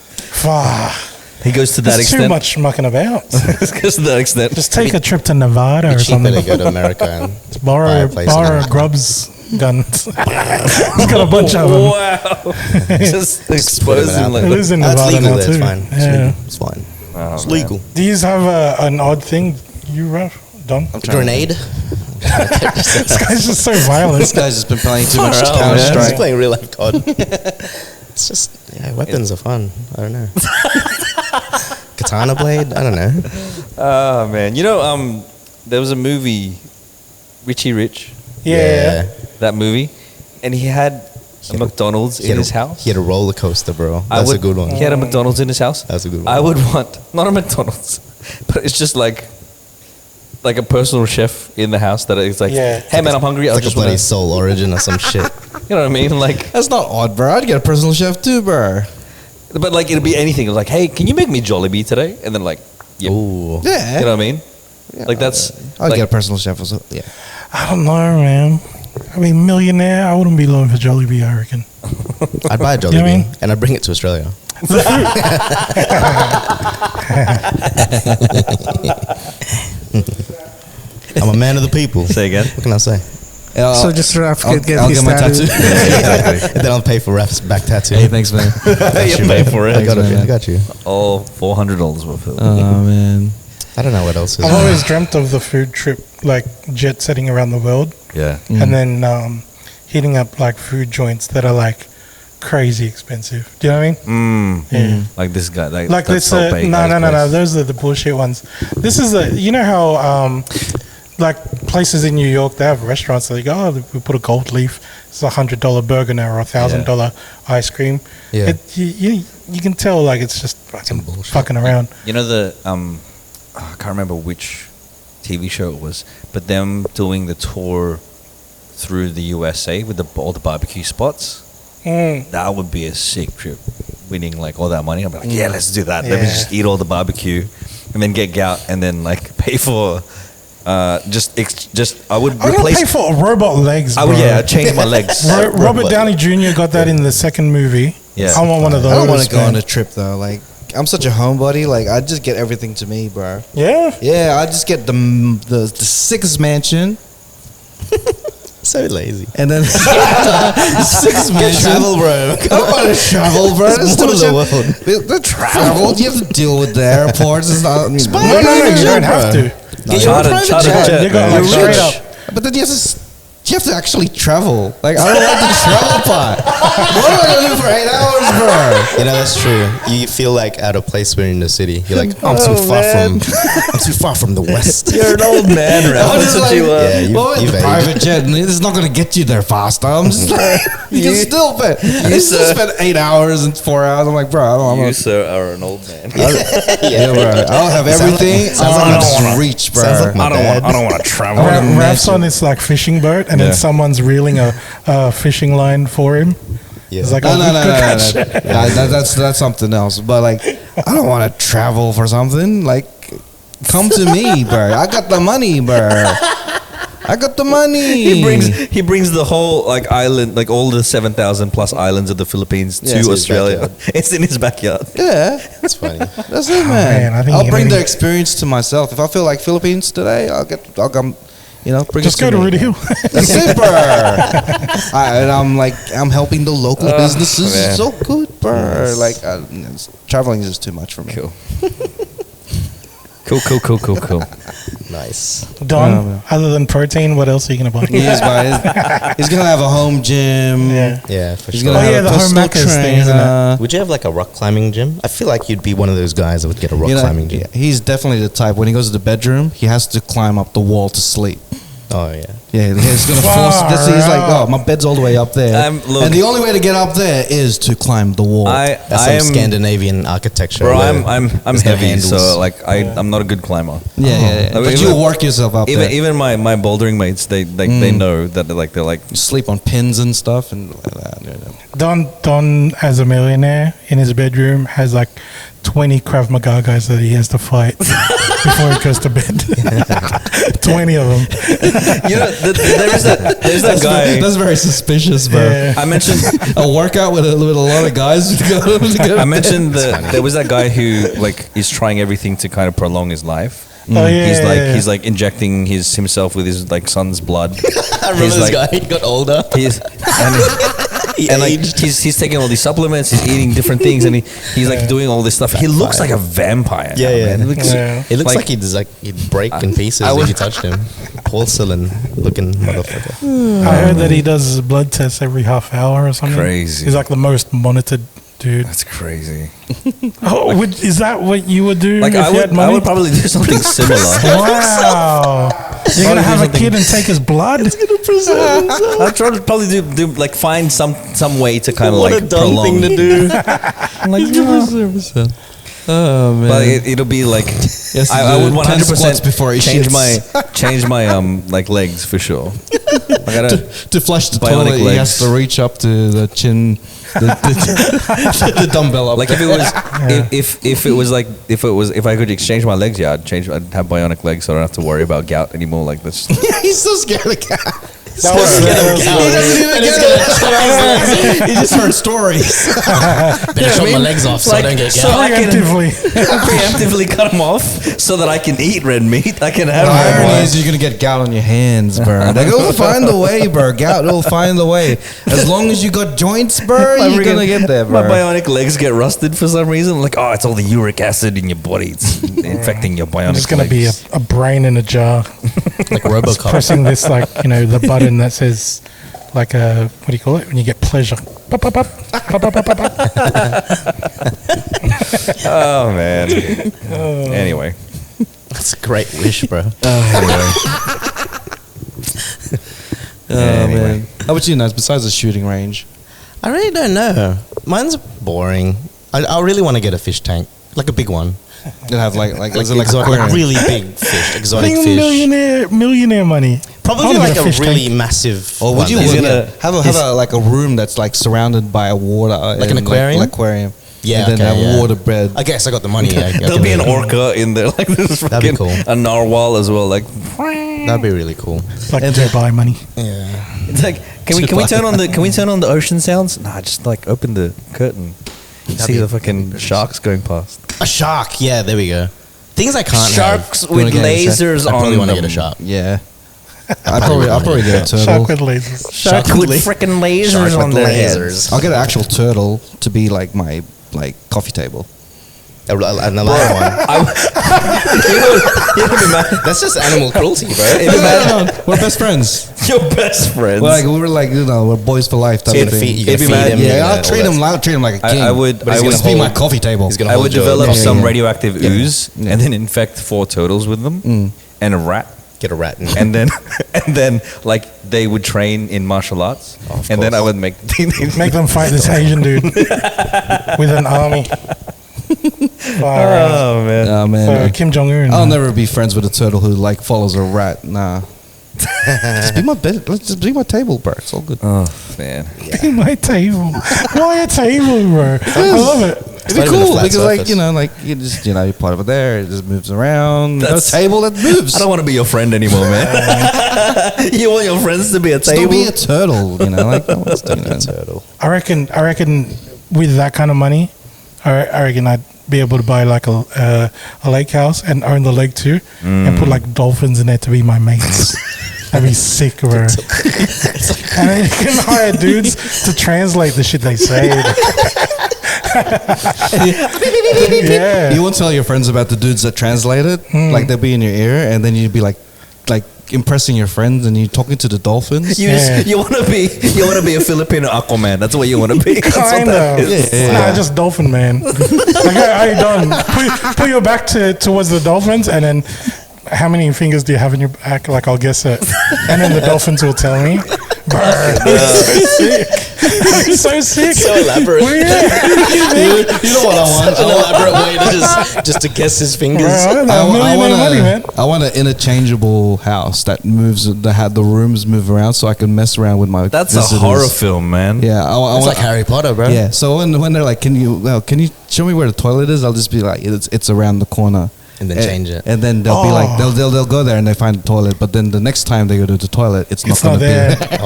He goes to that There's extent. too much mucking about. It goes to that extent. Just take a trip to Nevada or It's cheaper something. to go to America and borrow buy a place in America. Grubb's guns. He's got a bunch of them. Wow. Just exposing It is in That's Nevada legal now there, too. it's fine. Yeah. It's fine. Oh, It's man. legal. Do you have an odd thing you Don? Grenade? This guy's just so violent. This guy's just been playing too much I'm Counter just Strike. playing real life COD. It's just weapons are fun. I don't know. Katana blade? I don't know. Oh man, there was a movie, Richie Rich. Yeah. That movie, and he had a McDonald's in his house. He had a roller coaster, bro. That's a good one. He had a McDonald's in his house. That's a good one. I would want not a McDonald's, but it's just like a personal chef in the house that is like, hey man, I'm hungry. It's I like just a bloody want Soul Origin or some shit. You know what I mean? Like that's not odd, bro. I'd get a personal chef too, bro. But like it'll be anything. It's like, hey, can you make me Jollibee today? And then like, ooh, yeah, you know what I mean? Yeah, like that's. I'd get a personal chef or so. Yeah. I don't know, man. I mean, millionaire. I wouldn't be looking for Jollibee, I reckon. I'd buy a Jollibee You know what I mean? and I'd bring it to Australia. I'm a man of the people. Say again. What can I say? So just Raf I'll get get his my tattoo. And then I'll pay for Raf's back tattoo. Hey, thanks, man. You pay for it. I got you. Oh, $400 worth of it. Oh man. I don't know what else is. I've always dreamt of the food trip, like jet setting around the world, Yeah. and then hitting up like food joints that are like crazy expensive. Do you know what I mean? Yeah. Like this guy. Like Like that's this, so big, no, guy's place. those are the bullshit ones. This is you know how, like places in New York, they have restaurants that they go, oh, we put a gold leaf, it's $100 burger now or $1,000 ice cream. Yeah. You can tell like it's just fucking around. You know the I can't remember which TV show it was, but them doing the tour through the USA with all the barbecue spots. That would be a sick trip. Winning like all that money, I'd be like, yeah, let's do that. Let me just eat all the barbecue, and then get gout, and then like pay for. I would I'm gonna replace. pay for robot legs. I would bro. change my legs. Robert Downey Jr. got that in the second movie. Yeah. I want one of those. I don't want to go man. on a trip though. Like I'm such a homebody. Like I just get everything to me, bro. Yeah. Yeah, I just get the sickest mansion. So lazy. And then six mansion. Travel, bro. I don't want to travel, bro. It's more of the world. The travel. You have to deal with the airports. It's not. No, you don't have to. Charter jet. You got like straight up. But then you have to actually travel. Like I don't like the travel part. What am I gonna do for 8 hours, bro? You know that's true. You feel like out of place when you're in the city. You're like, I'm too far from the west. You're an old man, Ralph. That's what you are. Yeah, you've the aged. private jet, and it's not gonna get you there faster. I'm just like, you can still spend. You still spend 8 hours and 4 hours. I'm like, bro, I don't. You sir are an old man. Yeah, bro. I'll have everything. I don't reach, bro. Sounds like my dad. I don't want to travel. Raf's on this like fishing boat, and then someone's reeling a fishing line for him. It's like No, a that's something else. But like, I don't want to travel for something. Like, come to me, bro. I got the money, bro. I got the money. He brings the whole like island, like all the 7,000 plus islands of the Philippines to it's in his Australia. backyard. It's in his backyard. Yeah, That's funny. that's it, man. man, I think I'll you bring need- the experience to myself. If I feel like Philippines today, I'll come. Bring Just it go to me. Rudy Hill. That's it, bro. And I'm helping the local businesses. man. So good, bro. Yes. Like, traveling is just too much for me. Cool. Cool. Nice. Don, other than protein, what else are you gonna buy? He is, bro. He's gonna have a home gym. Yeah, for He's sure. gonna Oh, have yeah, a the home personal Macca's thing, isn't trainer. Would you have like a rock climbing gym? I feel like you'd be one of those guys that would get a rock You know, climbing gym. yeah, he's definitely the type. When he goes to the bedroom, he has to climb up the wall to sleep. Oh yeah. Yeah, he's gonna Far force. He's like, out. oh, my bed's all the way up there, Look- and the only way to get up there is to climb the wall. That's some Scandinavian architecture. Bro, where I'm there's no heavy, handles. so like I'm not a good climber. yeah. Like, But even- you work yourself up there. Even my bouldering mates, they know that they're like You sleep on pins and stuff, and like that. Don, as a millionaire, in his bedroom, has like 20 Krav Maga guys that he has to fight before he goes to bed. 20 of them. you know there's that guy. That's very suspicious, bro. Yeah. I mentioned A workout with a lot of guys. To go I mentioned there was that guy who like is trying everything to kind of prolong his life. Oh, yeah. He's like injecting himself with his like son's blood. I remember He's this like- guy. He got older. He's and like he's taking all these supplements, he's eating different things, and he's like doing all this stuff. He looks like a vampire. Yeah, yeah. man. He looks, Yeah. It looks like he'd break in pieces if you touched him. Porcelain looking motherfucker. I heard that he does blood tests every half hour or something. Crazy. He's like the most monitored dude. That's crazy. Oh, is that what you would do Like if you had I money? would probably do something similar. Wow. You're going to have a kid and take his blood? I'd try to probably do like find some way to kind of What like a dumb prolong. thing to do. Oh man! But it'll be like I would 10 squats 100% before he change my like legs for sure. Like I don't, to flush the Bionic toilet, he legs. has to reach up to the chin, the dumbbell up. like if I could exchange my legs, I'd have bionic legs, so I don't have to worry about gout anymore. Like this. He's so scared of cat. That was He just heard stories. Better chop my legs off so I don't get so gout. I can preemptively. preemptively cut them off so that I can eat red meat. I can have The red irony wine. is you're gonna get gout on your hands, bro. Like, it'll find a way, bro. Gout will find a way. As long as you got joints, bro, you're gonna get there, My bro. bionic legs get rusted for some reason. Like, oh, it's all the uric acid in your body. It's infecting your bionic There's going to be legs. a brain in a jar. Like Robocop. Pressing this, like, the button that says, like, what do you call it? When you get pleasure. Pop, pop, pop. Pop, pop, pop, pop, pop. Oh, man. Anyway. That's a great wish, bro. Oh man. How about you, Naz? Besides the shooting range, I really don't know. Mine's boring. I really want to get a fish tank, like a big one, you have like is it like, like like aquarium? really big fish, exotic Think fish. millionaire money. Probably I'll like get a fish really tank. massive. Or would one you that's- have a like a room that's like surrounded by water, Like an and, aquarium? like aquarium? Yeah, and then okay, have yeah. water bed. I guess I got the money. There'll be an orca in there. Like, this That'd be fucking cool. a narwhal as well. Like, That'd be really cool. Like Dubai money. Yeah. it's like, can we turn on the ocean sounds? Nah, just like open the curtain. You see the fucking sharks going past. A shark. Yeah, there we go. Things I can't Sharks have. with You wanna get a lasers I probably on want to them. get a shark. Yeah. I'll probably get a turtle. Shark with lasers. Shark with freaking lasers Shark on with their lasers. heads. I'll get an actual turtle to be like my coffee table. And a live one. That's just animal cruelty, bro. We're best friends. Your best friends. Like we were like we're boys for life type So of thing. you gotta It'd be feed mad- him. Yeah, you I'll gotta- treat all him that. like a king. I would But he's Just gonna be my hold- coffee table. He's gonna I hold would your develop coffee. some radioactive ooze Yeah. and then infect 4 turtles with them and a rat. Get a rat. And then like they would train in martial arts, of and then I course. would make Make them fight this Asian dude with an army. Far out. Oh man, Oh man, So Kim Jong Un. I'll never be friends with a turtle who like follows a rat. Nah. Just be my bed. Let's just be my table, bro. It's all good. Oh man. Be my table. Why a table, bro? I love it. It'd be cool because, like, you know, like you just, you know, you put it over there, it just moves around. That's a table that moves. I don't want to be your friend anymore, man. You want your friends to be a table? Don't be a turtle, you know, like no one's doing a turtle. I reckon with that kind of money, I reckon I'd be able to buy like a lake house and own the lake too, and put like dolphins in there to be my mates. That'd be sick, bro. And then you can hire dudes to translate the shit they say. Yeah. You won't tell your friends about the dudes that translate it. Like they'll be in your ear, and then you'd be like impressing your friends, and you're talking to the dolphins. You want to be a Filipino Aquaman. That's what you want to be. That's what Kind that of. is. Nah, just dolphin man. Like, how you done? Put your back towards the dolphins, and then how many fingers do you have in your back? Like, I'll guess it, and then the dolphins will tell me. It's so sick. So elaborate. You know what I want? Such an elaborate way to just to guess his fingers. Bro, I want an interchangeable house that moves. The rooms move around, so I can mess around with my. That's visitors. a horror film, man. Yeah, It's like Harry Potter, bro. Yeah. So when they're like, can you show me where the toilet is? I'll just be like, it's around the corner. And then change it. And then they'll be like, they'll go there and they find the toilet. But then the next time they go to the toilet, it's not going to there. be there.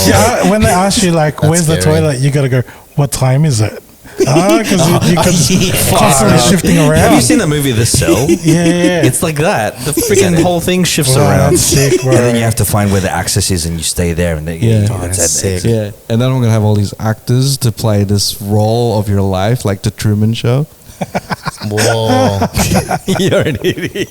Yeah, when they ask you like, where's the toilet? You got to go, what time is it? Because you can constantly shifting around. Have you seen the movie The Cell? Yeah. It's like that. The freaking whole thing shifts Wow, around. that's sick, bro. And then you have to find where the access is and you stay there. And That's sick. Yeah. And then I'm going to have all these actors to play this role of your life, like the Truman Show. Whoa. You're an idiot.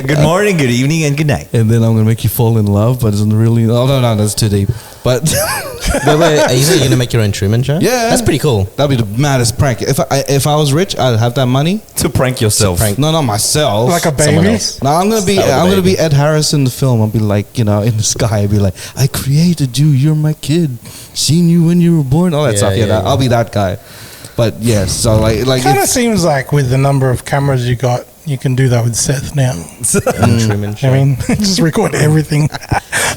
Good morning, good evening, and good night. And then I'm going to make you fall in love, but it's really... Oh, no, that's too deep. But... Wait, are you going to make your own Truman Show? Yeah. That's pretty cool. That'd be the maddest prank. If I was rich, I'd have that money. To prank yourself. No, not myself. Like a Someone baby? else. No, I'm gonna be Ed Harris in the film. I'll be like, you know, in the sky. I'll be like, I created you. You're my kid. Seen you when you were born. All that stuff. Yeah, I'll be that guy. But yes, so like Kind of seems like with the number of cameras you got, you can do that with Seth now. Truman Show. I mean, just record everything.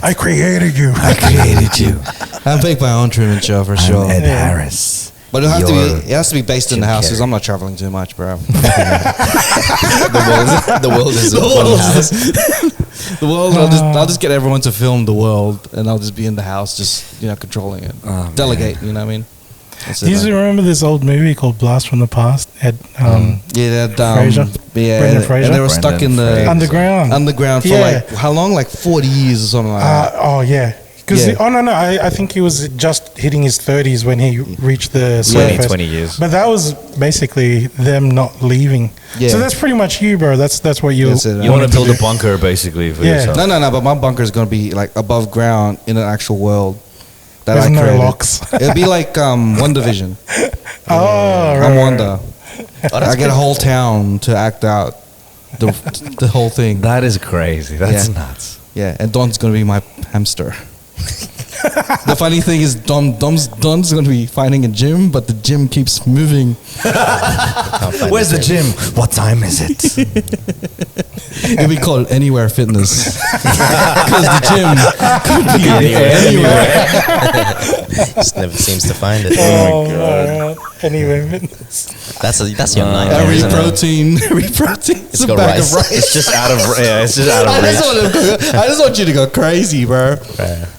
I created you. I created you. I'll make my own Truman Show for sure. Ed Harris. But it has to be based in the house because I'm not traveling too much, bro. The world is one house. The world. I'll just get everyone to film the world, and I'll just be in the house, just controlling it, delegate. You know what I mean? Do you remember this old movie called Blast from the Past? Fraser. Brendan Fraser. And they were stuck in the underground for like how long? Like 40 years or something like that. Oh yeah. I think he was just hitting his 30s when he reached the surface. 20 years. But that was basically them not leaving. Yeah. So that's pretty much you, bro. That's what you That's it. You want to build a bunker basically for yourself. No. But my bunker is gonna be like above ground in an actual world. That There's I no created. locks. It'll be like One Division. I'm Wanda. I get a whole town to act out the whole thing. That is crazy. That's nuts. Yeah, and Don's gonna be my hamster. The funny thing is, Don's gonna be finding a gym, but the gym keeps moving. Where's the gym? What time is it? It'll be called Anywhere Fitness because the gym could be anywhere. Just never seems to find it. Oh my god. Anyway, That's your nightmare. Every isn't it? protein is a got bag rice. of rice. It's just out of it's just out of I reach. just want you to go crazy, bro.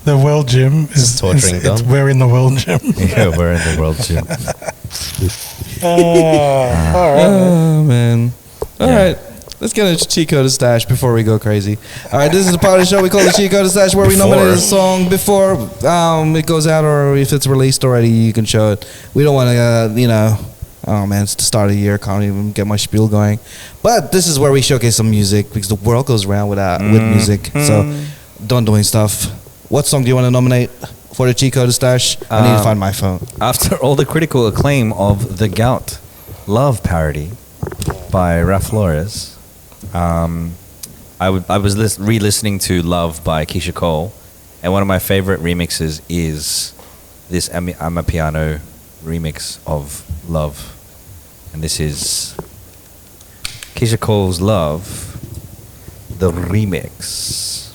the World Gym is torturing Dom. We're in the World Gym. Yeah, we're in the world gym. All right. Oh man. All right. Let's get into Cheatcoders Stash before we go crazy. All right, this is the part of the show we call the Cheatcoders Stash, where we nominate a song before it goes out, or if it's released already, you can show it. We don't want to, oh man, it's the start of the year, can't even get my spiel going. But this is where we showcase some music because the world goes around with music. So, Don doing stuff. What song do you want to nominate for the Cheatcoders Stash? I need to find my phone. After all the critical acclaim of the Gout Love parody by Raf Flores, I was re-listening to Love by Keisha Cole, and one of my favorite remixes is this I'm a Piano remix of Love, and this is Keisha Cole's Love, the remix.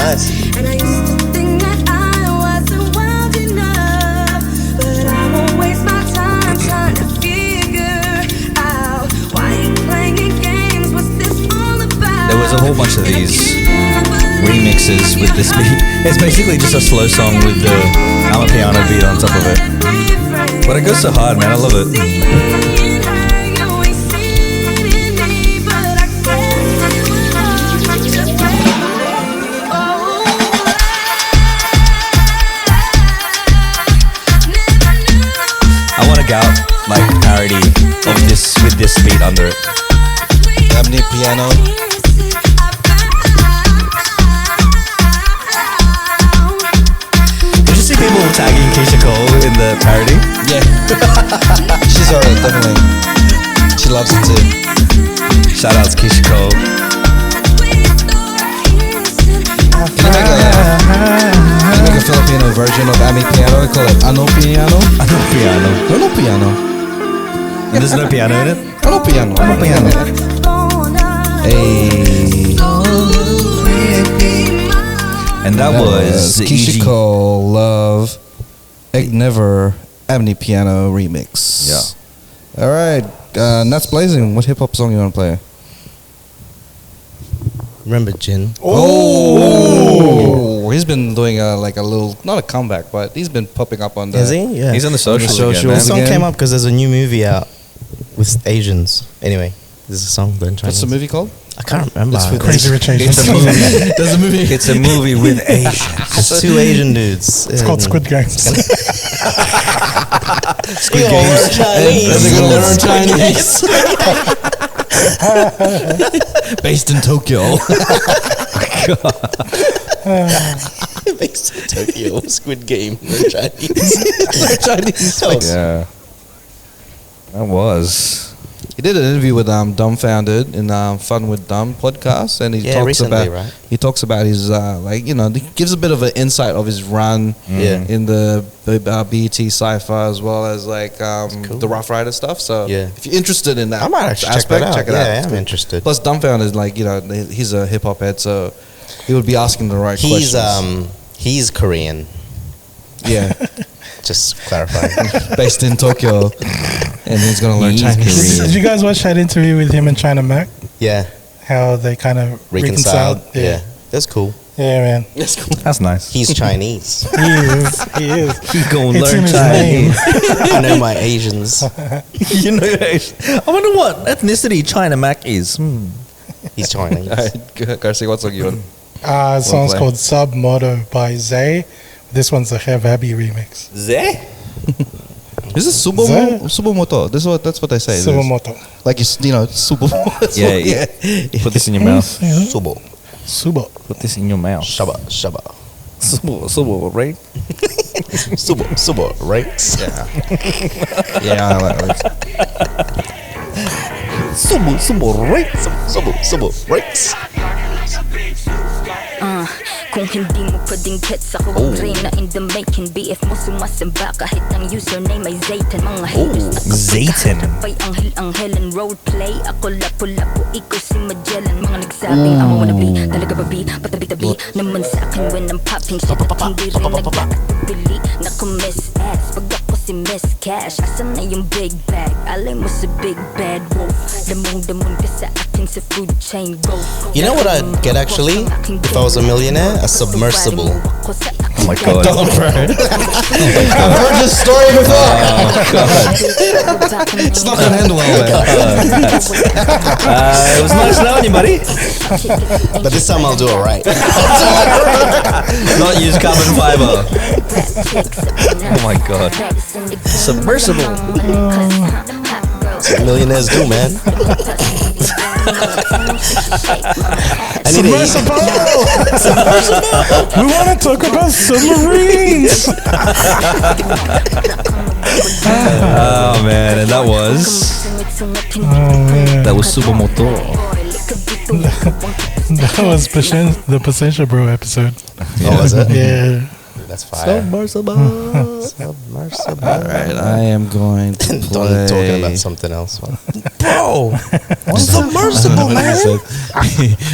Nice. And I used to think that I wasn't wild enough, but I won't waste my time trying to figure out why you playing games. What's this all about? There was a whole bunch of these remixes with this beat. It's basically just a slow song with the piano beat on top of it. But it goes so hard, man. I love it. Gout like parody of this with this beat under it. Ebony piano. Did you see people tagging Keisha Cole in the parody? Yeah. She's alright, definitely. She loves it too. Shout out to Keisha Cole. Can you make a Filipino version of Ami Piano? We call it Ano Piano. Ano piano. No piano. And there's no piano in it? Ano Piano. Ano Piano. Hey. And that was Keisha Cole, Love, Egg Never, Ebony Piano remix. Yeah. Alright, Nuts Blazing. What hip hop song you want to play? Remember Jin? Oh, he's been doing like a little, not a comeback, but he's been popping up on the. Is he? Yeah. He's on the socials again, man. The song came up because there's a new movie out with Asians. Anyway, there's a song done Chinese. What's the movie called? I can't remember. It's with Crazy Rich Asians. It's a movie. There's a movie. It's a movie with Asians. It's two Asian dudes. It's called Squid Games. Squid Games. They're gonna learn Chinese. Based in Tokyo. Based in Tokyo. Squid Game. Chinese. Chinese. Yeah. That was. He did an interview with Dumbfounded in Fun with Dumb podcast, and he talks recently, about right? he talks about his he gives a bit of an insight of his run in the BET Cypher as well as the Rough Rider stuff. So if you're interested in that, I might actually aspect, check it out. Yeah, I'm interested. Plus, Dumbfounded is he's a hip hop head, so he would be asking the right questions. He's Korean. Yeah. Just clarifying. Based in Tokyo, and he's gonna learn Chinese. Did you guys watch that interview with him and China Mac? Yeah. How they kind of reconciled? Yeah. That's cool. Yeah, man. That's cool. That's nice. He's Chinese. He is. He is. He gonna It's in learn his Chinese. I know my Asians. You know your Asian. I wonder what ethnicity China Mac is. He's Chinese. Alright, Garcia, what's on you on? The song's called Submoto by Zay. This one's a Hev Abbey remix. Zay? Is this Subomoto? That's what I say. Subomoto. Like Subomoto. Yeah. Put this in your mouth. Subo. Put this in your mouth. Shaba. Subo, right? Subo, right? Yeah. Yeah, I like it. Subo, right? Subo, right? Kung hindi mo pwedeng get sa kong na in the making. BF mo sumasamba kahit ang username ay Zayton. Mga haters Zayton. Tapay anghel and roleplay. Ako lapu-lapu, ikaw si Magellan. Mga nagsabing I'm a wannabe. Talaga ba bi? Patabi-tabi naman sa akin when I'm popping shit. At hindi rin nagkakabili. Naku miss ass. Pag ako si Miss Cash. Asan na yung big bag? Alay mo sa big bad wolf. Damong-damon ka sa akin sa food chain. Go. You know what I'd get actually? If I was a millionaire? A submersible. Oh my god. I've heard this story before. Oh god. It's not gonna end well, man. It was nice knowing you, buddy. But this time I'll do it right. Not use carbon fiber. Oh my god. Submersible. That's what millionaires do, man. Submersible! We want to talk about submarines! Oh man, and that was Supermoto. That was the Potential Bro episode. Oh, was it? Yeah. That's fire. Submersible. All right, I am going to play. Talking about something else. Bro, Submersible, man.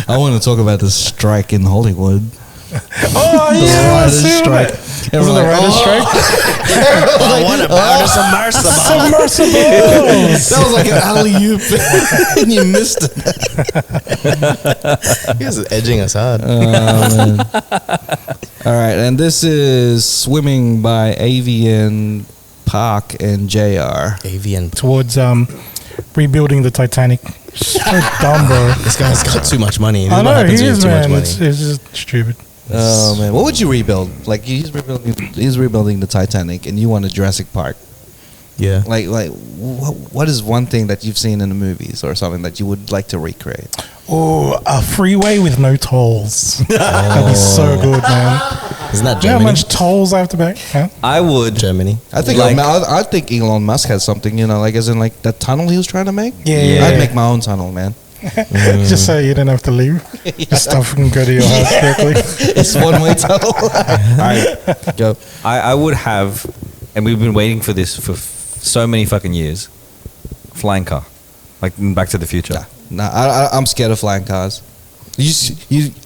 I want to talk about the strike in Hollywood. Oh, yeah. Writers' strike. Was it the writer's strike? What about a submersible? Submersible. That was like an alley-oop, and you missed it. He was edging us hard. Man. All right, and this is Swimming by Avian, Park, and JR. Avian. Towards rebuilding the Titanic. So dumb, bro. This guy's got too much money. I know, he Too is, much man. money. It's just stupid. Oh man, what would you rebuild? Like he's rebuilding the Titanic, and you want a Jurassic Park. Yeah. Like what is one thing that you've seen in the movies or something that you would like to recreate? Oh, a freeway with no tolls. That'd be so good, man. Isn't that Do you know how Germany? much tolls I have to pay? Huh? I would. Germany. I think I think Elon Musk has something, like as in like that tunnel he was trying to make. Yeah. I'd make my own tunnel, man. Just so you don't have to leave. Just stuff can go to your house quickly. It's one-way tunnel. All right, go. I would have, and we've been waiting for this for so many fucking years. Flying car, like in Back to the Future. Nah, I'm scared of flying cars.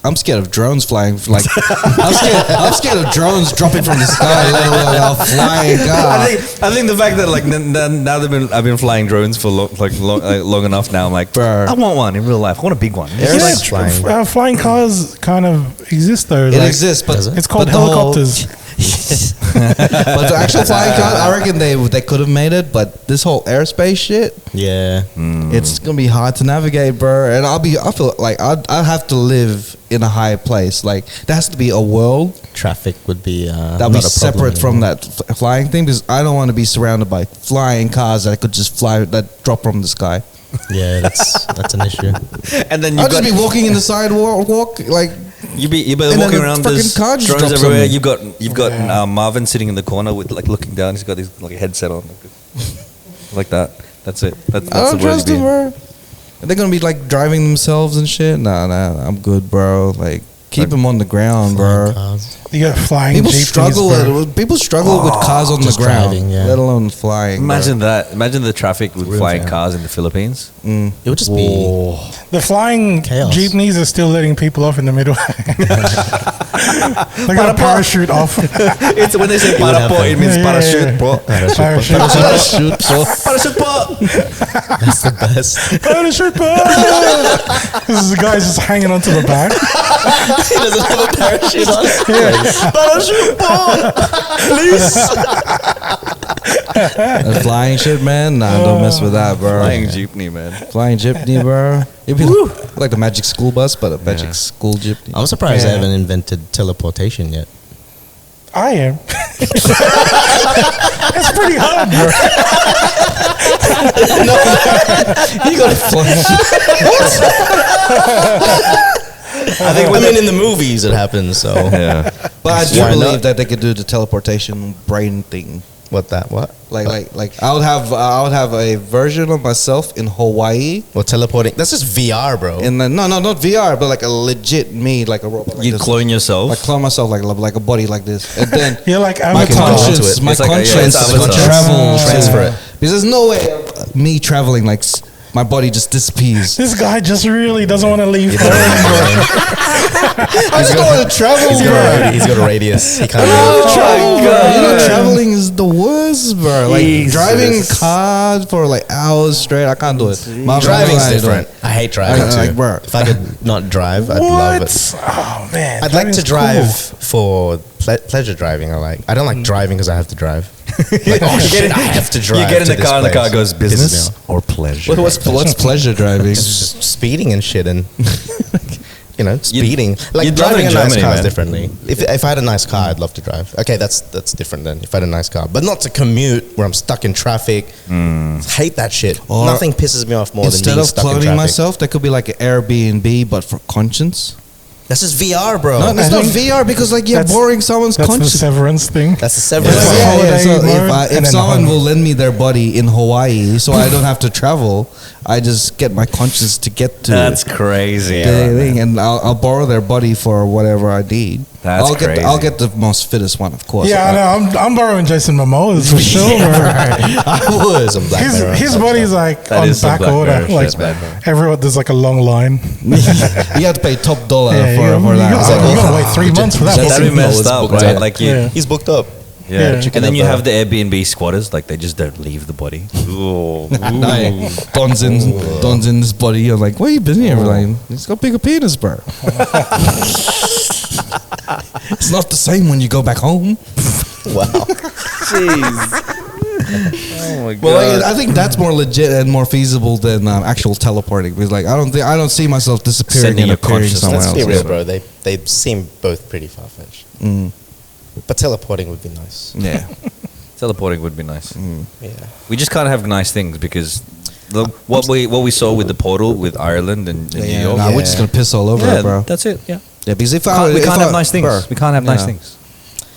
I'm scared of drones flying. Like I'm scared of drones dropping from the sky, let alone a flying car. I think the fact that like now I've been flying drones for long enough now. I'm like, Bro. I want one in real life. I want a big one. Flying cars kind of exist though. It exists, but it's called but the whole- helicopters. But the actual flying car, I reckon they could have made it. But this whole airspace shit, Yeah. it's gonna be hard to navigate, bro. And I feel like I'd have to live in a high place. Like there has to be a world Traffic would be that'll be separate from that flying thing, because I don't want to be surrounded by flying cars that could just that drop from the sky. Yeah, that's an issue. And then I'll just be walking in the sidewalk like. You've been And then walking the around. fucking There's car just drones drops everywhere. on me. You've got Marvin sitting in the corner with like looking down. He's got his like headset on, like that. That's it. That's I don't the world trust you've them, been. bro. Are they gonna be like driving themselves and shit? Nah, I'm good, bro. Like keep them on the ground, bro. You got flying People jeepneys, struggle. bro. People struggle with cars on the just ground, driving, yeah. let alone flying. Imagine that. Imagine the traffic with Real flying jam. cars in the Philippines. Mm. It would just be The flying Chaos. jeepneys are still letting people off in the middle. They got a parachute off. It's when they say would have parapo, that. it means Yeah, parachute, bro. Parachute. Parachute, bro. that's the best. Parachute. This is the guy just hanging onto the back. He doesn't have a parachute on. Parachute, bro. Please. That flying shit, man. Nah, don't mess with that, bro. Flying jeepney, man. Flying jeepney, bro. It'd be like the magic school bus, but a magic school jeepney. I'm surprised they Yeah. haven't invented teleportation yet. I am. It's pretty hard, bro. You gotta fly. I mean, in the movies it happens. So Yeah. But I do Why believe not? that they could do the teleportation brain thing. What? Like I would have a version of myself in Hawaii, Well, teleporting. That's just VR, bro. and then not VR, but like a legit me, like a robot. Like You this. clone yourself. like clone myself like a body like this, and then You're like my Avatar. into conscience, it. my It's like a- yeah, conscience it's will Avatar. travel Transfer it. because there's no way me traveling like my body just disappears. This guy just really doesn't want to leave home, I just don't want to travel, bro. He's got a radius. He can't. Traveling is the worst, bro. Like driving cars for like hours straight, I can't do it. Driving's different. I hate driving too. Like, bro. If I could not drive, I'd love it. What? Oh man, I'd like to driving's drive for pleasure driving. I don't like driving because I have to drive. Like, oh shit, I have to drive. You get in to the this car and the car place. goes Pisses me business off. or pleasure. What's pleasure driving? Just speeding and shit and speeding. Like you'd love it driving in a nice Germany, car is man. differently. If I had a nice car, I'd love to drive. Okay, that's different then. If I had a nice car, but not to commute where I'm stuck in traffic. Hate that shit. Or Nothing pisses me off more than Instead being of stuck in cloning traffic. myself, that could be like an Airbnb, but for conscience. That's just VR, bro. No, it's not VR because like you're boring someone's That's the conscience. severance thing. That's the severance. So mode, if someone will lend me their body in Hawaii, so I don't have to travel, I just get my conscience to get to. That's crazy. the thing, and I'll borrow their body for whatever I need. That's crazy. I'll get the most fittest one, of course. Yeah, I know. I'm borrowing Jason Momoa's for sure. I would. Some Black Mirror His stuff. body's like That on is some back Black order. Mirror Like shit. everyone, there's like a long line. You have to pay top dollar Yeah, for you that. you gotta wait 3 months for that. That'd be messed It's up, booked right? up. Like you, Yeah. He's booked up. yeah. Yeah. And then you have the Airbnb squatters, like they just don't leave the body. Ooh. Don's in this body. You're like, where you been here? Like, he's got bigger penis, bro. It's not the same when you go back home. Wow. Oh my god. Well, I think that's more legit and more feasible than actual teleporting. Because like, I don't see myself disappearing Sending and your appearing consciousness. somewhere Let's else. be real, bro. They seem both pretty far fetched. But teleporting would be nice. Yeah. Teleporting would be nice. Yeah. We just can't have nice things because what we saw with the portal with Ireland and New York. Nah, we're just gonna piss all over it, bro. That's it. Yeah. Yeah, because if We can't have nice things. We can't have nice things.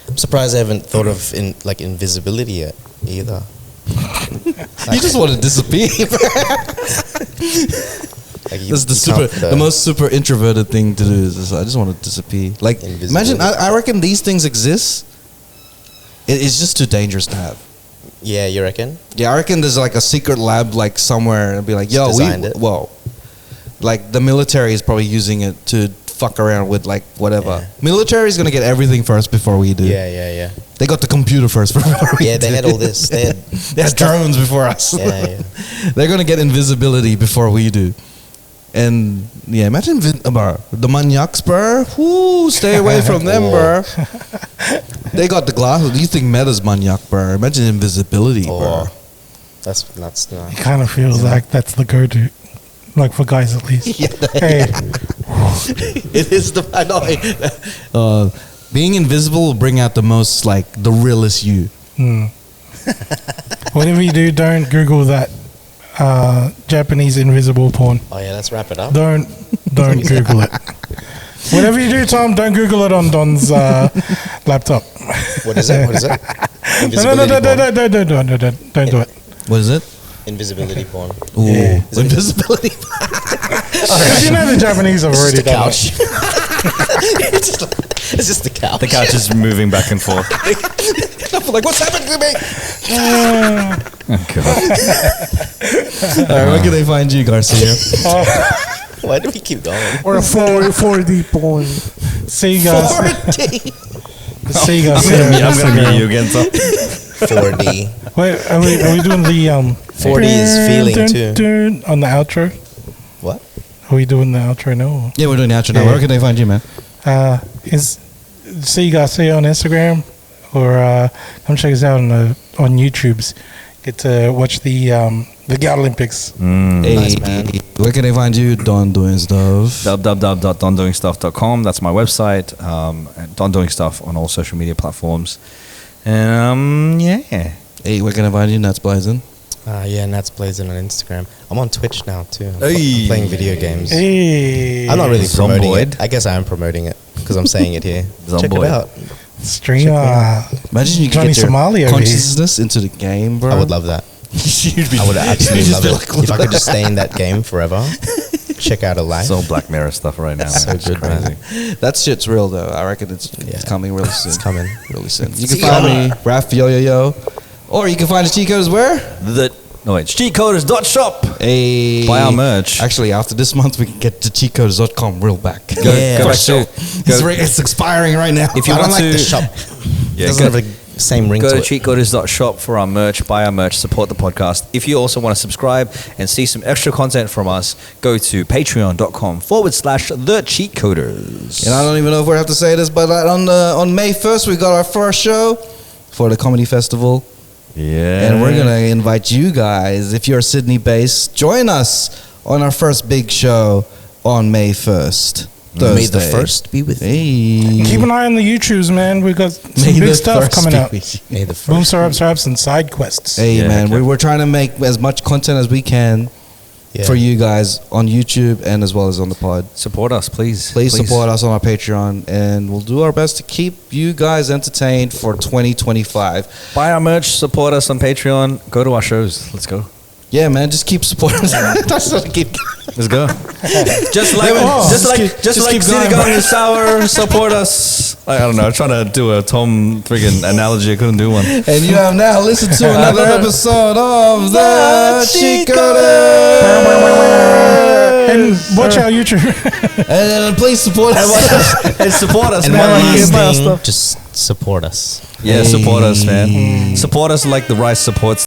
I'm surprised I haven't thought of invisibility yet either. You just want to disappear. Like That's the most super introverted thing to do. Is I just want to disappear. Like, imagine. I reckon these things exist. It's just too dangerous to have. Yeah, you reckon? Yeah, I reckon there's like a secret lab like somewhere and be like, yo, like the military is probably using it to fuck around with like whatever. Yeah. Military is gonna get everything first before we do. Yeah. They got the computer first before we Yeah, they do. had all this. They had drones before us. Yeah. They're gonna get invisibility before we do. And yeah, imagine the maniacs, bro. Whoo, stay away from them, bro. They got the glasses. Do you think Meta's maniac, bro? Imagine invisibility, bro. That's nuts. No. It kind of feels like that's the go-to, like for guys at least. Hey, It is the. I know. Being invisible will bring out the most, like, the realest you. whatever you do, don't Google that Japanese invisible porn. Oh yeah, let's wrap it up. Don't Google it. Whatever you do, Tom, don't Google it on Don's laptop. What is it? What is it? No, don't do it. What is it? Invisibility porn. Ooh, Yeah. invisibility. Because you know the Japanese have already the done couch. It's just the couch. The couch is moving back and forth. Like, what's happening to me? Okay. All right, where can they find you, Garcia? Why do we keep going? Or a 4D porn. See you guys. 4D. See you guys. I'm gonna meet you again, Tom. 4D. Wait, are we doing the 4D is feeling too. on the outro? What? Are we doing the outro now? Yeah, we're doing the outro now. Yeah. Where can they find you, man? See you guys. See you on Instagram, or come check us out on YouTube's. Get to watch the Gout Olympics. Nice, man. Where can they find you? Don Doing Stuff. www.dondoingstuff.com. That's my website. Don Doing Stuff on all social media platforms. And yeah. Hey, where can I find you? Nuts Blazing. Yeah, Nats Blazing on Instagram. I'm on Twitch now too. I'm Hey. playing video games. Hey, I'm not really promoting Zomboid. it. I guess I am promoting it because I'm saying it here. Check it Zomboid. out. streamer. Imagine you Johnny could get your Somali over here. consciousness into the game, bro. I would love that. You'd be, I would absolutely you'd just love be it. like, If I could just stay in that game forever. Check out a life. It's all Black Mirror stuff right now. So It's good, man. that shit's real though. I reckon it's Yeah. coming real soon. It's coming. really soon. You can find me, Raph Yo Yo Yo, or you can find the Cheatcoders where? It's cheatcoders.shop. Hey, Buy our merch. Actually, after this month, we can get to cheatcoders.com real back. Yeah. Go For back sure. to- It's expiring right now. If you I don't want like to, the shop. yeah, Doesn't have the same ring go to to it. cheatcoders.shop for our merch, buy our merch, support the podcast. If you also want to subscribe and see some extra content from us, go to patreon.com/the Cheatcoders. And I don't even know if we have to say this, but on May 1st, we got our first show for the comedy festival. Yeah. And we're going to invite you guys, if you're Sydney based, join us on our first big show on May 1st. Thursday. May the 1st be with you. Hey. Keep an eye on the YouTubes, man. We got some May big the stuff 1st coming be out. with you. May the Boom 1st. Syrups, and side quests. Hey, Yeah, man, okay. we're trying to make as much content as we can. for you guys on YouTube and as well as on the pod. Support us, please. Please support us on our Patreon, and we'll do our best to keep you guys entertained for 2025. Buy our merch, support us on Patreon, go to our shows. Let's go. Yeah, man, just keep supporting us. That's what I keep. Let's go. just like Ligaw and Sour, support us. I don't know. I'm trying to do a Tom friggin' analogy. I couldn't do one. And you have now listened to another episode of the Cheatcoders. And watch our YouTube. And please support us. And support us, And man. one last thing, just support us. Yeah, support us, man. Support us like the rice supports